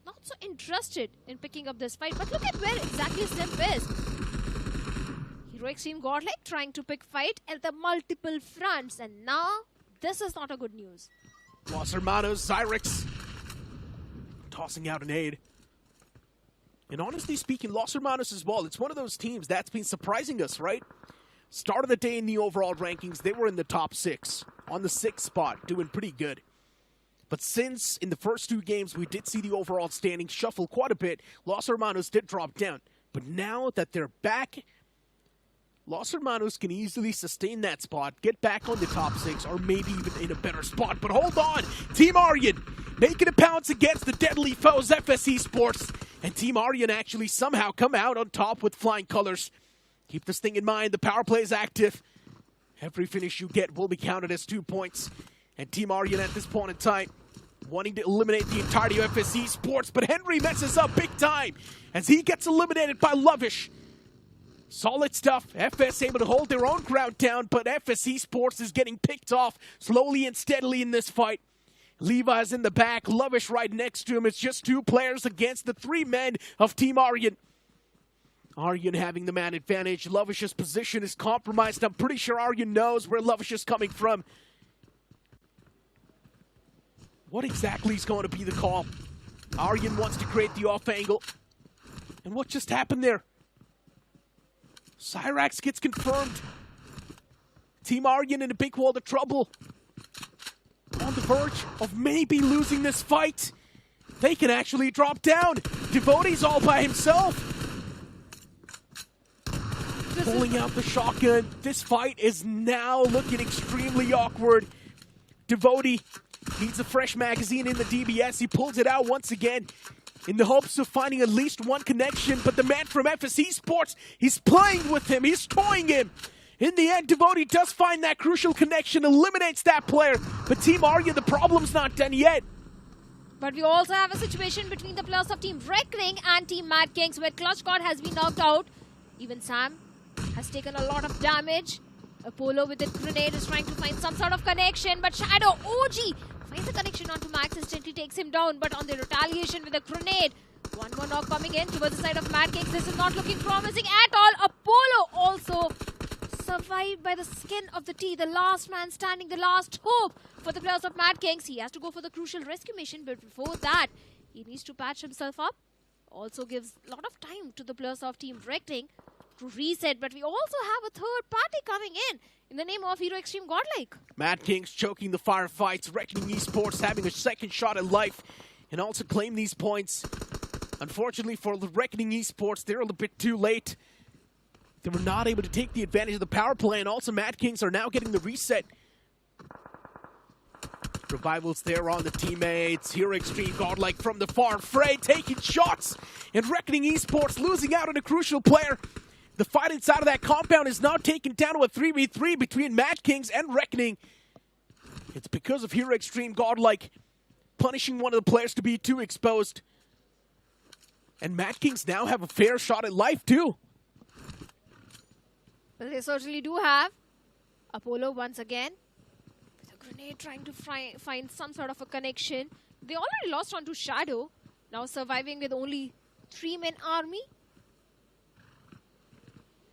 not so interested in picking up this fight. But look at where exactly Sirf is. Hero Extreme Godlike trying to pick fight at the multiple fronts. And now, this is not a good news. Los Hermanos, Zyrex tossing out an aid. And honestly speaking, Los Hermanos as well, it's one of those teams that's been surprising us, right? Start of the day in the overall rankings, they were in the top 6, on the 6th spot, doing pretty good. But since in the first 2 games we did see the overall standings shuffle quite a bit, Los Hermanos did drop down. But now that they're back, Los Hermanos can easily sustain that spot, get back on the top 6, or maybe even in a better spot. But hold on! Team Aryan making a pounce against the deadly foes, FS Esports. And Team Aryan actually somehow come out on top with flying colors. Keep this thing in mind, the power play is active. Every finish you get will be counted as 2 points. And Team Aryan at this point in time, wanting to eliminate the entirety of FS Esports, but Henry messes up big time as he gets eliminated by Lovish. Solid stuff. FS able to hold their own ground down, but FS Esports is getting picked off slowly and steadily in this fight. Levi's in the back, Lovish right next to him. It's just 2 players against the 3 men of Team Aryan. Aryan having the man advantage. Lovish's position is compromised. I'm pretty sure Aryan knows where Lovish is coming from. What exactly is going to be the call? Aryan wants to create the off angle. And what just happened there? Cyrax gets confirmed. Team Aryan in a big world of trouble. on the verge of maybe losing this fight. They can actually drop down. Devotee's all by himself. Pulling out the shotgun. This fight is now looking extremely awkward. Devotee needs a fresh magazine in the DBS. He pulls it out once again in the hopes of finding at least one connection. But the man from FS Esports, he's playing with him. He's toying him. In the end, Devotee does find that crucial connection, eliminates that player. But Team Arya, the problem's not done yet. But we also have a situation between the players of Team Reckoning and Team Mad Kings, where Clutch God has been knocked out. Even Sam has taken a lot of damage. Apollo with the grenade is trying to find some sort of connection, but Shadow OG finds a connection onto Max, instantly takes him down, but on the retaliation with a grenade. One more knock coming in towards the side of Mad Kings. This is not looking promising at all. Apollo also survived by the skin of the teeth. The last man standing, the last hope for the players of Mad Kings. He has to go for the crucial rescue mission, but before that, he needs to patch himself up. Also gives a lot of time to the players of Team Reckoning to reset, but we also have a third party coming in the name of Hero Extreme Godlike. Mad Kings choking the firefights. Reckoning Esports having a second shot at life and also claim these points. Unfortunately for the Reckoning Esports, they're a little bit too late. They were not able to take the advantage of the power play, and also Mad Kings are now getting the reset. Revivals there on the teammates. Hero Extreme Godlike from the far fray taking shots, and Reckoning Esports losing out on a crucial player. The fight inside of that compound is now taken down to a 3v3 between Mad Kings and Reckoning. It's because of Hero Extreme Godlike punishing one of the players to be too exposed. And Mad Kings now have a fair shot at life too. Well, they certainly do have. Apollo once again with a grenade trying to find some sort of a connection. They already lost onto Shadow. Now surviving with only 3-man army.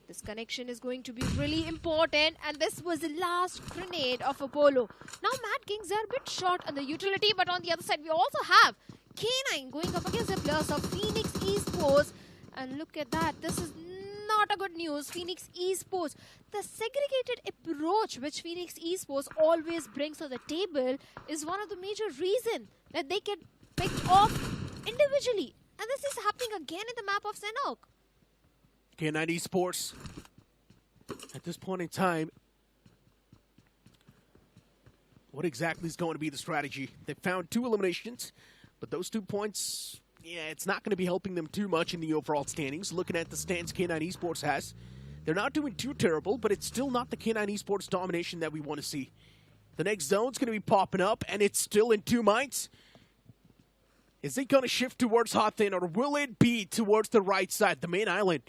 This connection is going to be really important, and this was the last grenade of Apollo. Now Mad Kings are a bit short on the utility, but on the other side we also have K9 going up against the players of Phoenix Esports. And look at that, this is not a good news. Phoenix Esports, the segregated approach which Phoenix Esports always brings to the table is one of the major reasons that they get picked off individually. And this is happening again in the map of Sanhok. K9 Esports, at this point in time, what exactly is going to be the strategy? They found 2 eliminations, but those 2 points, yeah, it's not going to be helping them too much in the overall standings. Looking at the stands K9 Esports has, they're not doing too terrible, but it's still not the K9 Esports domination that we want to see. The next zone's going to be popping up, and it's still in 2 minds. Is it going to shift towards high-octane, or will it be towards the right side, the main island?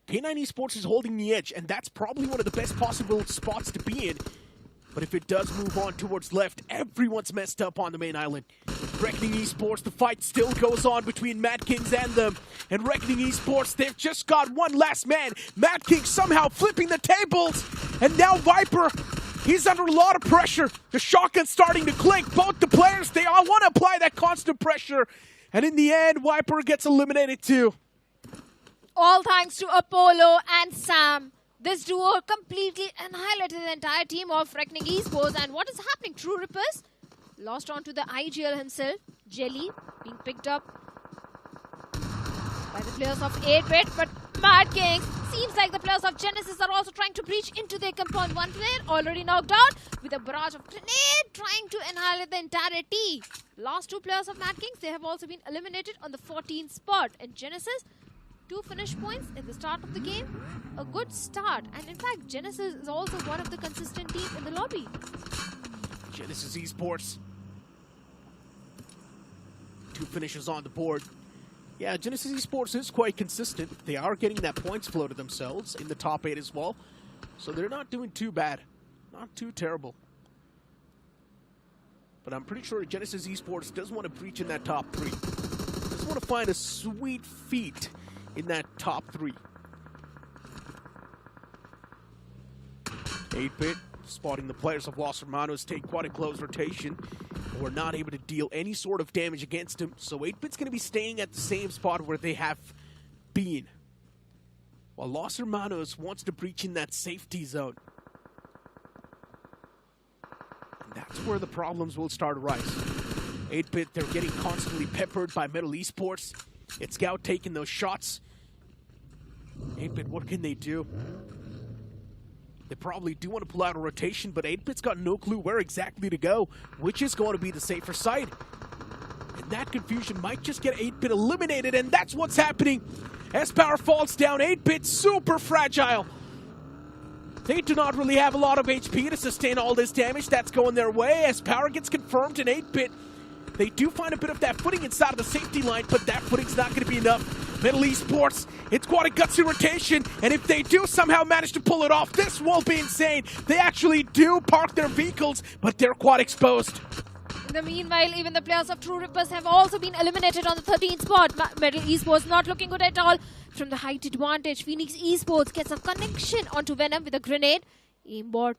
K9 Esports is holding the edge, and that's probably one of the best possible spots to be in. But if it does move on towards left, everyone's messed up on the main island. Reckoning Esports, the fight still goes on between Mad Kings and them. And Reckoning Esports, they've just got one last man. Mad Kings somehow flipping the tables. And now Viper, he's under a lot of pressure. The shotgun's starting to click. Both the players, they all want to apply that constant pressure. And in the end, Viper gets eliminated too. All thanks to Apollo and Sam. This duo completely annihilated the entire team of Reckoning Esports. And what is happening? True Rippers lost onto the IGL himself. Jelly being picked up by the players of 8-Bit. But Mad Kings, seems like the players of Genesis are also trying to breach into their compound. One player already knocked out with a barrage of grenade trying to annihilate the entirety. Last 2 players of Mad Kings, they have also been eliminated on the 14th spot. And Genesis, 2 finish points in the start of the game. A good start. And in fact, Genesis is also one of the consistent teams in the lobby. Genesis Esports. 2 finishes on the board. Yeah, Genesis Esports is quite consistent. They are getting that points flow to themselves in the top 8 as well. So they're not doing too bad. Not too terrible. But I'm pretty sure Genesis Esports does want to breach in that top 3. Does want to find a sweet feat in that top 3. 8-Bit spotting the players of Los Hermanos take quite a close rotation. We're not able to deal any sort of damage against him, so 8-Bit's going to be staying at the same spot where they have been. While Los Hermanos wants to breach in that safety zone. And that's that's where the problems will start to rise. 8-Bit, they're getting constantly peppered by Metal Esports. It's Scout taking those shots. 8-Bit, what can they do? They probably do want to pull out a rotation, but 8-Bit's got no clue where exactly to go, which is going to be the safer side. And that confusion might just get 8-Bit eliminated, and that's what's happening. S-Power falls down, 8-Bit super fragile. They do not really have a lot of HP to sustain all this damage that's going their way. S-Power gets confirmed in 8-Bit. They do find a bit of that footing inside of the safety line, but that footing's not going to be enough. Metal Esports, it's quite a gutsy rotation, and if they do somehow manage to pull it off, this will be insane. They actually do park their vehicles, but they're quite exposed. In the meanwhile, even the players of True Rippers have also been eliminated on the 13th spot. Metal Esports not looking good at all. From the height advantage, Phoenix Esports gets a connection onto Venom with a grenade. Aimbot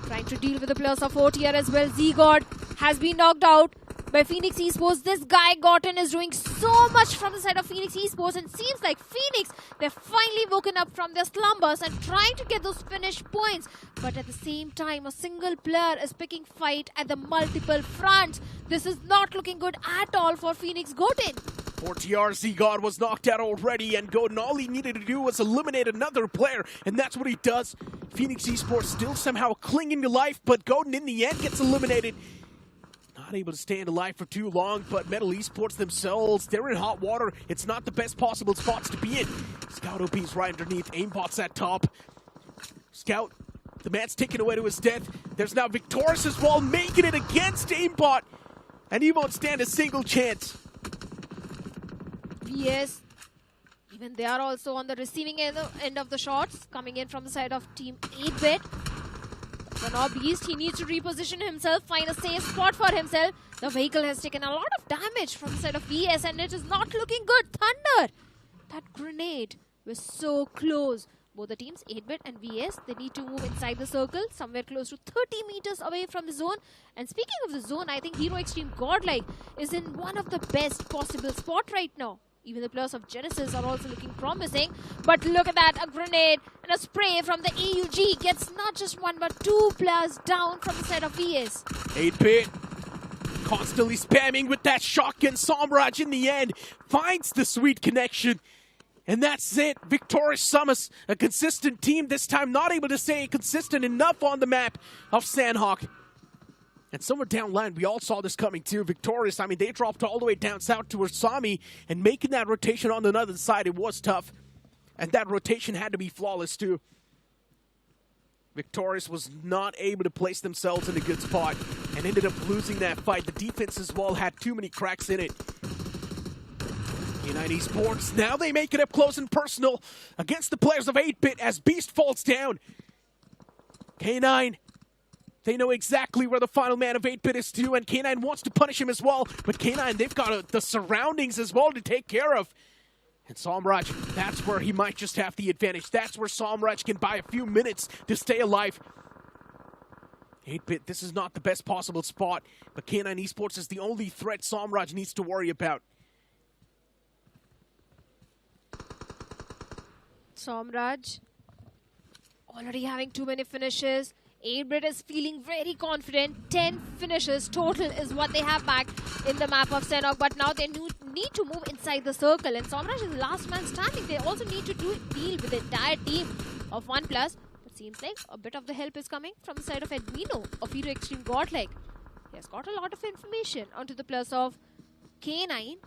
trying to deal with the players of OTR as well. Z-God has been knocked out by Phoenix Esports. This guy Gotten is doing so much from the side of Phoenix Esports, and seems like Phoenix, they're finally woken up from their slumbers and trying to get those finished points. But at the same time, a single player is picking fight at the multiple fronts. This is not looking good at all for Phoenix Goten. OTR Z-God was knocked out already, and Goten, all he needed to do was eliminate another player, and that's what he does. Phoenix Esports still somehow clinging to life, but Goten in the end gets eliminated. Not able to stand alive for too long, but Metal Esports themselves, they're in hot water. It's not the best possible spots to be in. Scout OP's right underneath, Aimbot's at top. Scout, the man's taken away to his death. There's now Victorious as well, making it against Aimbot, and he won't stand a single chance. Yes, even they are also on the receiving end of the shots coming in from the side of Team 8-Bit. The Nob Beast, he needs to reposition himself, find a safe spot for himself. The vehicle has taken a lot of damage from the side of VS, and it is not looking good. Thunder! That grenade was so close. Both the teams, 8-Bit and VS, they need to move inside the circle, somewhere close to 30 meters away from the zone. And speaking of the zone, I think Hero Extreme Godlike is in one of the best possible spot right now. Even the players of Genesis are also looking promising. But look at that, a grenade and a spray from the AUG gets not just one but two players down from the side of VS. 8-Bit constantly spamming with that shotgun. Somraj in the end finds the sweet connection. And that's it. Victorious Sumus, a consistent team, this time not able to stay consistent enough on the map of Sanhok. And somewhere down line, we all saw this coming too. Victorious, I mean, they dropped all the way down south to Sami, and making that rotation on the other side, it was tough. And that rotation had to be flawless too. Victorious was not able to place themselves in a good spot and ended up losing that fight. The defense as well had too many cracks in it. K9 Esports, now they make it up close and personal against the players of 8-Bit as Beast falls down. K9, they know exactly where the final man of 8-Bit is to, and K9 wants to punish him as well. But K9, they've got the surroundings as well to take care of. And Somraj, that's where he might just have the advantage. That's where Somraj can buy a few minutes to stay alive. 8-Bit, this is not the best possible spot, but K9 Esports is the only threat Somraj needs to worry about. Somraj already having too many finishes. 8-Bit is feeling very confident. 10 finishes total is what they have back in the map of Sanhok. But now they need to move inside the circle. And Somraj is the last man standing. They also need to deal with the entire team of OnePlus. It seems like a bit of the help is coming from the side of Edwino of Hero Extreme Godlike. He has got a lot of information onto the players of K9.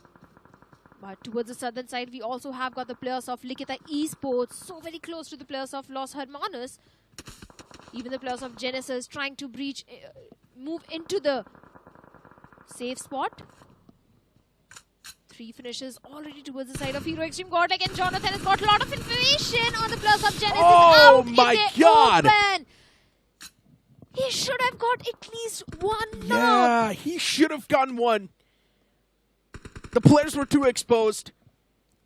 But towards the southern side, we also have got the players of Likitha Esports, so very close to the players of Los Hermanos. Even the players of Genesis trying to move into the safe spot. 3 finishes already towards the side of Hero Extreme Godlike, and Jonathan has got a lot of information on the players of Genesis. Oh out my in the God! Open. He should have got at least one knock. Yeah, he should have gotten one. The players were too exposed.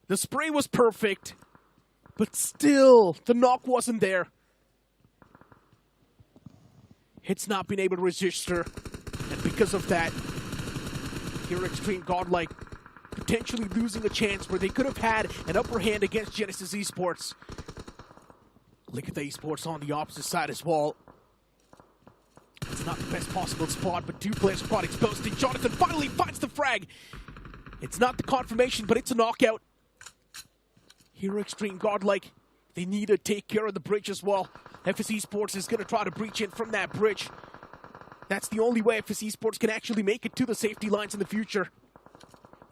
The spray was perfect. But still, the knock wasn't there. Hit's not been able to register. And because of that, Hero Extreme Godlike potentially losing a chance where they could have had an upper hand against Genesis Esports. Likitha Esports on the opposite side as well. It's not the best possible spot, but two players are quite exposed. And Jonathan finally finds the frag. It's not the confirmation, but it's a knockout. Hero Extreme godlike. They need to take care of the bridge as well. FS Esports is going to try to breach in from that bridge. That's the only way FS Esports can actually make it to the safety lines in the future.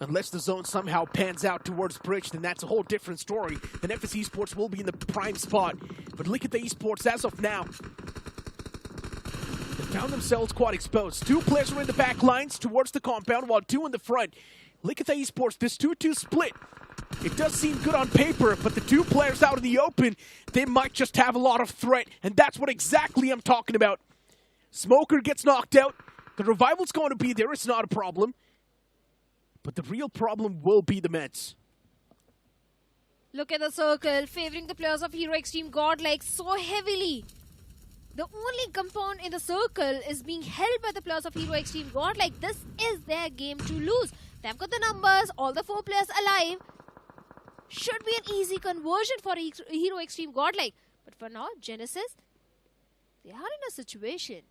Unless the zone somehow pans out towards bridge, then that's a whole different story. Then FS Esports will be in the prime spot. But look at the Esports as of now. They found themselves quite exposed. Two players are in the back lines towards the compound, while two in the front. Likitha Esports, this 2-2 split. It does seem good on paper, but the two players out in the open, they might just have a lot of threat. And that's what exactly I'm talking about. Smoker gets knocked out. The revival's going to be there. It's not a problem. But the real problem will be the Mets. Look at the circle, favoring the players of Hero Extreme godlike so heavily. The only compound in the circle is being held by the players of Hero Extreme godlike. This is their game to lose. They've got the numbers, all the 4 players alive. Should be an easy conversion for Hero Extreme godlike. But for now, Genesis, they are in a situation.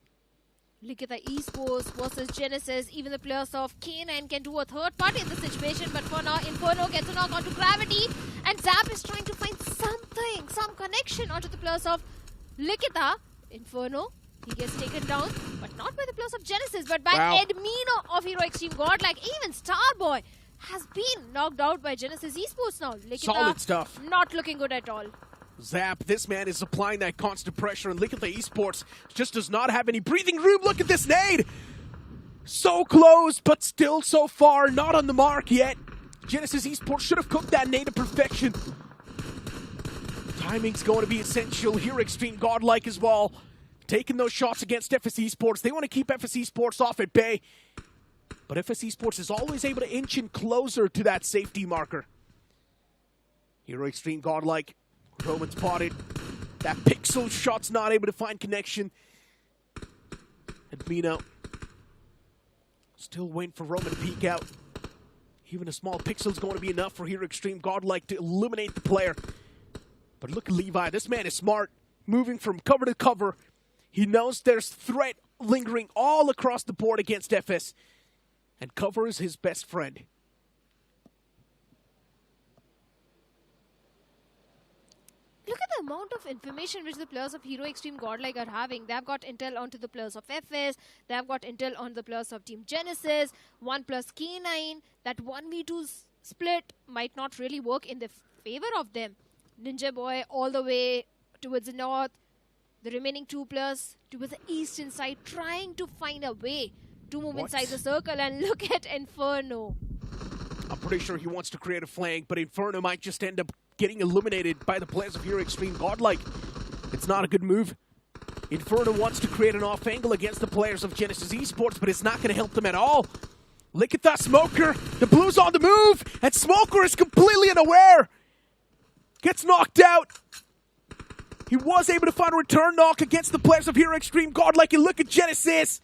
Likitha Esports versus Genesis. Even the players of K9 can do a third party in the situation. But for now, Inferno gets a knock onto Gravity. And Zap is trying to find something, some connection onto the players of Likitha. Inferno, he gets taken down. But not by the players of Genesis, but by Edmino of Hero Extreme godlike. Even Starboy has been knocked out by Genesis Esports now. Likitha, solid stuff. Not looking good at all. Zap, this man is applying that constant pressure, and Likitha Esports just does not have any breathing room. Look at this nade! So close, but still so far, not on the mark yet. Genesis Esports should have cooked that nade to perfection. Timing's going to be essential. Here, Extreme godlike as well. Taking those shots against FS Esports. They want to keep FS Esports off at bay. But FS Esports is always able to inch in closer to that safety marker. Hero Extreme godlike. Roman spotted. That pixel shot's not able to find connection. Edmino still waiting for Roman to peek out. Even a small pixel's going to be enough for Hero Extreme godlike to eliminate the player. But look at Levi. This man is smart. Moving from cover to cover. He knows there's threat lingering all across the board against FS. And cover is his best friend. Look at the amount of information which the players of Hero Extreme godlike are having. They've got intel onto the players of FS. They've got intel on the players of Team Genesis. OnePlus K9. That 1v2 split might not really work in the favor of them. Ninja Boy all the way towards the north. The remaining 2 players towards the eastern side, trying to find a way to move inside the circle. And look at Inferno. I'm pretty sure he wants to create a flank, but Inferno might just end up getting eliminated by the players of Hero Extreme godlike. It's not a good move. Inferno wants to create an off angle against the players of Genesis Esports, but it's not going to help them at all. Likitha, Smoker, the Blues on the move, and Smoker is completely unaware. Gets knocked out. He was able to find a return knock against the players of Hero Extreme godlike. And look at Genesis.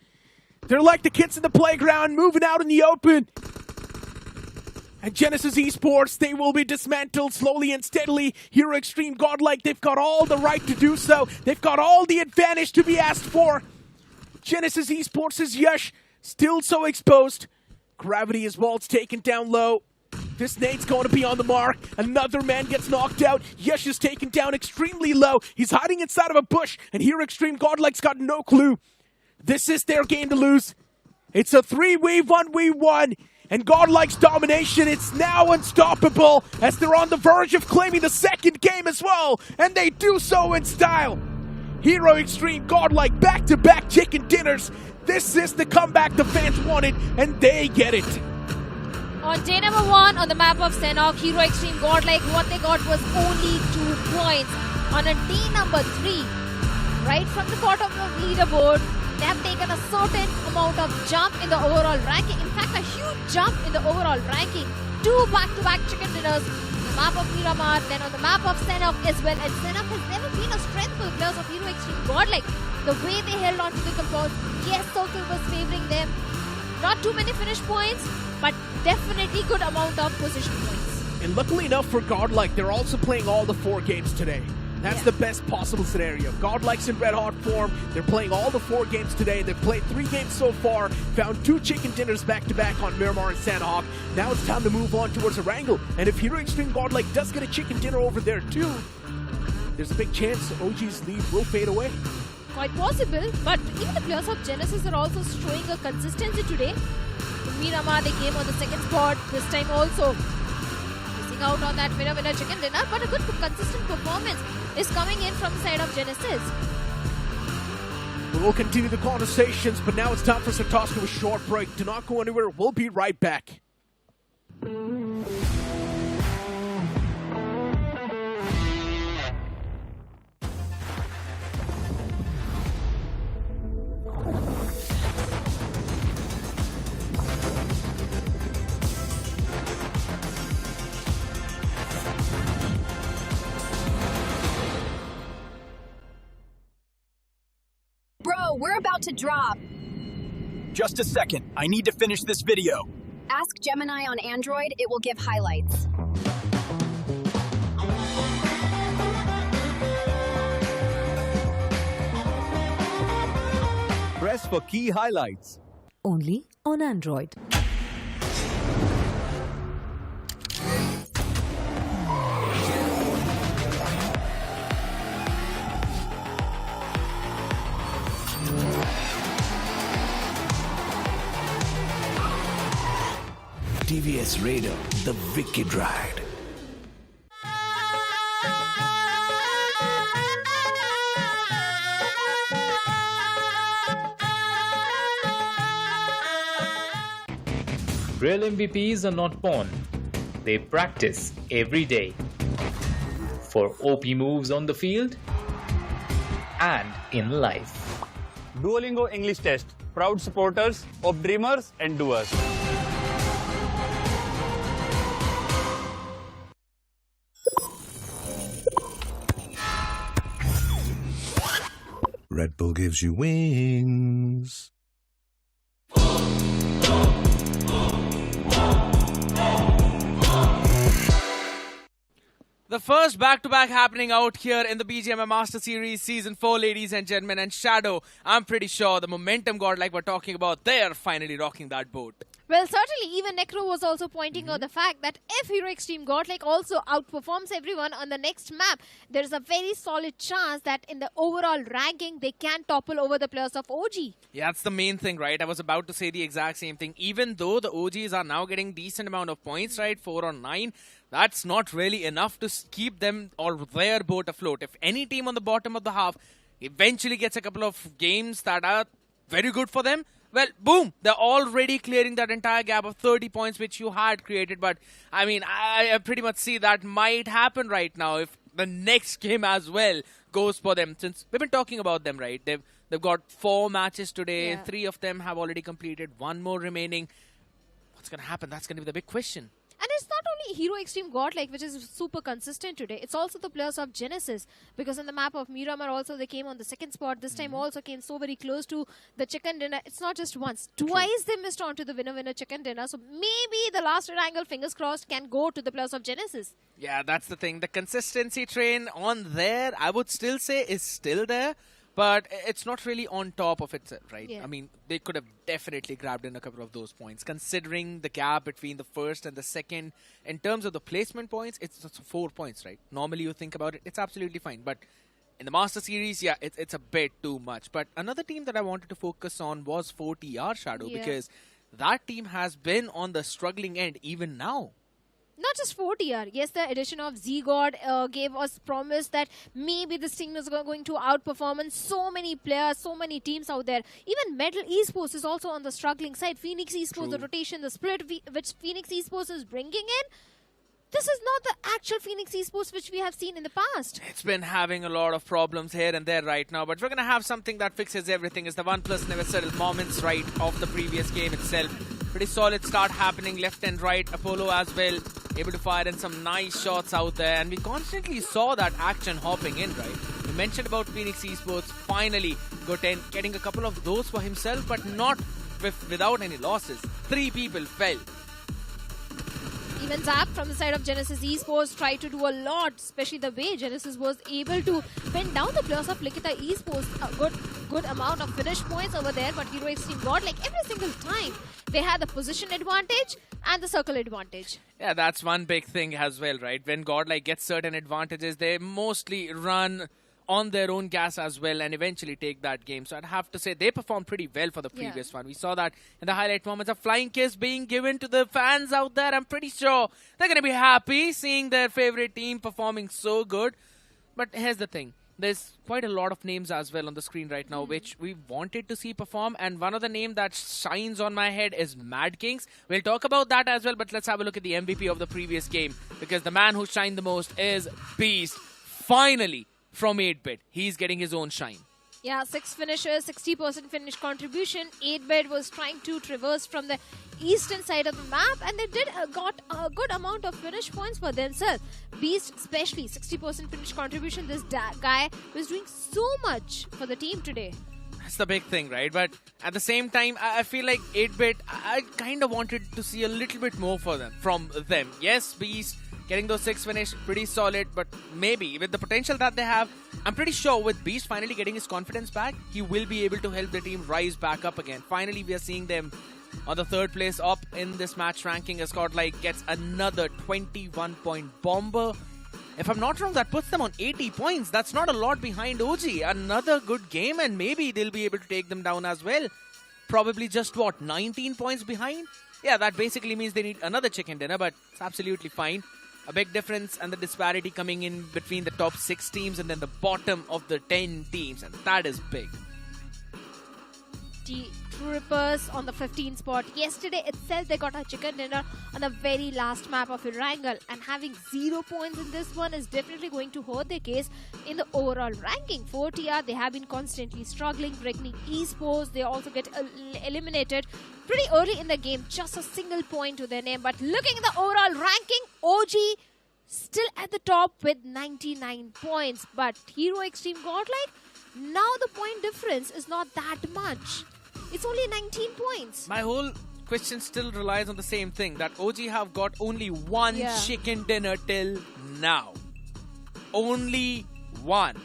They're like the kids in the playground, moving out in the open. And Genesis Esports, they will be dismantled slowly and steadily. Hero Extreme godlike, they've got all the right to do so. They've got all the advantage to be asked for. Genesis Esports' Yash still so exposed. Gravity as well, it's taken down low. This nade's going to be on the mark. Another man gets knocked out. Yash is taken down extremely low. He's hiding inside of a bush, and Hero Extreme godlike's got no clue. This is their game to lose. It's a 3v1v1. And godlike's domination, it's now unstoppable as they're on the verge of claiming the second game as well. And they do so in style. Hero Extreme godlike back-to-back chicken dinners. This is the comeback the fans wanted, and they get it. On day number 1 on the map of Sanhok, Hero Extreme godlike, what they got was only 2 points. On a day number 3, right from the bottom of the leaderboard, they have taken a certain amount of jump in the overall ranking. In fact, a huge jump in the overall ranking. 2 back-to-back chicken dinners on the map of Miramar, then on the map of Sanhok as well. And Sanhok has never been a strength for the players of Hero Extreme godlike. The way they held on to the compound, yes, Circle was favoring them. Not too many finish points, but definitely good amount of position points. And luckily enough for godlike, they're also playing all the 4 games today. That's the best possible scenario. Godlike's in red hot form. They're playing all the 4 games today. They've played 3 games so far. Found 2 chicken dinners back-to-back on Miramar and Sanhok. Now it's time to move on towards Erangel. And if Hero Extreme Godlike does get a chicken dinner over there too, there's a big chance OG's lead will fade away. Quite possible, but even the players of Genesis are also showing a consistency today. In Miramar, they came on the 2nd spot. This time also missing out on that winner chicken dinner, but a good consistent performance is coming in from the side of Genesis. We'll continue the conversations, but now it's time for us to toss to a short break. Do not go anywhere. We'll be right back. Bro, we're about to drop. Just a second. I need to finish this video. Ask Gemini on Android, it will give highlights. Press for key highlights. Only on Android. TVS Raider, the wicked ride. Real MVPs are not born. They practice every day. For OP moves on the field and in life. Duolingo English Test. Proud supporters of dreamers and doers. Red Bull gives you wings. The first back-to-back happening out here in the BGMS Master Series Season 4, ladies and gentlemen. And Shadow, I'm pretty sure the momentum god like we're talking about, they're finally rocking that boat. Well, certainly, even Necro was also pointing out the fact that if Hero Extreme Godlike also outperforms everyone on the next map, there is a very solid chance that in the overall ranking, they can topple over the players of OG. Yeah, that's the main thing, right? I was about to say the exact same thing. Even though the OGs are now getting decent amount of points, right? 4 on 9. That's not really enough to keep them or their boat afloat. If any team on the bottom of the half eventually gets a couple of games that are very good for them, well, boom, they're already clearing that entire gap of 30 points which you had created. But, I mean, I pretty much see that might happen right now if the next game as well goes for them. Since we've been talking about them, right? They've got 4 matches today. Yeah. 3 of them have already completed. 1 more remaining. What's going to happen? That's going to be the big question. And it's not only Hero Extreme Godlike, which is super consistent today. It's also the players of Genesis. Because in the map of Miramar also, they came on the 2nd spot. This time also came so very close to the chicken dinner. It's not just once. Twice they missed on to the winner chicken dinner. So maybe the last Erangel, fingers crossed, can go to the players of Genesis. Yeah, that's the thing. The consistency train on there, I would still say, is still there. But it's not really on top of it, right? Yeah. I mean, they could have definitely grabbed in a couple of those points. Considering the gap between the first and the second, in terms of the placement points, it's just 4 points, right? Normally you think about it, it's absolutely fine. But in the Master Series, yeah, it's a bit too much. But another team that I wanted to focus on was 4TR Shadow, because that team has been on the struggling end even now. Not just 4TR. Yes, the addition of Z-God gave us promise that maybe this team is going to outperform, and so many players, so many teams out there. Even Metal Esports is also on the struggling side. Phoenix Esports, the rotation, the split which Phoenix Esports is bringing in. This is not the actual Phoenix Esports which we have seen in the past. It's been having a lot of problems here and there right now, but we're going to have something that fixes everything. Is the OnePlus never settled moments right of the previous game itself. Pretty solid start happening left and right. Apollo as well, able to fire in some nice shots out there, and we constantly saw that action hopping in, right? We mentioned about Phoenix Esports finally getting a couple of those for himself, but not without any losses. 3 people fell. Even Zap from the side of Genesis Esports tried to do a lot, especially the way Genesis was able to pin down the players of Likitha Esports. A good amount of finish points over there, but Hero Extreme got like every single time. They had the position advantage and the circle advantage. Yeah, that's one big thing as well, right? When Godlike gets certain advantages, they mostly run on their own gas as well and eventually take that game. So I'd have to say they performed pretty well for the previous one. We saw that in the highlight moments, a flying kiss being given to the fans out there. I'm pretty sure they're going to be happy seeing their favorite team performing so good. But here's the thing. There's quite a lot of names as well on the screen right now, which we wanted to see perform. And one of the names that shines on my head is Mad Kings. We'll talk about that as well, but let's have a look at the MVP of the previous game. Because the man who shined the most is Beast. Finally, from 8-Bit, he's getting his own shine. Yeah, 6 finishers, 60% finish contribution. 8-Bit was trying to traverse from the eastern side of the map, and they got a good amount of finish points for themselves. Beast especially, 60% finish contribution. This guy was doing so much for the team today. That's the big thing, right? But at the same time, I feel like 8-Bit, I kind of wanted to see a little bit more from them. Yes, Beast getting those 6 finish, pretty solid, but maybe with the potential that they have, I'm pretty sure with Beast finally getting his confidence back, he will be able to help the team rise back up again. Finally, we are seeing them on the 3rd place up in this match ranking as Godlike gets another 21-point bomber. If I'm not wrong, that puts them on 80 points. That's not a lot behind OG. Another good game, and maybe they'll be able to take them down as well. Probably just, 19 points behind? Yeah, that basically means they need another chicken dinner, but it's absolutely fine. A big difference and the disparity coming in between the top 6 teams and then the bottom of the 10 teams, and that is big. Troopers on the 15th spot. Yesterday itself, they got a chicken dinner on the very last map of Erangel, and having 0 points in this one is definitely going to hurt their case in the overall ranking. 4TR, they have been constantly struggling. Breaking Esports, they also get eliminated pretty early in the game, just a single point to their name. But looking at the overall ranking, OG still at the top with 99 points. But Hero Extreme Godlike, now the point difference is not that much. It's only 19 points. My whole question still relies on the same thing, that OG have got only one chicken dinner till now. Only one.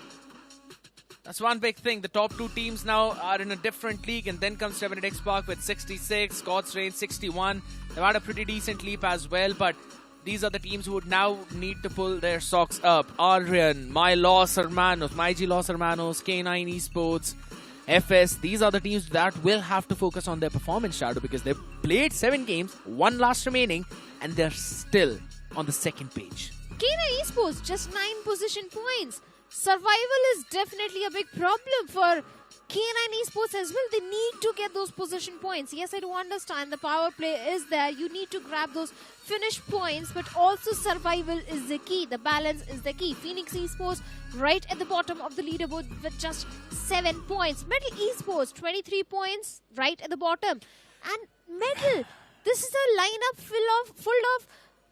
That's one big thing. The top 2 teams now are in a different league, and then comes REVENANT X-Park with 66, God's Reign 61. They've had a pretty decent leap as well, but these are the teams who would now need to pull their socks up. Aryan, My Los Hermanos, My G Los Hermanos, K9 Esports, FS, these are the teams that will have to focus on their performance, Shadow, because they've played 7 games, 1 last remaining, and they're still on the 2nd page. K9 Esports, just 9 position points. Survival is definitely a big problem for K9 Esports as well. They need to get those position points. Yes, I do understand the power play is there. You need to grab those finish points, but also survival is the key. The balance is the key. Phoenix Esports right at the bottom of the leaderboard with just 7 points. Metal Esports, 23 points right at the bottom. And Metal, this is a lineup full of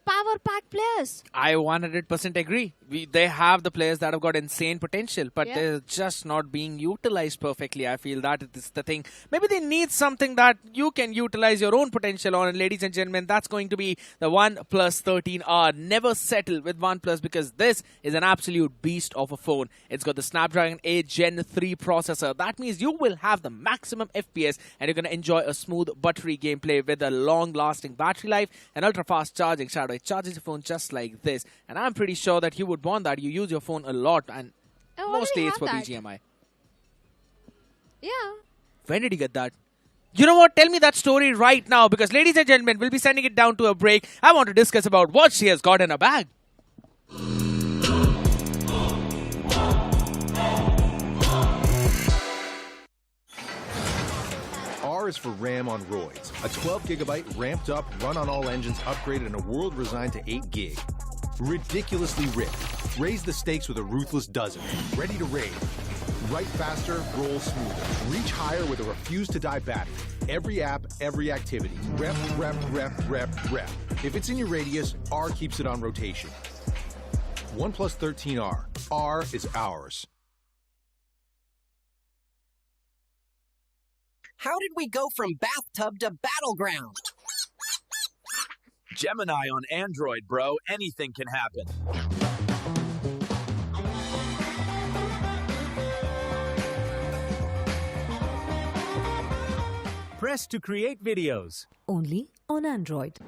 power pack players. I 100% agree. They have the players that have got insane potential, but they're just not being utilized perfectly. I feel that is the thing. Maybe they need something that you can utilize your own potential on. And ladies and gentlemen, that's going to be the OnePlus 13R. Never settle with OnePlus, because this is an absolute beast of a phone. It's got the Snapdragon 8 Gen 3 processor. That means you will have the maximum FPS, and you're going to enjoy a smooth, buttery gameplay with a long-lasting battery life and ultra-fast charging. Shadow, it charges your phone just like this. And I'm pretty sure that you would want that. You use your phone a lot, and mostly it's for BGMI. Yeah. When did you get that? You know what? Tell me that story right now, because ladies and gentlemen, we'll be sending it down to a break. I want to discuss about what she has got in her bag. R is for RAM on roids. A 12GB ramped up, run on all engines, upgraded in a world resigned to 8 gig. Ridiculously ripped. Raise the stakes with a ruthless dozen. Ready to raid. Write faster, roll smoother. Reach higher with a refuse-to-die battery. Every app, every activity. Rep, rep, rep, rep, rep. If it's in your radius, R keeps it on rotation. OnePlus 13R. R is ours. How did we go from bathtub to battleground? Gemini on Android, bro. Anything can happen. Press to create videos. Only on Android.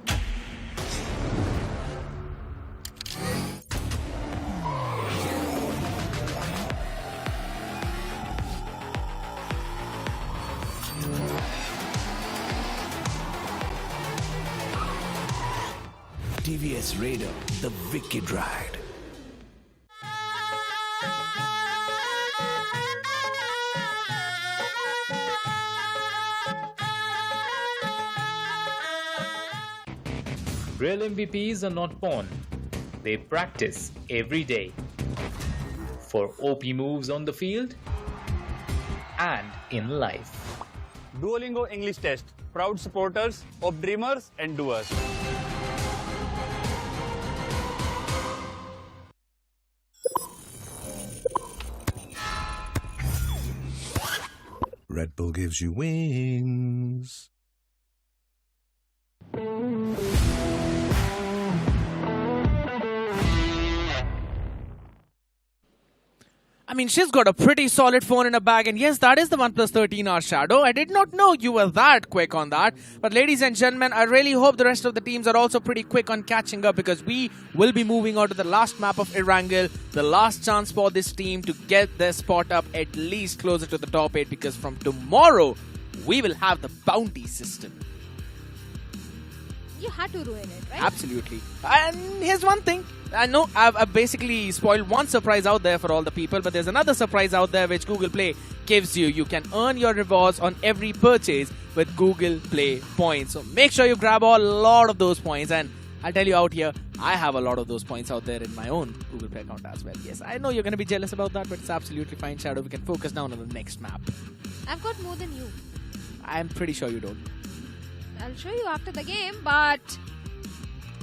TVS Raider, the wicked ride. Real MVPs are not born. They practice every day. For OP moves on the field and in life. Duolingo English Test. Proud supporters of dreamers and doers. Red Bull gives you wings. I mean, she's got a pretty solid phone in her bag, and yes, that is the OnePlus 13R Shadow. I did not know you were that quick on that. But ladies and gentlemen, I really hope the rest of the teams are also pretty quick on catching up, because we will be moving on to the last map of Erangel, the last chance for this team to get their spot up at least closer to the top 8, because from tomorrow, we will have the bounty system. You had to ruin it, right? Absolutely. And here's one thing. I know I've basically spoiled one surprise out there for all the people, but there's another surprise out there which Google Play gives you. You can earn your rewards on every purchase with Google Play points. So make sure you grab a lot of those points. And I'll tell you out here, I have a lot of those points out there in my own Google Play account as well. Yes, I know you're going to be jealous about that, but it's absolutely fine, Shadow. We can focus down on the next map. I've got more than you. I'm pretty sure you don't. I'll show you after the game, but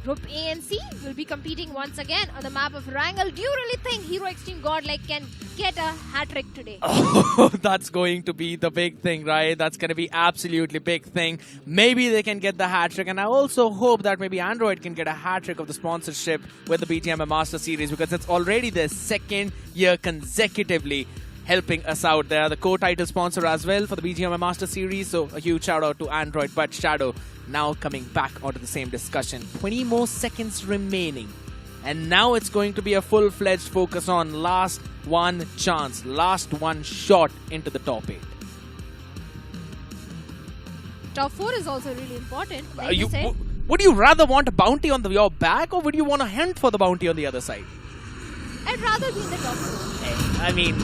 Group A and C will be competing once again on the map of Erangel. Do you really think Hero Extreme Godlike can get a hat-trick today? Oh, that's going to be the big thing, right? That's going to be absolutely big thing. Maybe they can get the hat-trick, and I also hope that maybe Android can get a hat-trick of the sponsorship with the BGMS Master Series, because it's already their second year consecutively helping us out. They are the co-title sponsor as well for the BGMS Master Series, so a huge shout out to Android. But Shadow, now coming back onto the same discussion, 20 more seconds remaining, and now it's going to be a full-fledged focus on last one chance, last one shot into the top 8. Top 4 is also really important, like you said. Would you rather want a bounty on your back, or would you want to hunt for the bounty on the other side? I'd rather be in the top 4. I mean,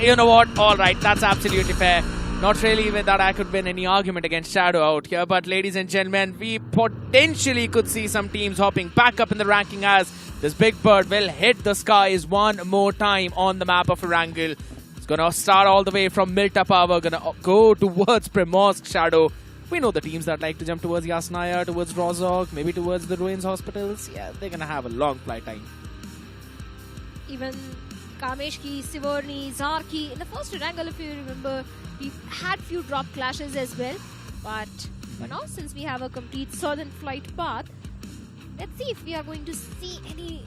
you know what? Alright, that's absolutely fair. Not really with that I could win any argument against Shadow out here. But ladies and gentlemen, we potentially could see some teams hopping back up in the ranking as this big bird will hit the skies one more time on the map of Erangel. It's going to start all the way from Milta Power, going to go towards Primorsk. Shadow. We know the teams that like to jump towards Yasnaya, towards Rozhok, maybe towards the Ruins Hospitals. Yeah, they're going to have a long flight time. Even Kameshki, Sivorni, Zarki. In the first Erangel, if you remember, we had few drop clashes as well. But for now, since we have a complete southern flight path, let's see if we are going to see any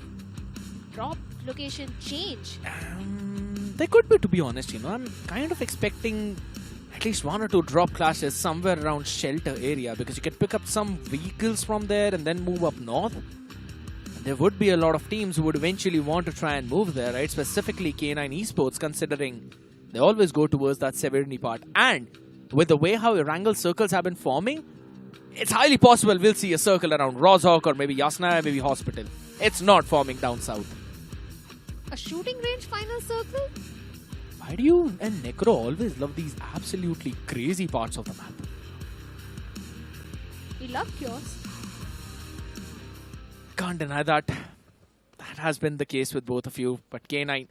drop location change. There could be, to be honest, I'm kind of expecting at least 1 or 2 drop clashes somewhere around Shelter area, because you can pick up some vehicles from there and then move up north. There would be a lot of teams who would eventually want to try and move there, right? Specifically K9 Esports, considering they always go towards that Severny part. And with the way how Erangel circles have been forming, it's highly possible we'll see a circle around Rozhok or maybe Yasnaya, maybe Hospital. It's not forming down south. A shooting range final circle? Why do you and Necro always love these absolutely crazy parts of the map? We love cures. Can't deny that. That has been the case with both of you. But K9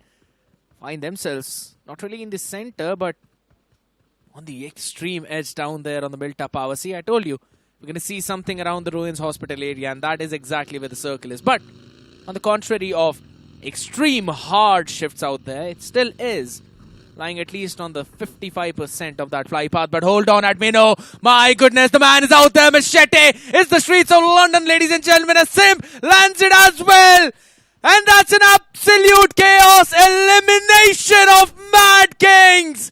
find themselves not really in the center, but on the extreme edge down there on the Milta Power. See, I told you, we're going to see something around the Ruins Hospital area, and that is exactly where the circle is. But on the contrary of extreme hard shifts out there, it still is lying at least on the 55% of that fly path. But hold on, Admino. My goodness, the man is out there. Machete. It's the streets of London, ladies and gentlemen. A sim lands it as well. And that's an absolute chaos elimination of Mad Kings.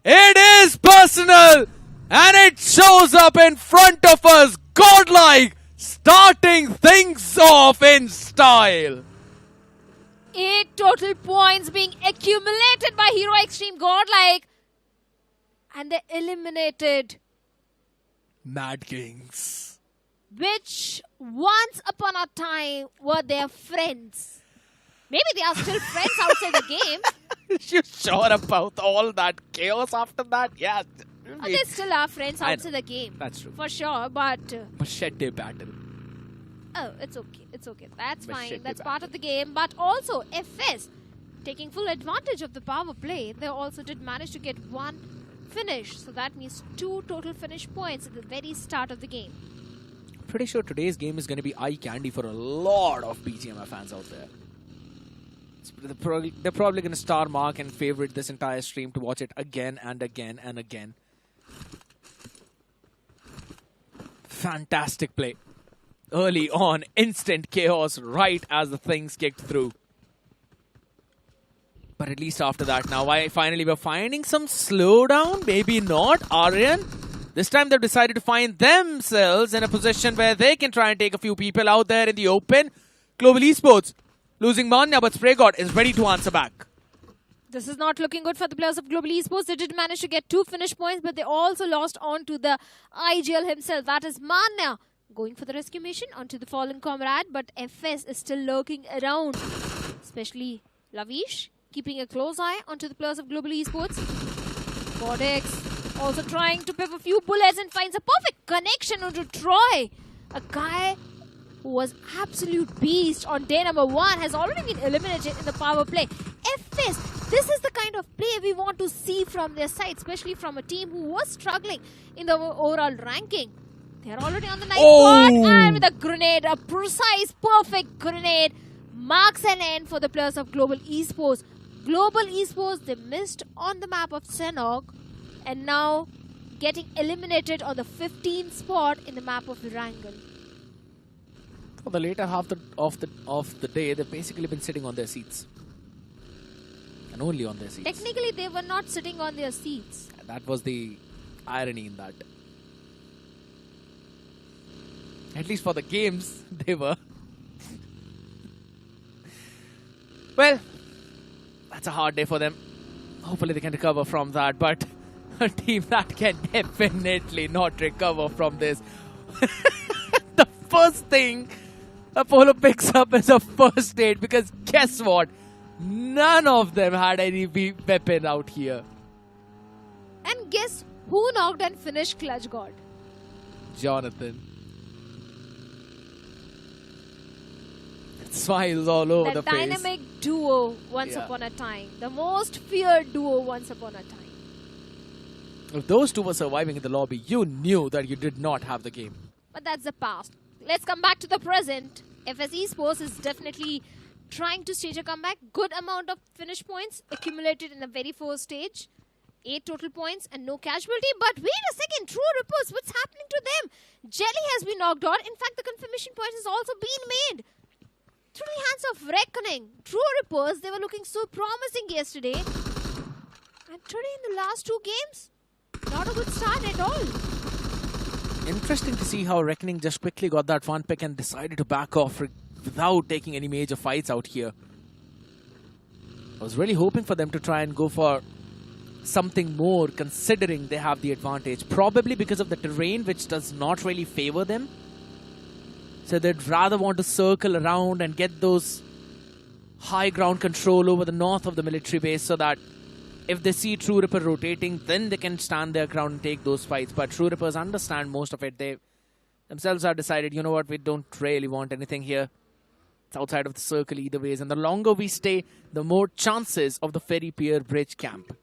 It is personal. And it shows up in front of us. Godlike. Starting things off in style. 8 total points being accumulated by Hero Extreme Godlike. And they eliminated Mad Kings, which once upon a time were their friends. Maybe they are still friends outside the game. You sure about all that chaos after that? Yeah. They still are friends outside the game. That's true. For sure, but... Machete battle. Oh, it's okay. It's okay. That's Machete fine. That's battle. part of the game. But also, FS, taking full advantage of the power play, they also did manage to get one finish. So that means 2 total finish points at the very start of the game. Pretty sure today's game is going to be eye candy for a lot of BGMS fans out there. They're probably going to star mark and favorite this entire stream to watch it again and again and again. Fantastic play. Early on, instant chaos right as the things kicked through. But at least after that, now finally we're finding some slowdown. Maybe not. Aryan, this time they've decided to find themselves in a position where they can try and take a few people out there in the open. Global Esports losing Manya, but Spray God is ready to answer back. This is not looking good for the players of Global Esports. They did manage to get 2 finish points, but they also lost on to the IGL himself. That is Manya going for the rescue mission onto the fallen comrade, but FS is still lurking around, especially Lavish, keeping a close eye onto the players of Global Esports. Codex also trying to pick a few bullets and finds a perfect connection onto Troy. A guy who was absolute beast on day number 1 has already been eliminated in the power play. FS, this is the kind of play we want to see from their side, especially from a team who was struggling in the overall ranking. They're already on the 9th spot, and with a grenade, a precise, perfect grenade, marks an end for the players of Global Esports. Global Esports, they missed on the map of Sanhok, and now getting eliminated on the 15th spot in the map of Erangel. For the later half of the day, they've basically been sitting on their seats. And only on their seats. Technically, they were not sitting on their seats. And that was the irony in that. At least for the games, they were. Well, that's a hard day for them. Hopefully they can recover from that, but a team that can definitely not recover from this. The first thing Apollo picks up is a first aid, because guess what? None of them had any weapon out here. And guess who knocked and finished Clutch God? Jonathan. Smiles all over the face. The dynamic duo once upon a time. The most feared duo once upon a time. If those two were surviving in the lobby, you knew that you did not have the game. But that's the past. Let's come back to the present. FS Esports is definitely trying to stage a comeback. Good amount of finish points accumulated in the very first stage. 8 total points and no casualty. But wait a second, True Rippers, what's happening to them? Jelly has been knocked out. In fact, the confirmation point has also been made. Through the hands of Reckoning. True Rippers, they were looking so promising yesterday. And today in the last 2 games, not a good start at all. Interesting to see how Reckoning just quickly got that one pick and decided to back off without taking any major fights out here. I was really hoping for them to try and go for something more, considering they have the advantage. Probably because of the terrain, which does not really favor them. So they'd rather want to circle around and get those high ground control over the north of the military base, so that if they see True Ripper rotating, then they can stand their ground and take those fights. But True Rippers understand most of it. They themselves have decided, you know what, we don't really want anything here. It's outside of the circle either ways. And the longer we stay, the more chances of the Ferry Pier Bridge camp.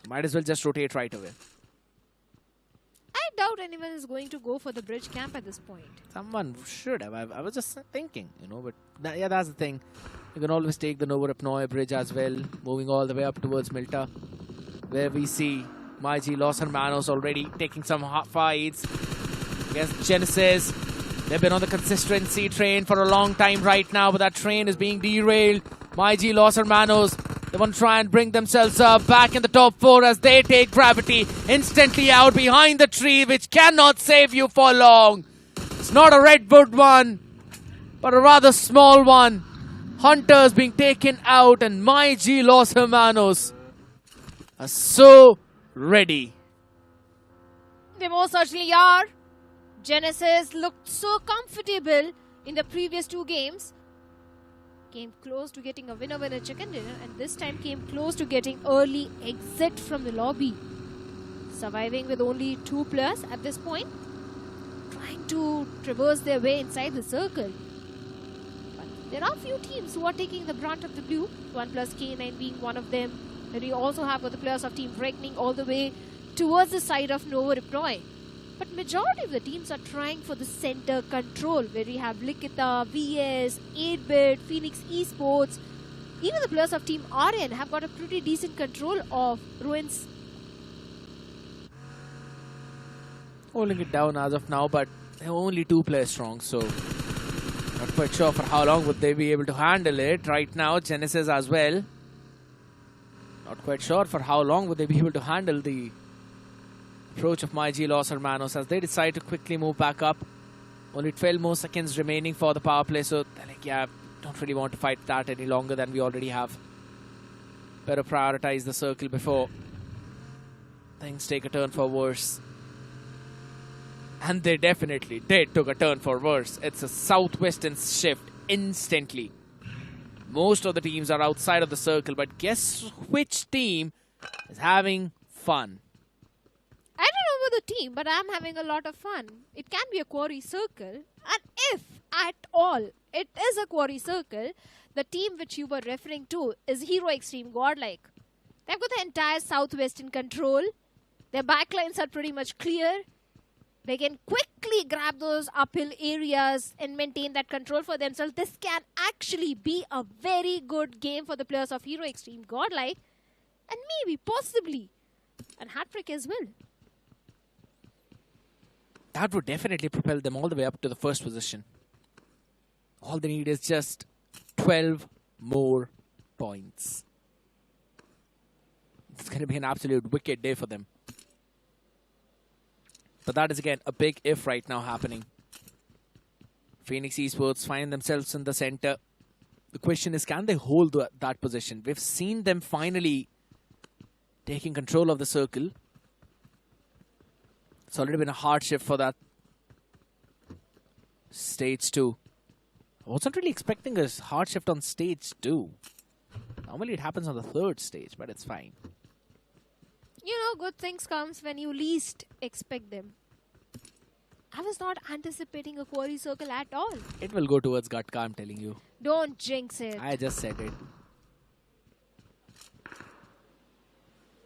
Might as well just rotate right away. I doubt anyone is going to go for the bridge camp at this point. Someone should have. I was just thinking, you know, but yeah, that's the thing. You can always take the Novoripnoy bridge as well, moving all the way up towards Milta. where we see MyG Los Hermanos already taking some hot fights against Genesis. They've been on the consistency train for a long time right now, but that train is being derailed. MyG Los Hermanos, they want to try and bring themselves up back in the top 4 as they take gravity instantly out behind the tree, which cannot save you for long. It's not a redwood one, but a rather small one. Hunters being taken out, and MyG Los Hermanos are so ready. They most certainly are. Genesis looked so comfortable in the previous 2 games. Came close to getting a winner chicken dinner, and this time came close to getting early exit from the lobby. Surviving with only 2 players at this point. Trying to traverse their way inside the circle. But there are few teams who are taking the brunt of the blue. OnePlus K9 being one of them. And we also have the players of Team Reckoning all the way towards the side of Nova Reploy. But majority of the teams are trying for the center control, where we have Likitha, VS, 8-Bit, Phoenix Esports. Even the players of Team RN have got a pretty decent control of Ruins. Holding it down as of now, but they're only 2 players strong, so not quite sure for how long would they be able to handle it. Right now, Genesis as well. Not quite sure for how long would they be able to handle the approach of MyG Los Hermanos as they decide to quickly move back up. Only 12 more seconds remaining for the power play, so they're like, yeah, don't really want to fight that any longer than we already have. Better prioritize the circle before things take a turn for worse. And they definitely did took a turn for worse. It's a southwestern shift instantly. Most of the teams are outside of the circle, but guess which team is having fun? I don't know about the team, but I'm having a lot of fun. It can be a quarry circle, and if at all it is a quarry circle, the team which you were referring to is Hero Extreme Godlike. They've got the entire southwest in control. Their backlines are pretty much clear. They can quickly grab those uphill areas and maintain that control for themselves. This can actually be a very good game for the players of Hero Extreme Godlike, and maybe, possibly, an hat-trick as well. That would definitely propel them all the way up to the first position. All they need is just 12 more points. It's going to be an absolute wicked day for them. But that is, again, a big if right now happening. Phoenix Esports find themselves in the center. The question is, can they hold that position? We've seen them finally taking control of the circle. It's already been a hard shift for that stage 2. I wasn't really expecting a hard shift on stage 2. Normally it happens on the 3rd stage, but it's fine. You know, good things comes when you least expect them. I was not anticipating a quarry circle at all. It will go towards Gatka, I'm telling you. Don't jinx it. I just said it.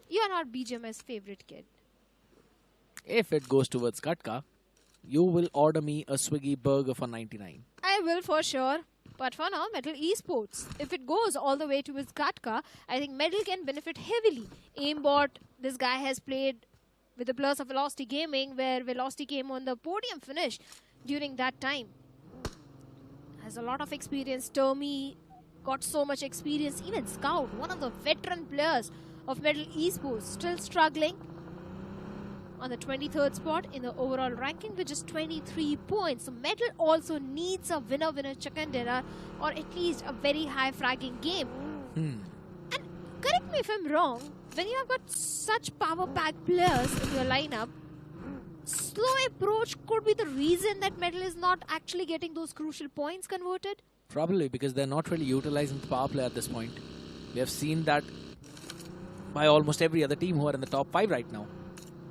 You are not BGMS favorite kid. If it goes towards Gatka, you will order me a Swiggy burger for 99. I will for sure. But for now, Metal Esports. If it goes all the way towards Gatka, I think Metal can benefit heavily. Aimbot, this guy has played with the players of Velocity Gaming, where Velocity came on the podium finish during that time. Has a lot of experience. Termi got so much experience. Even Scout, one of the veteran players of Metal Esports, still struggling on the 23rd spot in the overall ranking with just 23 points. So Metal also needs a winner chicken dinner, or at least a very high fragging game. And correct me if I'm wrong, when you have got such power-packed players in your lineup, slow approach could be the reason that Metal is not actually getting those crucial points converted? Probably because they're not really utilizing the power play at this point. We have seen that by almost every other team who are in the top 5 right now.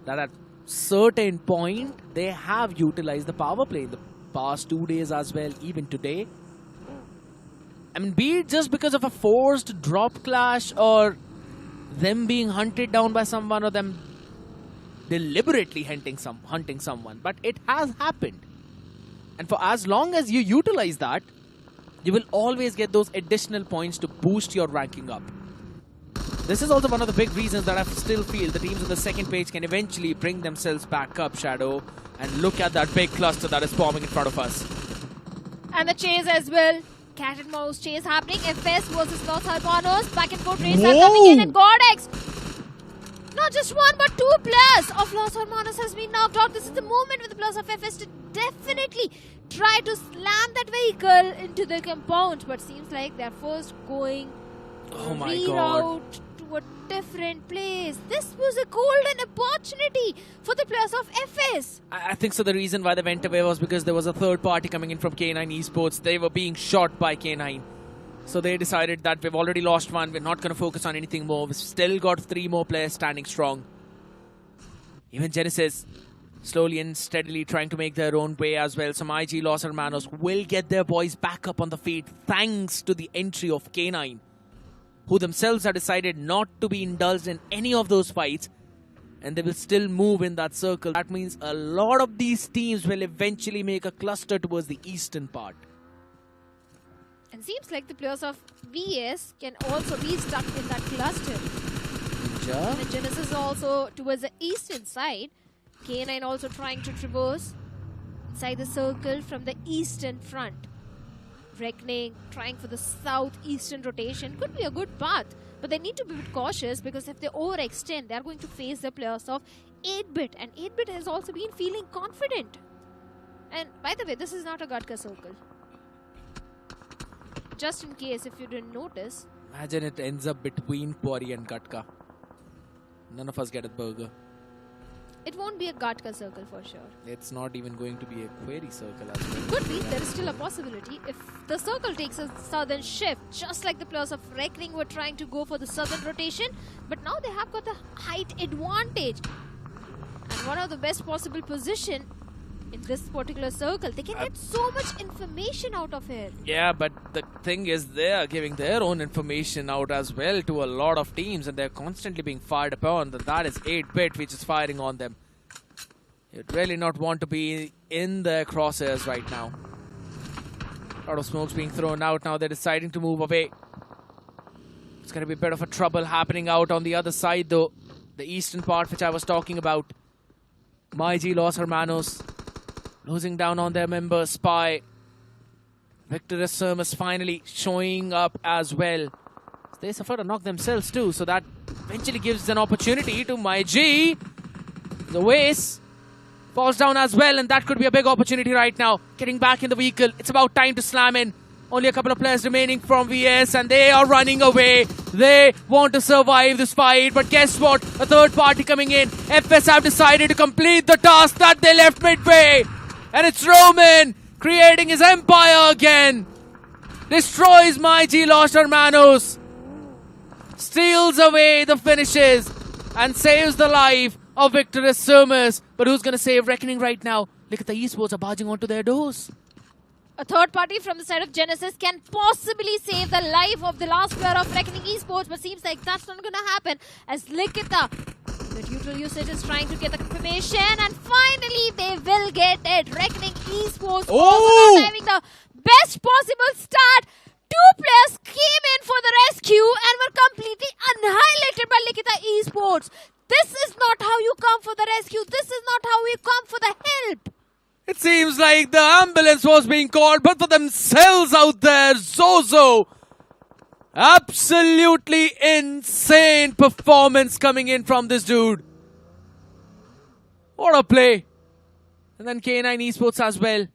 That at certain point, they have utilized the power play in the past 2 days as well, even today. I mean, be it just because of a forced drop clash, or them being hunted down by someone, or them deliberately hunting someone. But it has happened. And for as long as you utilize that, you will always get those additional points to boost your ranking up. this is also one of the big reasons that I still feel the teams on the second page can eventually bring themselves back up, Shadow, and look at that big cluster that is forming in front of us. And the chase as well. Cat and mouse chase happening. FS versus Los Hermanos. Back and forth race are coming in, and Godex. Not just one, but 2 players of Los Hermanos has been knocked out. This is the moment with the players of FS to definitely try to slam that vehicle into the compound. But seems like they're first going reroute to a different place. This was a golden opportunity for the players of FS. I think so. The reason why they went away was because there was a third party coming in from K9 Esports. They were being shot by K9. So they decided that we've already lost one. We're not going to focus on anything more. We've still got 3 more players standing strong. Even Genesis slowly and steadily trying to make their own way as well. Some IG Los Hermanos will get their boys back up on the feet thanks to the entry of K9, who themselves have decided not to be indulged in any of those fights, and they will still move in that circle. That means a lot of these teams will eventually make a cluster towards the eastern part. And seems like the players of VS can also be stuck in that cluster. NINZA. And Genesis also towards the eastern side. K9 also trying to traverse inside the circle from the eastern front. Reckoning, trying for the southeastern rotation. Could be a good path, but they need to be a bit cautious because if they overextend, they're going to face the players of 8-bit. And 8-bit has also been feeling confident. And by the way, this is not a Gatka circle. Just in case if you didn't notice. Imagine it ends up between Pori and Gatka. None of us get a burger. It won't be a Gatka circle for sure. It's not even going to be a query circle as well. Could be. There is still a possibility. If the circle takes a southern shift, just like the players of Reckoning were trying to go for the southern rotation, but now they have got the height advantage. And one of the best possible position in this particular circle. They can get so much information out of it. Yeah, but the thing is they are giving their own information out as well to a lot of teams, and they're constantly being fired upon. That is 8-bit which is firing on them. You'd really not want to be in their crosshairs right now. A lot of smokes being thrown out. Now they're deciding to move away. It's going to be a bit of a trouble happening out on the other side though. The eastern part which I was talking about. MyG Los Hermanos losing down on their member Spy. Victor Sumus finally showing up as well. They suffered a knock themselves too, so that eventually gives an opportunity to MyG. The Waze falls down as well, and that could be a big opportunity right now. Getting back in the vehicle, it's about time to slam in. Only a couple of players remaining from VS, and they are running away. They want to survive this fight, but guess what? A third party coming in. FS have decided to complete the task that they left midway. And it's Roman creating his empire again. Destroys MyG Los Hermanos. Steals away the finishes and saves the life of Victor Sumus. But who's going to save Reckoning right now? Likitha Esports are barging onto their doors. A third party from the side of Genesis can possibly save the life of the last player of Reckoning Esports, but seems like that's not going to happen as Likitha, the neutral usage, is trying to get the confirmation, and finally they will get it. Reckoning Esports also having the best possible start. 2 players came in for the rescue and were completely annihilated by Likitha Esports. This is not how you come for the rescue. This is not how you come for the help. It seems like the ambulance was being called, but for themselves out there, Zozo. Absolutely insane performance coming in from this dude. What a play. And then K9 Esports as well.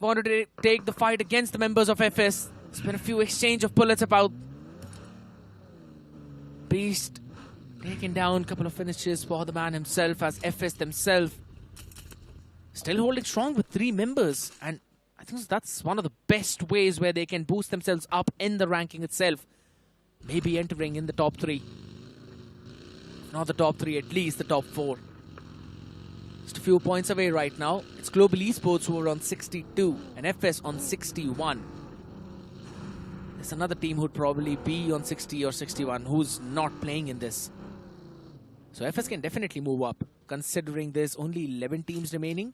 Wanted to take the fight against the members of FS. There's been a few exchange of bullets about. Beast taking down a couple of finishes for the man himself as FS themselves. Still holding strong with 3 members, and I think that's one of the best ways where they can boost themselves up in the ranking itself. Maybe entering in the top 3. Not the top 3, at least the top 4. Just a few points away right now. It's Global Esports who are on 62 and FS on 61. There's another team who'd probably be on 60 or 61 who's not playing in this. So FS can definitely move up, considering there's only 11 teams remaining.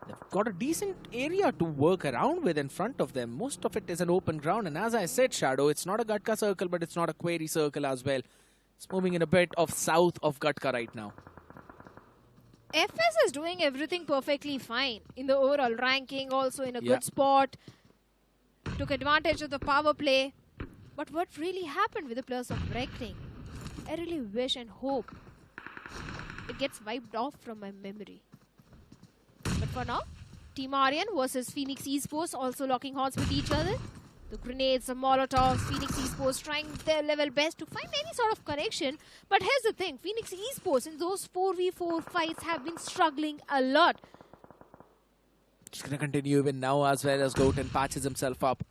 They've got a decent area to work around with in front of them. Most of it is an open ground. And as I said, Shadow, it's not a Gatka circle, but it's not a query circle as well. It's moving in a bit of south of Gatka right now. FS is doing everything perfectly fine in the overall ranking, also in a Yeah. good spot. Took advantage of the power play. But what really happened with the players of Recting? I really wish and hope it gets wiped off from my memory. But for now, Team Aryan versus Phoenix Esports also locking horns with each other. The grenades, the molotovs, Phoenix Esports trying their level best to find any sort of connection. But here's the thing, Phoenix Esports in those 4v4 fights have been struggling a lot. Just going to continue even now as well as Goten patches himself up.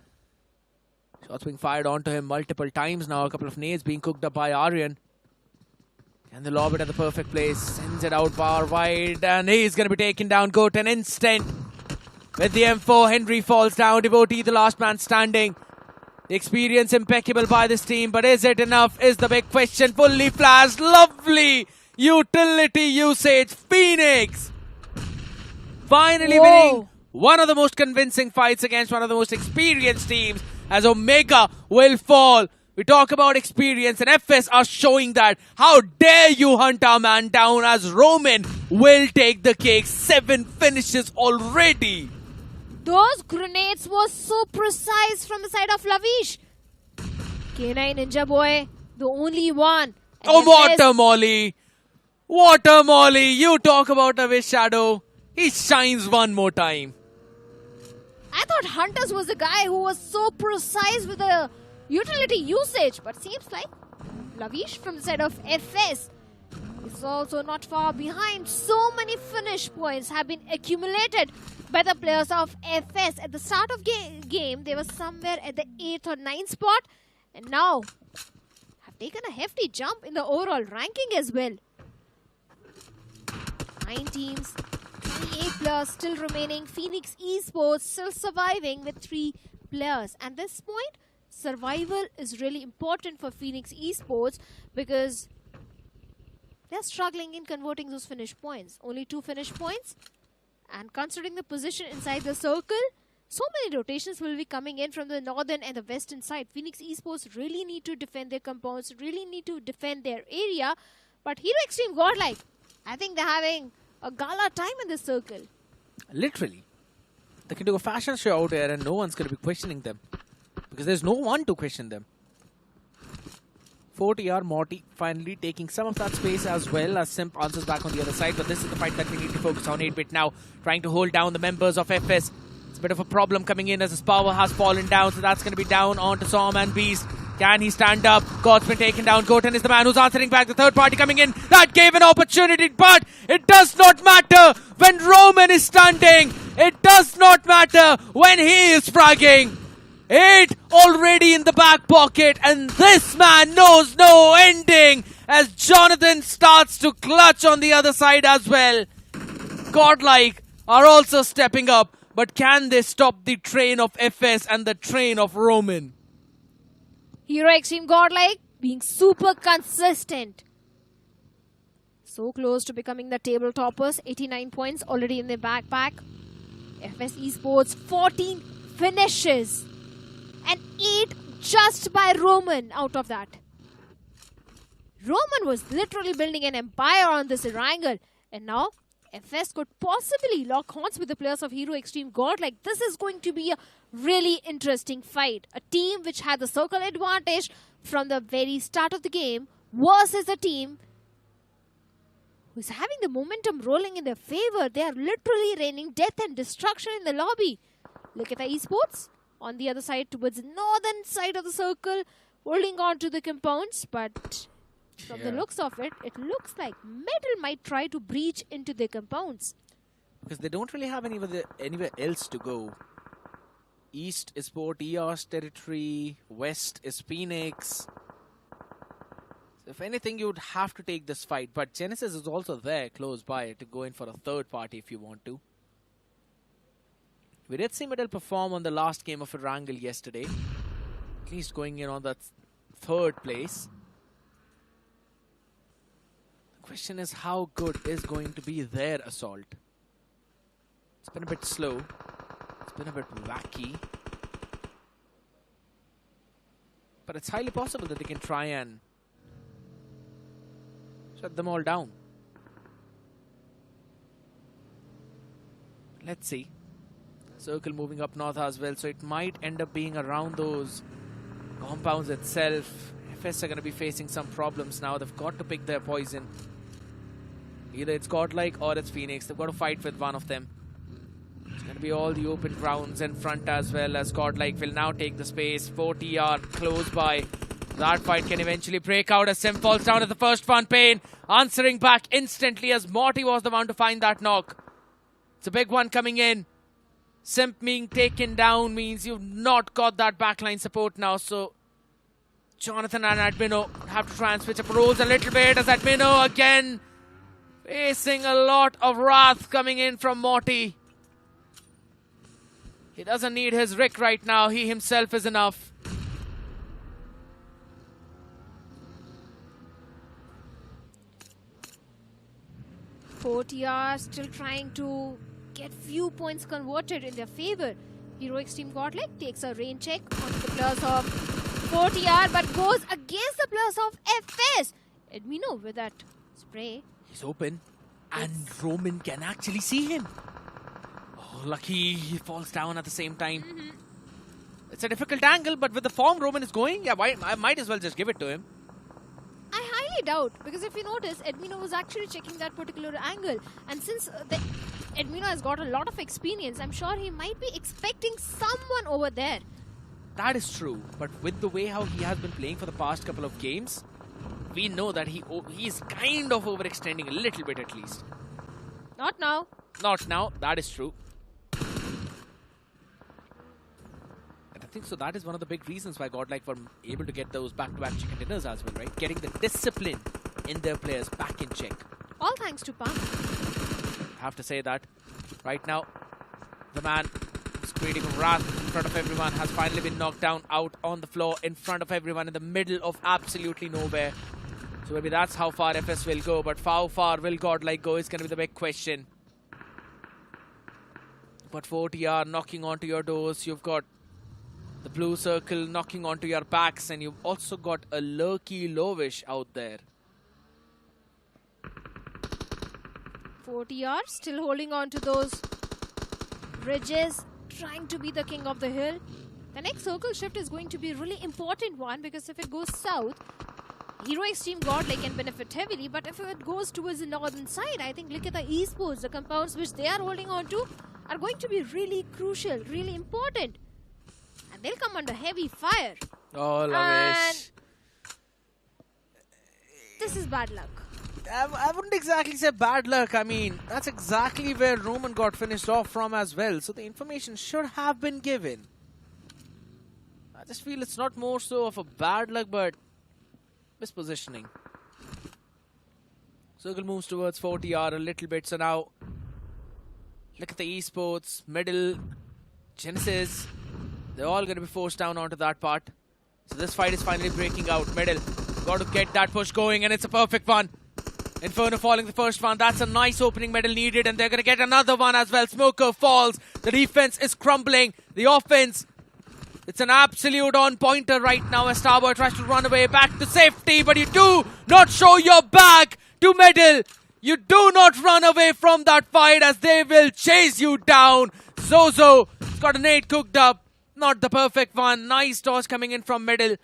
Shots being fired onto him multiple times now. A couple of nades being cooked up by Aryan. And the lob it at the perfect place. Sends it out far wide. And he's going to be taken down. Goten instant. With the M4, Henry falls down. Devotee, the last man standing. The experience impeccable by this team. But is it enough? Is the big question. Fully flashed. Lovely utility usage. Phoenix finally winning one of the most convincing fights against one of the most experienced teams. As Omega will fall. We talk about experience and FS are showing that. How dare you hunt our man down as Roman will take the cake. 7 finishes already. Those grenades were so precise from the side of Lavish. K9 Ninja Boy, the only one. Oh, Water Molly. Water Molly. You talk about a wish shadow. He shines one more time. I thought Hunters was the guy who was so precise with the utility usage. But seems like Lavish from the side of FS is also not far behind. So many finish points have been accumulated by the players of FS. At the start of game, they were somewhere at the 8th or 9th spot. And now have taken a hefty jump in the overall ranking as well. 9 teams, 28 players still remaining. Phoenix Esports still surviving with 3 players. At this point, survival is really important for Phoenix Esports because they're struggling in converting those finish points. Only 2 finish points. And considering the position inside the circle, so many rotations will be coming in from the northern and the western side. Phoenix Esports really need to defend their compounds, really need to defend their area. But Hero Extreme Godlike, I think they're having a gala time in this circle. Literally. They can do a fashion show out here and no one's going to be questioning them. Because there's no one to question them. 4TR Morty finally taking some of that space as well as Simp answers back on the other side. But this is the fight that we need to focus on. 8-bit now trying to hold down the members of FS. It's a bit of a problem coming in as his power has fallen down. So that's going to be down onto Som and Beast. Can he stand up? God's been taken down. Goten is the man who's answering back. The third party coming in. That gave an opportunity, but it does not matter when Roman is standing. It does not matter when he is fragging. 8 already in the back pocket, and this man knows no ending as Jonathan starts to clutch on the other side as well. Godlike are also stepping up, but can they stop the train of FS and the train of Roman? Hero Extreme Godlike being super consistent. So close to becoming the table toppers. 89 points already in their backpack. FS Esports 14 finishes. And 8 just by Roman out of that. Roman was literally building an empire on this Erangel. And now FS could possibly lock horns with the players of Hero Extreme Godlike. This is going to be a really interesting fight. A team which had the circle advantage from the very start of the game versus a team who's having the momentum rolling in their favor. They are literally raining death and destruction in the lobby. Likitha Esports on the other side towards the northern side of the circle, holding on to the compounds, but from the looks of it, it looks like Metal might try to breach into the compounds. Because they don't really have anywhere else to go. East is Port EOS territory, west is Phoenix. So if anything, you would have to take this fight, but Genesis is also there close by to go in for a third party if you want to. We did see Metal perform on the last game of Erangel yesterday. At least going in on that 3rd place. The question is how good is going to be their assault. It's been a bit slow. It's been a bit wacky. But it's highly possible that they can try and Shut them all down. Let's see. Circle moving up north as well, so it might end up being around those compounds itself. FS are going to be facing some problems now. They've got to pick their poison. Either it's Godlike or it's Phoenix. They've got to fight with one of them. It's going to be all the open grounds in front as well, as Godlike will now take the space. 40 are close by. That fight can eventually break out as Sim falls down at the first one. Pain answering back instantly as Morty was the one to find that knock. It's a big one coming in. Simp being taken down means you've not got that backline support now, so Jonathan and Admino have to try and switch up roles a little bit as Admino again facing a lot of wrath coming in from Morty. He doesn't need his Rick right now. He himself is enough. TR still trying to get few points converted in their favor. Heroics team Godlike takes a rain check onto the players of 4TR but goes against the players of FS. Admino with that spray. He's open and Roman can actually see him. Oh, lucky he falls down at the same time. It's a difficult angle, but with the form Roman is going, yeah, I might as well just give it to him. I highly doubt, because if you notice, Admino was actually checking that particular angle. And since Admino has got a lot of experience, I'm sure he might be expecting someone over there. That is true, but with the way how he has been playing for the past couple of games, we know that he is kind of overextending a little bit at least. Not now. Not now, that is true. And I think so that is one of the big reasons why Godlike were able to get those back-to-back chicken dinners as well, right? Getting the discipline in their players back in check. All thanks to Pump. I have to say that right now, the man who's creating wrath in front of everyone has finally been knocked down out on the floor in front of everyone in the middle of absolutely nowhere. So maybe that's how far FS will go, but how far will Godlike go is going to be the big question. But 4TR knocking onto your doors, you've got the blue circle knocking onto your backs, and you've also got a lurky Lovish out there. 4TR still holding on to those bridges, trying to be the king of the hill. The next circle shift is going to be a really important one, because if it goes south, Heroics team Godlike can benefit heavily, but if it goes towards the northern side, I think Likitha Esports, the compounds which they are holding on to, are going to be really crucial, really important. And they'll come under heavy fire. Oh, Lavish. This is bad luck. I wouldn't exactly say bad luck. I mean, that's exactly where Roman got finished off from as well. So the information should have been given. I just feel it's not more so of a bad luck, but mispositioning. Circle moves towards 4TR a little bit. So now, look at the Esports, middle, Genesis. They're all going to be forced down onto that part. So this fight is finally breaking out. Middle, got to get that push going, and it's a perfect one. Inferno falling the first one. That's a nice opening medal needed, and they're going to get another one as well. Smoker falls. The defense is crumbling. The offense, it's an absolute on-pointer right now as Starboy tries to run away back to safety, but you do not show your back to Medal. You do not run away from that fight as they will chase you down. Zozo has got a nade cooked up. Not the perfect one. Nice toss coming in from Medal.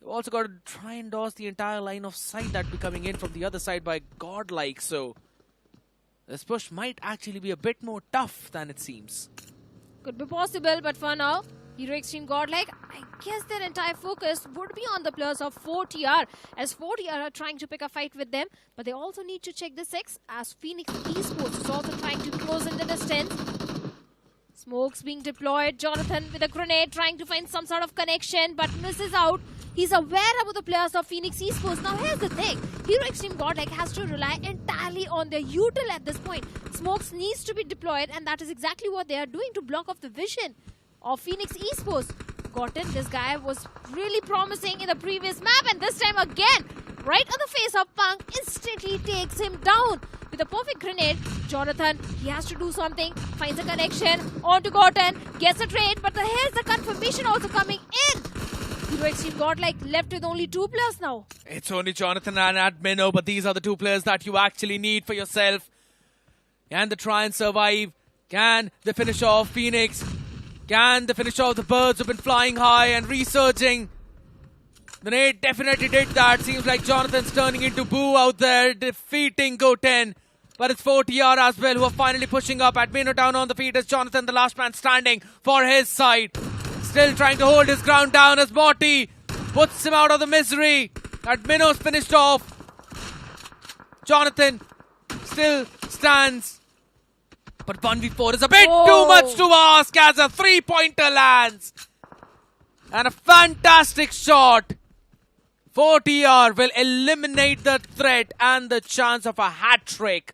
You've also got to try and dodge the entire line of sight that will be coming in from the other side by Godlike. So this push might actually be a bit more tough than it seems. Could be possible, but for now, Heroics team Godlike, I guess their entire focus would be on the players of 4TR, as 4TR are trying to pick a fight with them, but they also need to check the 6 as Phoenix Esports is also trying to close in the distance. Smokes being deployed. Jonathan with a grenade trying to find some sort of connection, but misses out. He's aware about the players of Phoenix Esports. Now here's the thing. Heroics team Godlike has to rely entirely on their util at this point. Smokes needs to be deployed, and that is exactly what they are doing to block off the vision of Phoenix Esports. Gotten, this guy was really promising in the previous map, and this time again, right on the face of Punk, instantly takes him down. With a perfect grenade, Jonathan, he has to do something, finds a connection, onto Gotten, gets a trade, but here's the confirmation also coming in. Hero Extreme Godlike left with only 2 players now. It's only Jonathan and Admino, but these are the 2 players that you actually need for yourself. Can they try and survive? Can they finish off Phoenix? Can they finish off the birds who've been flying high and resurging? The nade definitely did that. Seems like Jonathan's turning into Boo out there, defeating Goten. But it's 4TR as well who are finally pushing up. Admino down on the feet as Jonathan, the last man standing for his side. Still trying to hold his ground down as Morty puts him out of the misery. Admino's finished off. Jonathan still stands. But 1v4 is a bit too much to ask as a 3-pointer lands. And a fantastic shot. 4TR will eliminate the threat and the chance of a hat-trick.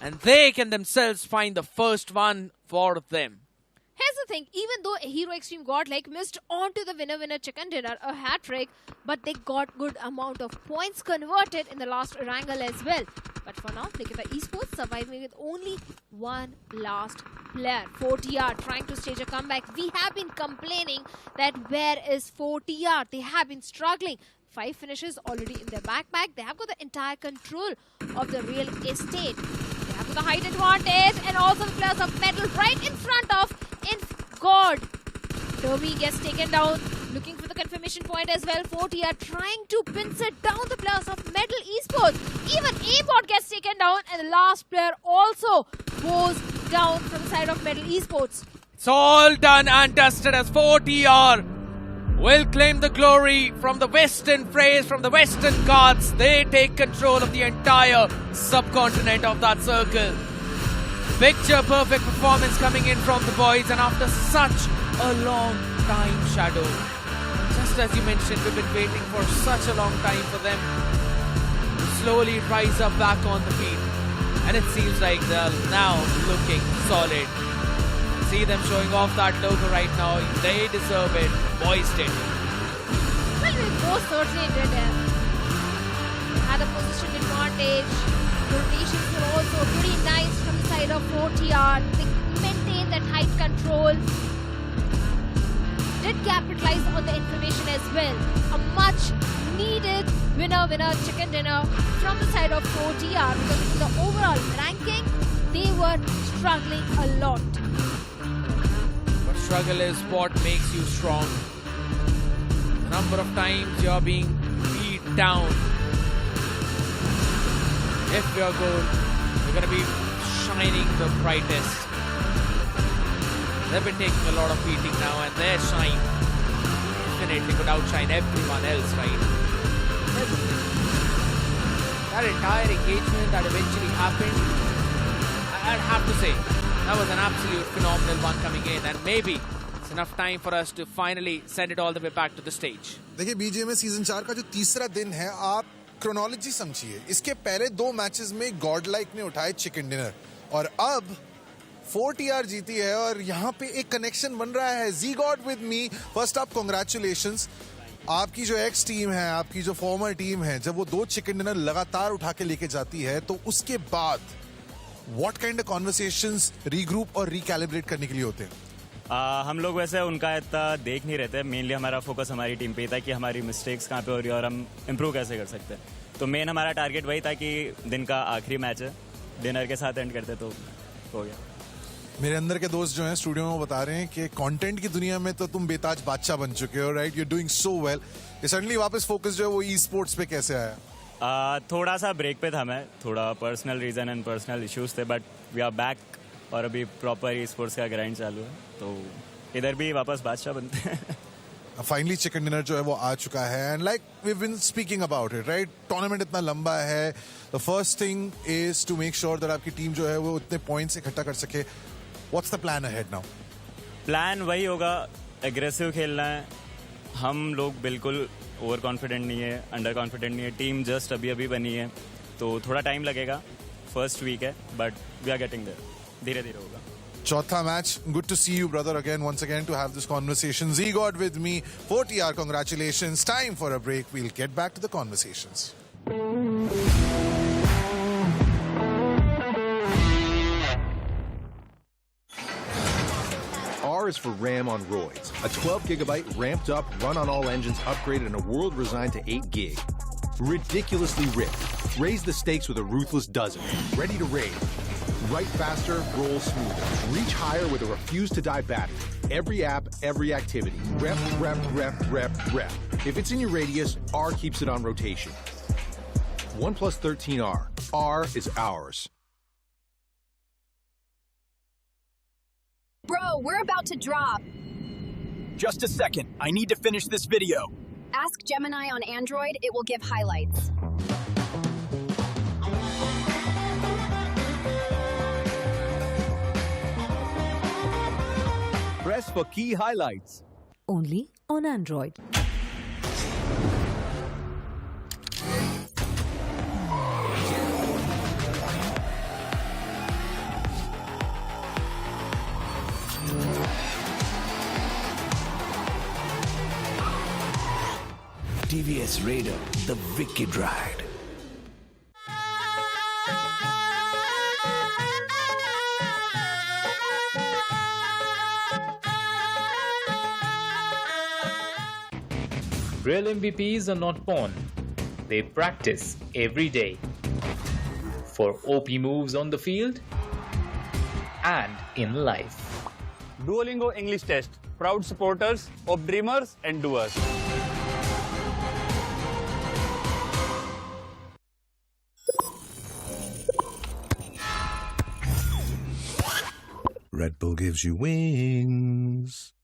And they can themselves find the first one for them. Here's the thing, even though Hero Extreme Godlike missed onto the winner-winner chicken dinner, a hat-trick, but they got good amount of points converted in the last Erangel as well. But for now, Likitha Esports surviving with only one last player. 4TR trying to stage a comeback. We have been complaining that where is 4TR? They have been struggling. 5 finishes already in their backpack. They have got the entire control of the real estate. They have got the height advantage and also the players of Metal right in front of God. TWOB gets taken down, looking for the confirmation point as well. 4TR trying to pinch it down the players of Metal Esports. Even A-Bot gets taken down and the last player also goes down from the side of Metal Esports. It's all done and dusted as 4TR will claim the glory from the Western phrase, from the Western gods. They take control of the entire subcontinent of that circle. Picture perfect performance coming in from the boys, and after such a long time, Shadow. Just as you mentioned, we've been waiting for such a long time for them to slowly rise up back on the feet. And it seems like they're now looking solid. See them showing off that logo right now. They deserve it. Boys did. Well, we most certainly did it. Had a position advantage. The rotations were also pretty nice from the side of 4TR. They maintained that height control. Did capitalize on the information as well. A much needed winner-winner chicken dinner from the side of 4TR, because in the overall ranking, they were struggling a lot. But struggle is what makes you strong. The number of times you're being beat down. If you're good, you're going to be shining the brightest. They've been taking a lot of beating now, and their shine definitely could outshine everyone else, right? That entire engagement that eventually happened, I'd have to say, that was an absolute phenomenal one coming in, and maybe it's enough time for us to finally send it all the way back to the stage. देखिए BGMS season 4 का जो तीसरा दिन है, आप chronology समझिए. इसके पहले 2 मैचेस में गॉडलाइक ने उठाए चिकन डिनर, और अब 4TR जीती है, और यहाँ पे एक कनेक्शन बन रहा है. जी god with me. First up congratulations. आपकी जो एक्स टीम है, आपकी जो फॉर्मर टीम है, जब वो 2 चिकन डिनर लगातार उठा के लेके जाती है, तो उसके बाद what kind of conversations regroup और रिकैलिब्रेट करने के लिए होते हैं? हम लोग वैसे उनका इतना देख नहीं रहते. मेनली हमारा फोकस हमारी टीम पे ही था कि हमारी मिस्टेक्स कहाँ पे हो रही है और हम इम्प्रूव कैसे कर सकते हैं. तो मेन हमारा टारगेट वही था कि दिन का आखिरी मैच है, डिनर के साथ एंड करते, तो हो गया. मेरे अंदर के दोस्त जो हैं स्टूडियो में बता रहे हैं कि कंटेंट की दुनिया में तो तुम बेताज बादशाह बन चुके हो, right? You are doing so well. Suddenly वापस फोकस जो है वो ई स्पोर्ट्स पे कैसे आया? थोड़ा सा ब्रेक पे था मैं, थोड़ा personal reason and personal issues थे, बट वी आर बैक और अभी प्रॉपर ई स्पोर्ट्स का ग्राइंड चालू है, तो इधर भी वापस बादशाह बनते हैं. फाइनली चिकन डिनर जो है वो आ चुका है, and like we have been speaking about it, right? Tournament इतना लंबा है. The first thing is to make sure that आपकी टीम जो है वो उतने पॉइंट्स इकट्ठा कर सके. What's the plan ahead now? Plan वही होगा, एग्रेसिव खेलना है. हम लोग बिल्कुल ओवर कॉन्फिडेंट नहीं है, अंडर कॉन्फिडेंट नहीं है. टीम जस्ट अभी अभी बनी है, तो थोड़ा टाइम लगेगा. फर्स्ट वीक है, but we are getting there. धीरे धीरे होगा. Chotha match. Good to see you, brother, again, once again, to have this conversation. Z-God with me. 4TR, congratulations. Time for a break. We'll get back to the conversations. R is for RAM on roids. A 12 gigabyte ramped up, run on all engines upgraded in a world resigned to 8 gig. Ridiculously ripped. Raise the stakes with a ruthless dozen. Ready to raid. Write faster, roll smoother. Reach higher with a refuse to die battery. Every app, every activity. Rep, rep, rep, rep, rep. If it's in your radius, R keeps it on rotation. OnePlus 13R. R is ours. Bro, we're about to drop. Just a second. I need to finish this video. Ask Gemini on Android, it will give highlights. Press for key highlights. Only on Android. TVS Raider, the wicked ride. Real MVPs are not born. They practice every day. For OP moves on the field and in life. Duolingo English Test. Proud supporters of dreamers and doers. Red Bull gives you wings.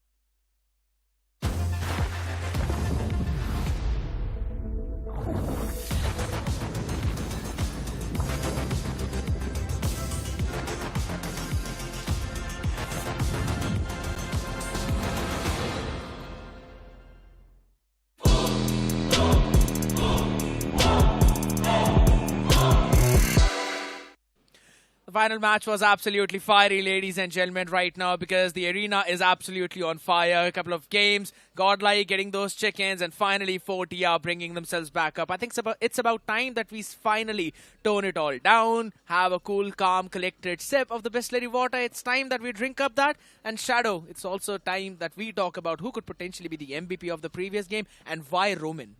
The final match was absolutely fiery, ladies and gentlemen, right now, because the arena is absolutely on fire. A couple of games, Godlike getting those chickens, and finally 4TR bringing themselves back up. I think it's about time that we finally tone it all down, have a cool, calm, collected sip of the Bisleri water. It's time that we drink up that. And Shadow, it's also time that we talk about who could potentially be the MVP of the previous game and why Roman.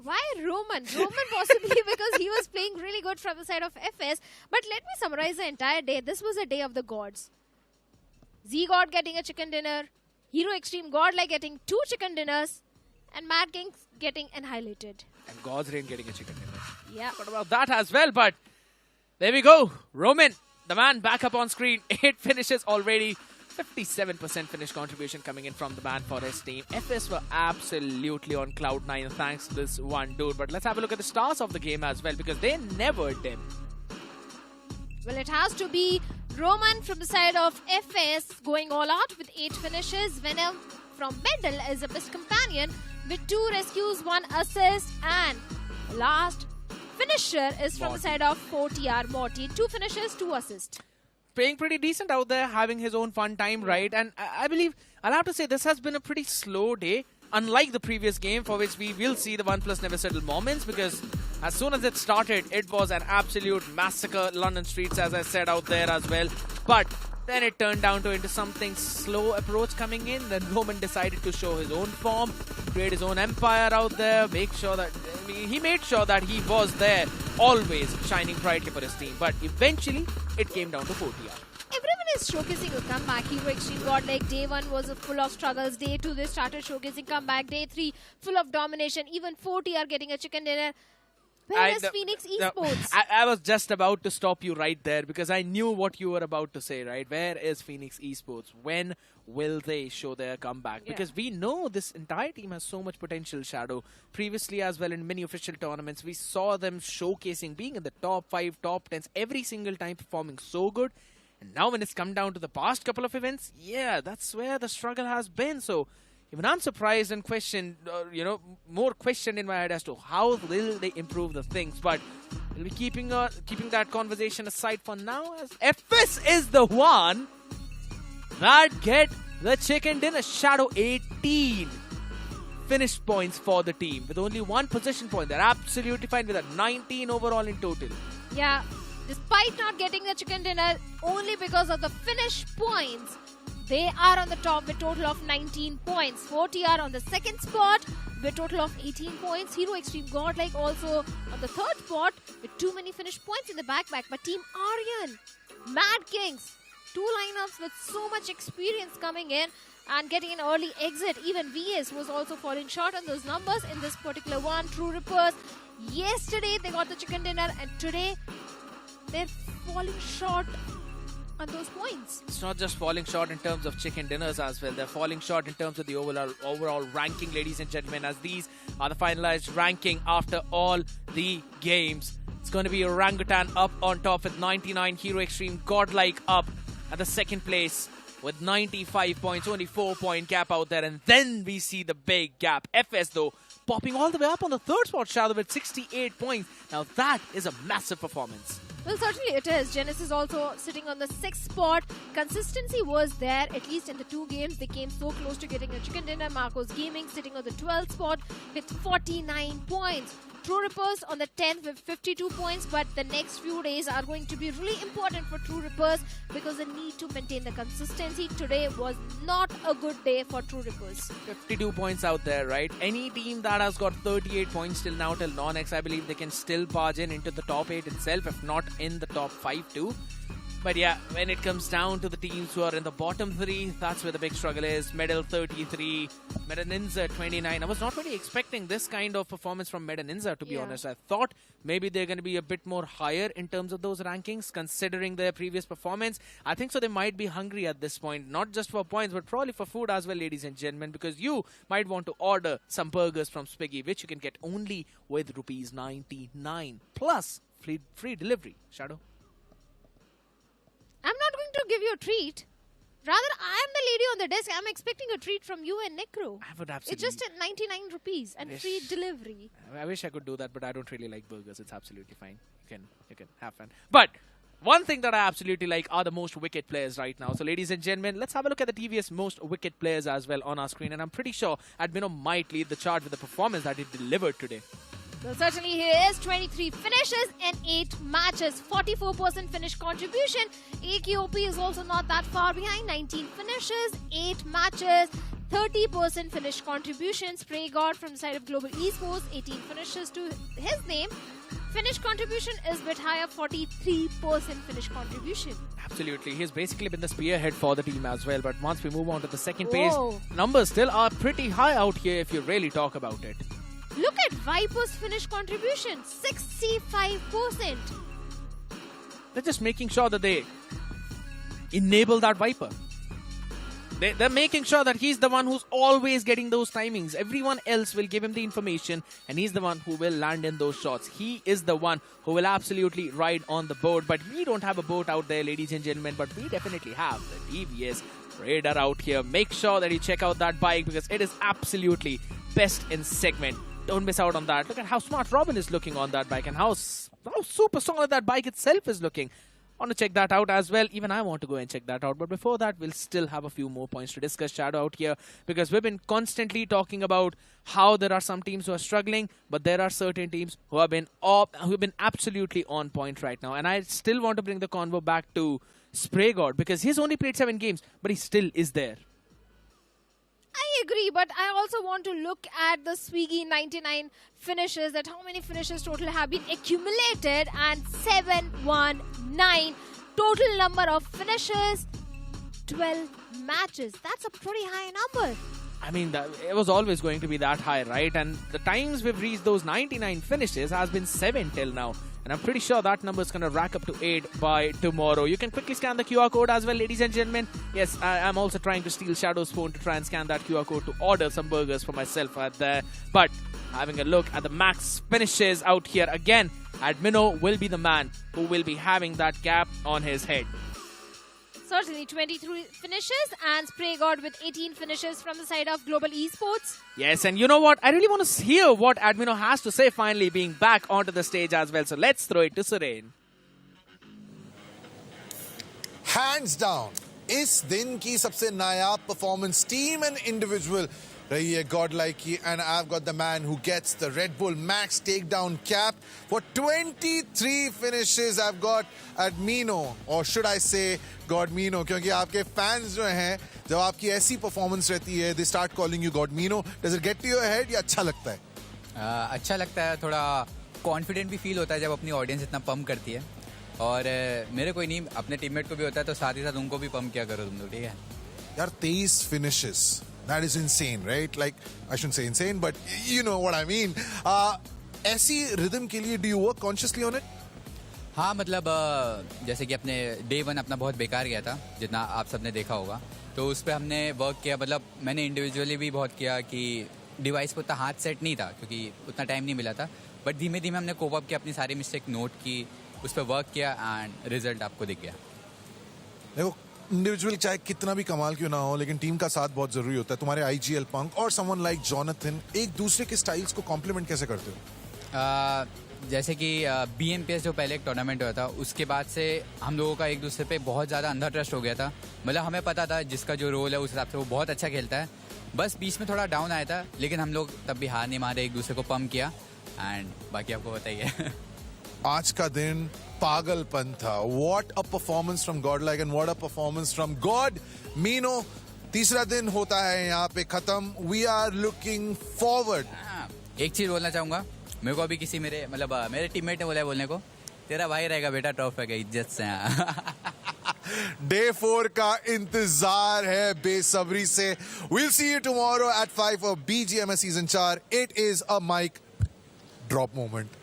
Why Roman? Roman possibly because he was playing really good from the side of FS. But let me summarize the entire day. This was a day of the gods. Z-God getting a chicken dinner. Hero Extreme Godlike getting 2 chicken dinners. And Mad King getting annihilated. And God's Reign getting a chicken dinner. Yeah. What about that as well? But there we go. Roman, the man back up on screen. 8 finishes already. 57% finish contribution coming in from the Man Forest team. FS were absolutely on cloud 9 thanks to this one dude. But let's have a look at the stars of the game as well, because they never dim. Well, it has to be Roman from the side of FS going all out with 8 finishes. Venom from Mendel is a best companion with 2 rescues, 1 assist, and last finisher is from the side of 4TR Morty. 2 finishes, 2 assists. Playing pretty decent out there, having his own fun time, right? And I believe, I'll have to say, this has been a pretty slow day, unlike the previous game, for which we will see the OnePlus never settle moments, because as soon as it started, it was an absolute massacre. London streets, as I said, out there as well. But then it turned down into something slow approach coming in. Then Roman decided to show his own form, create his own empire out there, make sure that he made sure that he was there, always shining brightly for his team. But eventually, it came down to 4TR. Everyone is showcasing a comeback. Hero Extreme Godlike, day 1 was full of struggles. Day 2, they started showcasing comeback. Day 3, full of domination. Even 4TR getting a chicken dinner. Where is Phoenix Esports? I was just about to stop you right there, because I knew what you were about to say, right? Where is Phoenix Esports? When will they show their comeback? Yeah. Because we know this entire team has so much potential, Shadow. Previously as well in many official tournaments, we saw them showcasing, being in the top 5, top 10s every single time, performing so good. And now when it's come down to the past couple of events, yeah, that's where the struggle has been. So even I'm surprised and questioned, more questioned in my head as to how will they improve the things. But we'll be keeping that conversation aside for now, as FS is the one that get the chicken dinner. Shadow 18 finish points for the team with only 1 position point. They're absolutely fine with that. 19 overall in total. Yeah, despite not getting the chicken dinner, only because of the finish points, They are on the top with total of 19 points. 40 are on the second spot with total of 18 points. Hero Extreme Godlike also on the third spot with too many finished points in the backpack. But Team Aryan, Mad Kings, two lineups with so much experience coming in and getting an early exit. Even VS was also falling short on those numbers in this particular one. True Rippers, yesterday they got the chicken dinner and today they're falling short on those points. It's not just falling short in terms of chicken dinners as well. They're falling short in terms of the overall ranking, ladies and gentlemen, as these are the finalized ranking after all the games. It's going to be Orangutan up on top with 99, Hero Extreme Godlike up at the second place with 95 points, only 4-point gap out there. And then we see the big gap. FS, though, popping all the way up on the third spot, Shadow, with 68 points. Now that is a massive performance. Well, certainly it is. Genesis also sitting on the 6th spot. Consistency was there, at least in the two games. They came so close to getting a chicken dinner. Marcos Gaming sitting on the 12th spot with 49 points. True Rippers on the 10th with 52 points, but the next few days are going to be really important for True Rippers because they need to maintain the consistency. Today was not a good day for True Rippers. 52 points out there, right? Any team that has got 38 points till now, till NoNx, I believe they can still barge into the top 8 itself, if not in the top 5 too. But yeah, when it comes down to the teams who are in the bottom 3, that's where the big struggle is. Medal 33, NINZA 29. I was not really expecting this kind of performance from NINZA, to be honest. I thought maybe they're going to be a bit more higher in terms of those rankings, considering their previous performance. I think so they might be hungry at this point, not just for points, but probably for food as well, ladies and gentlemen, because you might want to order some burgers from Spiggy, which you can get only with ₹99 plus free delivery. Shadow? I'm not going to give you a treat. Rather, I am the lady on the desk. I'm expecting a treat from you and Necro. I would absolutely. It's just at 99 rupees and free delivery. I wish I could do that, but I don't really like burgers. It's absolutely fine. You can have fun. But one thing that I absolutely like are the most wicked players right now. So, ladies and gentlemen, let's have a look at the TVS most wicked players as well on our screen. And I'm pretty sure Admino might lead the charge with the performance that he delivered today. So certainly he is 23 finishes in 8 matches, 44% finish contribution. iQOO is also not that far behind, 19 finishes, 8 matches, 30% finish contribution. Spray God from the side of Global Esports, 18 finishes to his name. Finish contribution is a bit higher, 43% finish contribution. Absolutely. He's basically been the spearhead for the team as well. But once we move on to the second phase, numbers still are pretty high out here if you really talk about it. Look at Viper's finish contribution, 65%. They're just making sure that they enable that Viper. They're making sure that he's the one who's always getting those timings. Everyone else will give him the information and he's the one who will land in those shots. He is the one who will absolutely ride on the boat. But we don't have a boat out there, ladies and gentlemen, but we definitely have the TVS Raider out here. Make sure that you check out that bike because it is absolutely best in segment. Don't miss out on that. Look at how smart Robin is looking on that bike and how super solid that bike itself is looking. I want to check that out as well. Even I want to go and check that out. But before that, we'll still have a few more points to discuss, Shadow, out here. Because we've been constantly talking about how there are some teams who are struggling. But there are certain teams who have been absolutely on point right now. And I still want to bring the convo back to Spray God. Because he's only played 7 games. But he still is there. I agree, but I also want to look at the Swiggy 99 finishes, that how many finishes total have been accumulated, and 719 total number of finishes, 12 matches. That's a pretty high number. I mean, it was always going to be that high, right? And the times we've reached those 99 finishes has been 7 till now. And I'm pretty sure that number is going to rack up to 8 by tomorrow. You can quickly scan the QR code as well, ladies and gentlemen. Yes, I'm also trying to steal Shadow's phone to try and scan that QR code to order some burgers for myself right there. But having a look at the max finishes out here again, Admino will be the man who will be having that gap on his head. Certainly 23 finishes and Spray God with 18 finishes from the side of Global Esports. Yes, and you know what? I really want to hear what Admino has to say finally being back onto the stage as well. So let's throw it to Surain. Hands down, इस दिन की सबसे नायाब performance team and individual रही है Godlike की, and I've got the man who gets the Red Bull Max takedown cap for 23 finishes. I've got Admino, or should I say Godmino, क्योंकि आपके fans जो हैं जब आपकी ऐसी performance रहती है they start calling you Godmino. Does it get to your head या अच्छा लगता है? अच्छा लगता है, थोड़ा कॉन्फिडेंट भी फील होता है जब अपनी ऑडियंस इतना पंप करती है। और मेरे कोई नहीं, अपने टीममेट को भी होता है तो साथ ही साथ उनको भी पंप किया करो तुम लोग, ठीक है यार? 23 finishes. That is insane, right? Like, I shouldn't say insane, but you know what I mean. ऐसी rhythm के लिए do you work consciously on it? हाँ, मतलब जैसे कि अपने डे 1 अपना बहुत बेकार गया था, जितना आप सबने देखा होगा, तो उस पर हमने वर्क किया। मतलब मैंने इंडिविजुअली भी बहुत किया कि डिवाइस पर उतना हाथ सेट नहीं था क्योंकि उतना टाइम नहीं मिला था, बट धीमे धीमे हमने कोप अप किया, अपनी सारी मिस्टेक नोट की, उस पर वर्क किया एंड रिजल्ट आपको दिख गया। देखो, इंडिविजुअल चाहे कितना भी कमाल क्यों ना हो, लेकिन टीम का साथ बहुत जरूरी होता है। तुम्हारे IGL पंक और समवन लाइक जोनाथन एक दूसरे के स्टाइल्स को कॉम्प्लीमेंट कैसे करते हो? जैसे कि BMPS जो पहले एक टूर्नामेंट हुआ था, उसके बाद से हम लोगों का एक दूसरे पे बहुत ज़्यादा अंधा ट्रस्ट हो गया था। मतलब हमें पता था जिसका जो रोल है उस हिसाब से वो बहुत अच्छा खेलता है। बस बीच में थोड़ा डाउन आया था, लेकिन हम लोग तब भी हार नहीं मारे, एक दूसरे को पंप किया एंड बाकी आपको बताइए। आज का दिन पागलपन था। What a performance from Godlike and what a performance from Godmino. तीसरा दिन होता है यहाँ पे खत्म। We are looking forward. एक चीज बोलना चाहूंगा, मेरे को अभी किसी मेरे टीममेट ने बोला है बोलने को, तेरा भाई रहेगा बेटा ट्रॉफी का, इज्जत से। Day 4 का इंतजार है बेसब्री से। We'll see you tomorrow at 5 for BGMS Season 4. It is a mic drop moment.